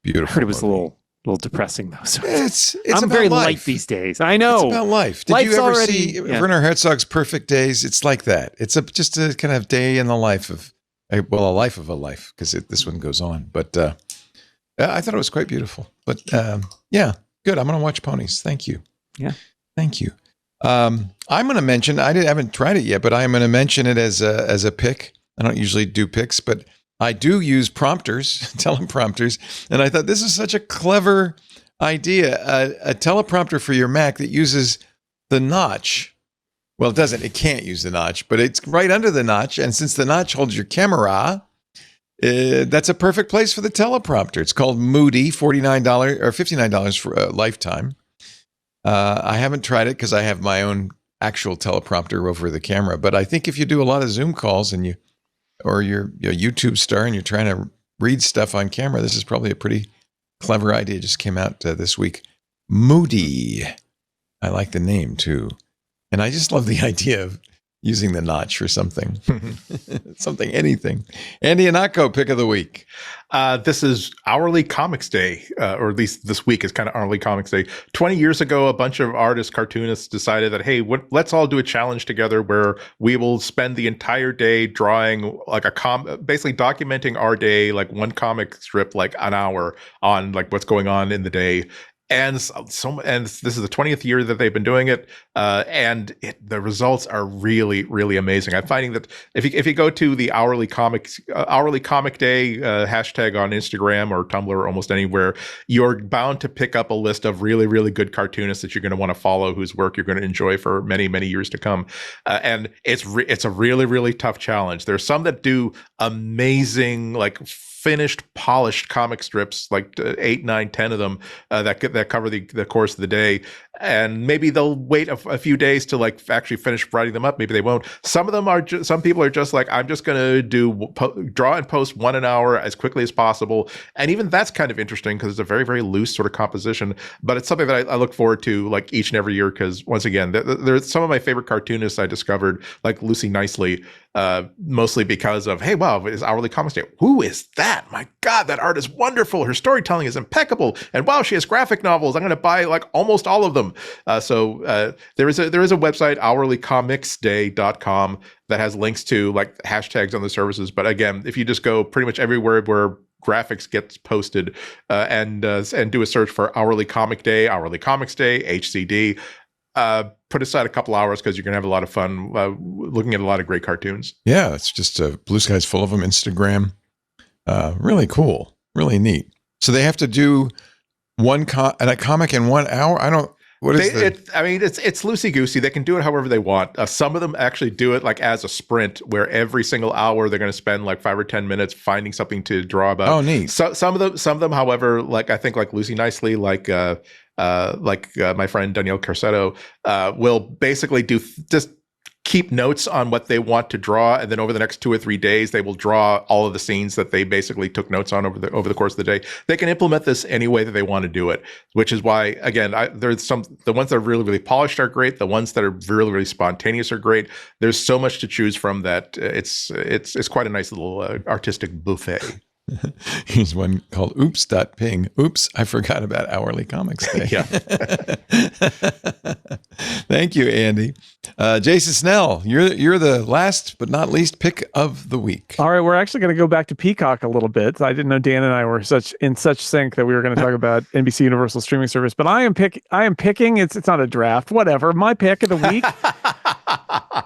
beautiful. I heard it was movie. a little depressing though. So It's I'm about very life. light these days. I know. It's about life. Did Life's you ever already- see yeah. Werner Herzog's Perfect Days? It's like that. It's just a kind of day in the life of, a life of a life, because this one goes on. But I thought it was quite beautiful. But yeah, good. I'm going to watch Ponies. Thank you. Yeah. Thank you. I'm going to mention, I haven't tried it yet, but I'm going to mention it as a pick. I don't usually do picks, but I do use prompters, teleprompters. And I thought this is such a clever idea. A teleprompter for your Mac that uses the notch. Well, it doesn't. It can't use the notch, but it's right under the notch. And since the notch holds your camera, that's a perfect place for the teleprompter. It's called Moody, $49 or $59 for a lifetime. I haven't tried it because I have my own actual teleprompter over the camera. But I think if you do a lot of Zoom calls and you're a YouTube star and you're trying to read stuff on camera, this is probably a pretty clever idea. It just came out this week. Moody. I like the name too. And I just love the idea of using the notch for something. Anything. Andy Anako, pick of the week. This is Hourly Comics Day, or at least this week is kind of Hourly Comics Day. 20 years ago, a bunch of artists, cartoonists decided that, hey, let's all do a challenge together where we will spend the entire day drawing like basically documenting our day, like one comic strip, like an hour on like what's going on in the day. And this is the 20th year that they've been doing it, and the results are really, really amazing. I'm finding that if you go to the Hourly Comic Day hashtag on Instagram or Tumblr or almost anywhere, you're bound to pick up a list of really, really good cartoonists that you're going to want to follow, whose work you're going to enjoy for many, many years to come. And it's a really, really tough challenge. There's some that do amazing, like finished, polished comic strips, like 8, 9, 10 of them that cover the course of the day. And maybe they'll wait a few days to like actually finish writing them up. Maybe they won't. Some of them are. Some people are just like, I'm just going to draw and post one an hour as quickly as possible. And even that's kind of interesting because it's a very, very loose sort of composition. But it's something that I look forward to like each and every year because once again, there's some of my favorite cartoonists I discovered, like Lucy Nicely, mostly because of, hey, wow, it's Hourly Comics Day. Who is that? My God, that art is wonderful. Her storytelling is impeccable. And wow, she has graphic novels. I'm going to buy like almost all of them. So there is a website, hourlycomicsday.com, that has links to like hashtags on the services. But again, if you just go pretty much everywhere where graphics gets posted and do a search for Hourly Comic Day, Hourly Comics Day, HCD, put aside a couple hours because you're going to have a lot of fun looking at a lot of great cartoons. Yeah, it's just Blue Sky's full of them. Instagram. Really cool. Really neat. So they have to do a comic in 1 hour? It's loosey-goosey. They can do it however they want. Some of them actually do it like as a sprint where every single hour they're going to spend like 5 or 10 minutes finding something to draw about. Oh, neat. So some of them, however, like I think like Lucy Nicely, like my friend Danielle Carceto, will basically just keep notes on what they want to draw, and then over the next 2 or 3 days, they will draw all of the scenes that they basically took notes on over the course of the day. They can implement this any way that they want to do it, which is why, again, there's the ones that are really, really polished are great. The ones that are really, really spontaneous are great. There's so much to choose from that it's quite a nice little artistic buffet. Here's one called Oops.ping. Oops, I forgot about Hourly Comics Day. Yeah. Thank you, Andy. Jason Snell, you're the last but not least pick of the week. All right, we're actually going to go back to Peacock a little bit. I didn't know Dan and I were in such sync that we were going to talk about NBC Universal streaming service, but I am picking. It's not a draft, whatever. My pick of the week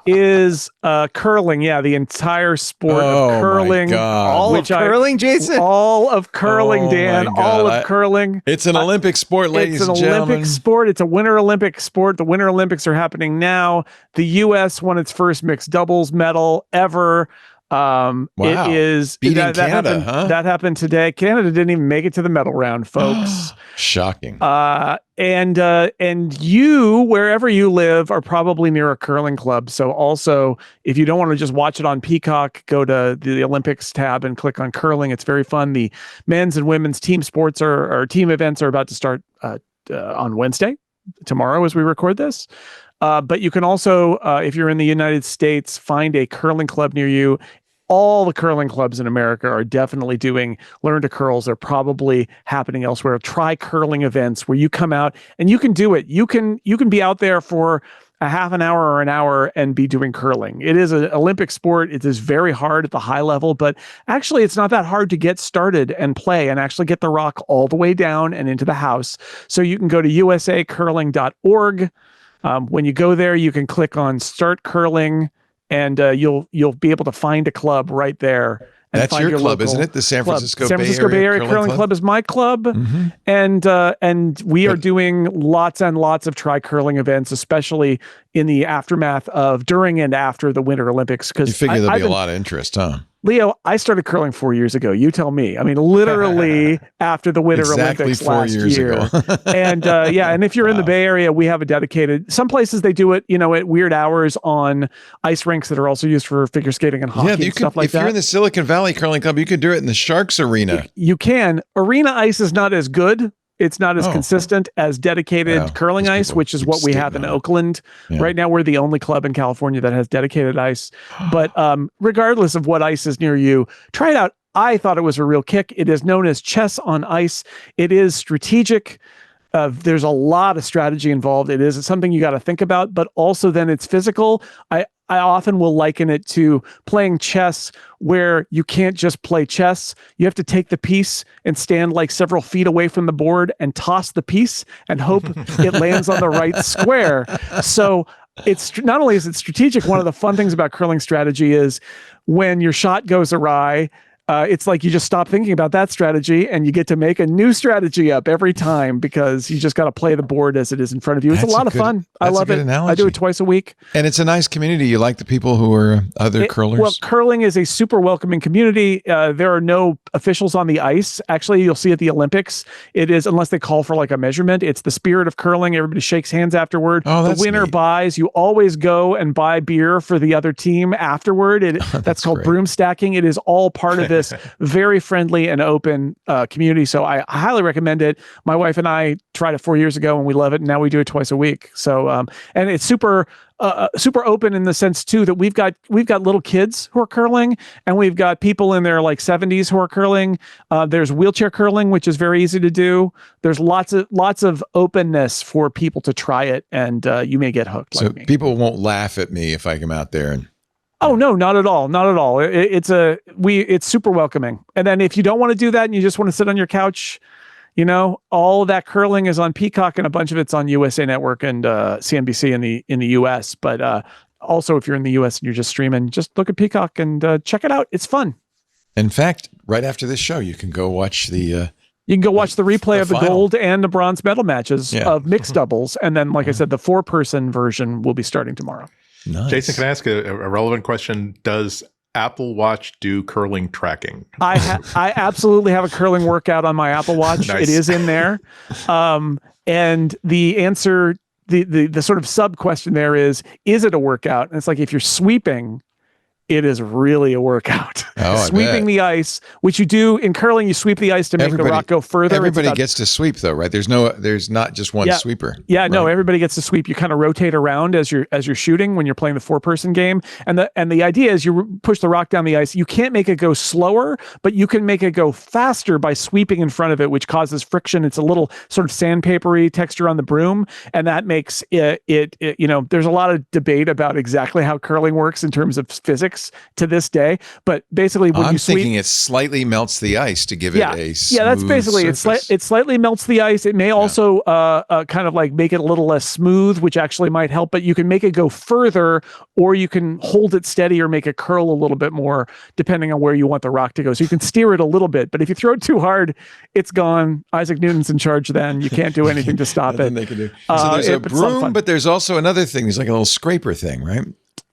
is curling. Yeah, the entire sport of curling. My God. All of curling, Jason? All of curling, Oh Dan. my God. All of curling. It's an Olympic sport, ladies and gentlemen. It's an Olympic sport. It's a Winter Olympic sport. The Winter Olympics are happening now. The U.S. won its first mixed doubles medal ever. Wow. It is Beating that Canada, happened, huh? That happened today. Canada didn't even make it to the medal round, folks. Shocking. And you, wherever you live, are probably near a curling club. So also, if you don't want to just watch it on Peacock, go to the Olympics tab and click on curling. It's very fun. The men's and women's team sports or team events are about to start on Wednesday, tomorrow, as we record this. But you can also, if you're in the United States, find a curling club near you. All the curling clubs in America are definitely doing Learn to Curls. They're probably happening elsewhere. Try curling events where you come out and you can do it. You can be out there for a half an hour or an hour and be doing curling. It is an Olympic sport. It is very hard at the high level, but actually it's not that hard to get started and play and actually get the rock all the way down and into the house. So you can go to usacurling.org. When you go there, you can click on Start Curling, and you'll be able to find a club right there. And That's find your club, local isn't it? The San club. Francisco San Francisco Bay Area Curling Club is my club, and we are doing lots and lots of try curling events, especially in the aftermath of during and after the Winter Olympics. Because You figure there'll be a lot of interest, huh? Leo, I started curling 4 years ago. You tell me. I mean, literally after the Winter Olympics last year. And and if you're in the Bay Area, we have a dedicated. Some places they do it, at weird hours on ice rinks that are also used for figure skating and hockey and stuff like that. If you're in the Silicon Valley Curling Club, you could do it in the Sharks Arena. You can. Arena ice is not as good. It's not as consistent as dedicated curling ice, which is what we have in Oakland. Yeah. Right now, we're the only club in California that has dedicated ice. But regardless of what ice is near you, try it out. I thought it was a real kick. It is known as chess on ice. It is strategic. There's a lot of strategy involved. It is something you got to think about, but also then it's physical. I often will liken it to playing chess where you can't just play chess. You have to take the piece and stand like several feet away from the board and toss the piece and hope it lands on the right square. So it's not only is it strategic, one of the fun things about curling strategy is when your shot goes awry, it's like you just stop thinking about that strategy and you get to make a new strategy up every time because you just got to play the board as it is in front of you. It's a lot of fun. I love it. I do it twice a week. And it's a nice community. You like the people who are other curlers? Well, curling is a super welcoming community. There are no officials on the ice. Actually, you'll see at the Olympics, it is, unless they call for like a measurement, it's the spirit of curling. Everybody shakes hands afterward. The winner buys. You always go and buy beer for the other team afterward. That's called broom stacking. It is all part of this very friendly and open community. So I highly recommend it. My wife and I tried it 4 years ago and we love it. And now we do it twice a week. So, and it's super open in the sense too, that we've got little kids who are curling and we've got people in their like 70s who are curling. There's wheelchair curling, which is very easy to do. There's lots of openness for people to try it. And you may get hooked. So like me. People won't laugh at me if I come out there and Oh no, not at all. Not at all. It's super welcoming. And then if you don't want to do that and you just want to sit on your couch, all that curling is on Peacock and a bunch of it's on USA Network and CNBC in the US. But also if you're in the US and you're just streaming, just look at Peacock and check it out. It's fun. In fact, right after this show, you can go watch the replay of the gold and the bronze medal matches of mixed doubles. And then, like I said, the 4-person version will be starting tomorrow. Nice. Jason, can I ask a relevant question? Does Apple Watch do curling tracking? I absolutely have a curling workout on my Apple Watch. Nice. It is in there. And the answer, the sort of sub question there is it a workout? And it's like, if you're sweeping, it is really a workout. Sweeping the ice, which you do in curling, you sweep the ice to make the rock go further. Everybody gets to sweep though, right? There's not just one sweeper. Yeah, right? No, everybody gets to sweep. You kind of rotate around as you're shooting when you're playing the 4-person game. And the idea is you push the rock down the ice. You can't make it go slower, but you can make it go faster by sweeping in front of it, which causes friction. It's a little sort of sandpapery texture on the broom, and that makes it there's a lot of debate about exactly how curling works in terms of physics to this day, but basically when I'm you sweep, thinking it slightly melts the ice to give it a smooth that's basically surface. It slightly melts the ice. It may also kind of like make it a little less smooth, which actually might help, but you can make it go further or you can hold it steady or make it curl a little bit more depending on where you want the rock to go. So you can steer it a little bit, but if you throw it too hard, it's gone. Isaac Newton's in charge then. You can't do anything to stop it. They can do. So there's a broom, but there's also another thing. There's like a little scraper thing, right?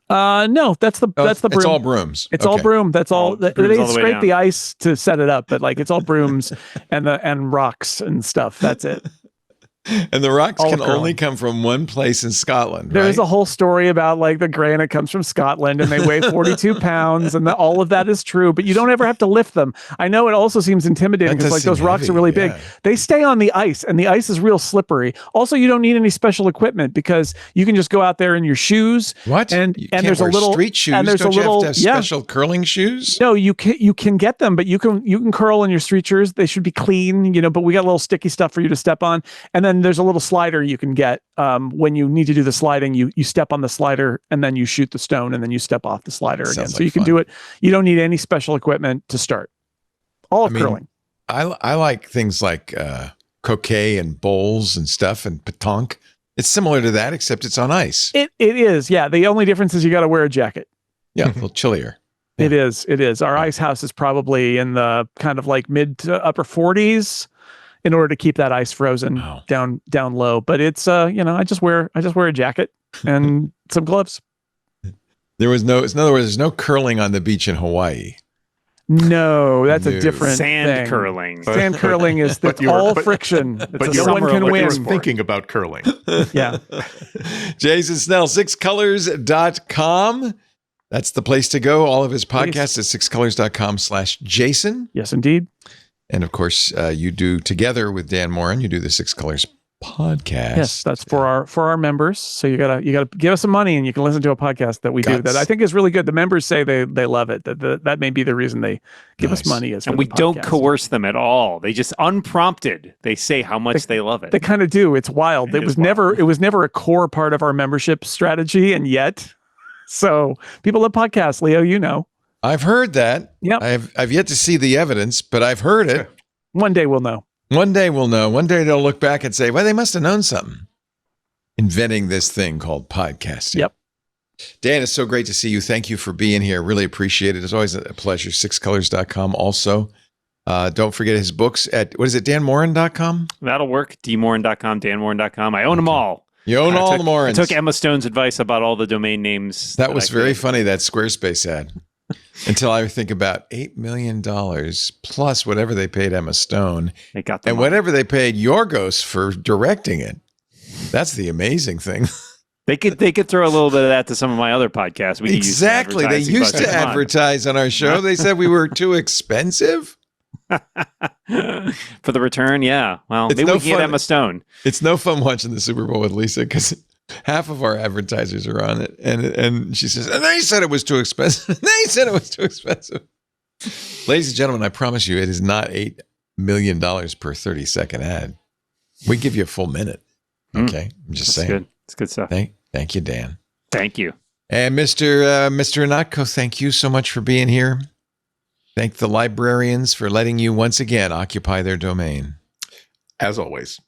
No, that's the broom. It's all brooms. It's all broom. That's all. Brooms They all the way scrape down. the ice to set it up, but like it's all brooms and rocks and stuff. That's it. And the rocks All can curling. only come from one place in Scotland. There's right? a whole story about like the granite comes from Scotland and they weigh 42 pounds and all of that is true, but you don't ever have to lift them. I know it also seems intimidating That because does like those seem rocks heavy, are really yeah. big. They stay on the ice and the ice is real slippery. Also, you don't need any special equipment because you can just go out there in your shoes. What? And You and can't there's a wear little street shoes. and there's Don't a you little have to have special curling shoes? No, you can get them, but you can curl in your street shoes. They should be clean, but we got a little sticky stuff for you to step on. And then there's a little slider you can get when you need to do the sliding. You step on the slider and then you shoot the stone and then you step off the slider again. Sounds So like you can fun. do it. You don't need any special equipment to start. All of curling. I like things like croquet and bowls and stuff and pétanque. It's similar to that, except it's on ice. It is, yeah. The only difference is you got to wear a jacket. Yeah, a little chillier. It is. Our ice house is probably in the kind of like mid to upper 40s in order to keep that ice frozen Wow. down low. But it's I just wear a jacket and some gloves. In other words, there's no curling on the beach in Hawaii. No, that's No. a different Sand thing. curling. Sand curling is But that's you were- all but- friction. But a you no one summer can were Olympic win. thinking about curling. Yeah. Jason Snell, sixcolors.com. That's the place to go. All of his podcasts at sixcolors.com/Jason. Yes, indeed. And of course, you do together with Dan Morin, you do the Six Colors podcast. Yes, that's for our members. So you gotta give us some money and you can listen to a podcast that we do Guts. that I think is really good. The members say they love it. That may be the reason they give us Nice. money. Is for And the we don't podcast. coerce them at all. They just unprompted. They say how much they love it. They kind of do. It's wild. It It is was wild. never a core part of our membership strategy, and yet, so people love podcasts. Leo, I've heard that. Yep. I've yet to see the evidence, but I've heard it. one day we'll know. One day we'll know. One day they'll look back and say, well, they must have known something. Inventing this thing called podcasting. Yep. Dan, it's so great to see you. Thank you for being here. Really appreciate it. It's always a pleasure. Sixcolors.com also. Don't forget his books at, what is it, danmorin.com? That'll work. dmorin.com, danmorin.com. I own them all. You own all the I Morins. took Emma Stone's advice about all the domain names. That was I very created. funny, that Squarespace ad. Until I think about $8 million plus whatever they paid Emma Stone They got them and all. whatever they paid Yorgos for directing it. That's the amazing thing. They could throw a little bit of that to some of my other podcasts. We could use some Exactly. They advertising used to budget. Come on. advertise on our show. They said we were too expensive. For the return, yeah. Well, It's maybe no we can get fun. Emma Stone. It's no fun watching the Super Bowl with Lisa because half of our advertisers are on it. And she says, and they said it was too expensive. They said it was too expensive. Ladies and gentlemen, I promise you, it is not $8 million per 30-second ad. We give you a full minute. Okay. I'm just That's saying. good. It's good stuff. Thank you, Dan. Thank you. And Mr. Anatko, thank you so much for being here. Thank the librarians for letting you once again occupy their domain. As always.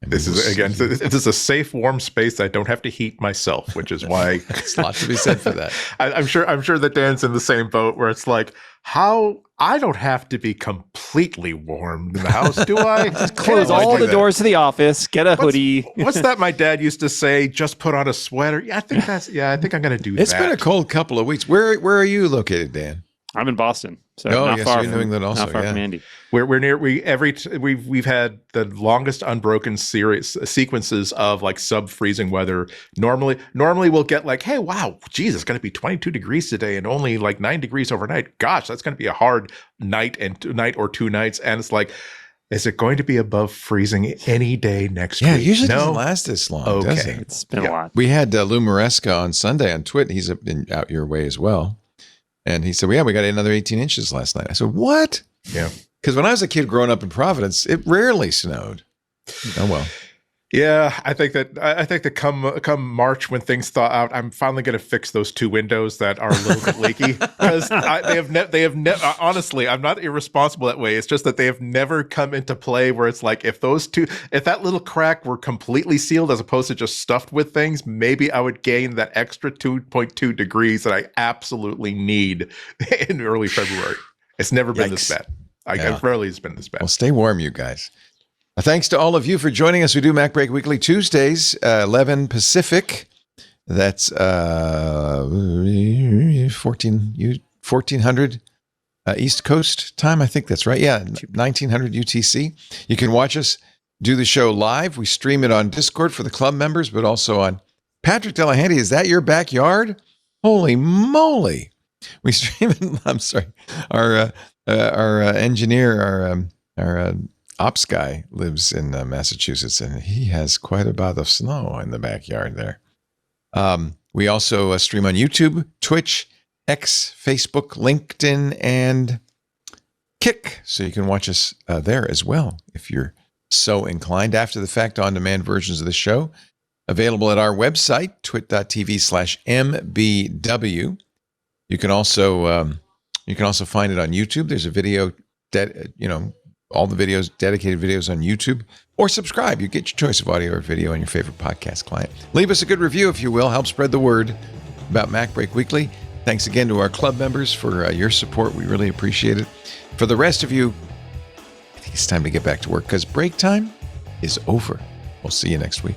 And This we is will again. see- This is a safe, warm space. I don't have to heat myself, which is why There's a lot to be said for that. I'm sure that Dan's in the same boat where it's like, how I don't have to be completely warm in the house, do I? Close I all do the that. doors to the office. Get a hoodie. What's that? My dad used to say, just put on a sweater. Yeah, I think I'm gonna do It's that. been a cold couple of weeks. Where are you located, Dan? I'm in Boston, so Oh, not yes, far you're in from New England also, Not far yeah. from Andy. We're near. We've had the longest unbroken sequences of like sub freezing weather. Normally we'll get like, hey, wow, geez, it's going to be 22 degrees today and only like 9 degrees overnight. Gosh, that's going to be a hard night or 2 nights. And it's like, is it going to be above freezing any day next Yeah, week? it usually No. doesn't last this long, does Okay. it? It's been Yeah. a lot. We had Lou Maresca on Sunday on Twitter. He's been out your way as well. And he said, well, yeah, we got another 18 inches last night. I said, what? Yeah. Because when I was a kid growing up in Providence, it rarely snowed. Oh, well. Yeah, I think that come March when things thaw out, I'm finally going to fix those 2 windows that are a little bit leaky because they have honestly, I'm not irresponsible that way. It's just that they have never come into play where it's like if that little crack were completely sealed as opposed to just stuffed with things, maybe I would gain that extra 2.2 degrees that I absolutely need in early February. It's never been this Yikes. bad. Yeah. Rarely has been this bad. Well, stay warm, you guys. Thanks to all of you for joining us. We do MacBreak Weekly Tuesdays, 11 Pacific. That's 1400 East Coast time. I think that's right. Yeah, 1900 UTC. You can watch us do the show live. We stream it on Discord for the club members, but also on Patrick Delahanty. Is that your backyard? Holy moly! We stream it. I'm sorry. Our engineer, our ops guy, lives in Massachusetts, and he has quite a bit of snow in the backyard there. We also stream on YouTube, Twitch, X, Facebook, LinkedIn, and Kick. So you can watch us there as well if you're so inclined. After the fact, on-demand versions of the show available at our website, twit.tv/mbw. You can also find it on YouTube. There's a video all the videos, dedicated videos on YouTube, or subscribe. You get your choice of audio or video on your favorite podcast client. Leave us a good review, if you will. Help spread the word about MacBreak Weekly. Thanks again to our club members for your support. We really appreciate it. For the rest of you, I think it's time to get back to work because break time is over. We'll see you next week.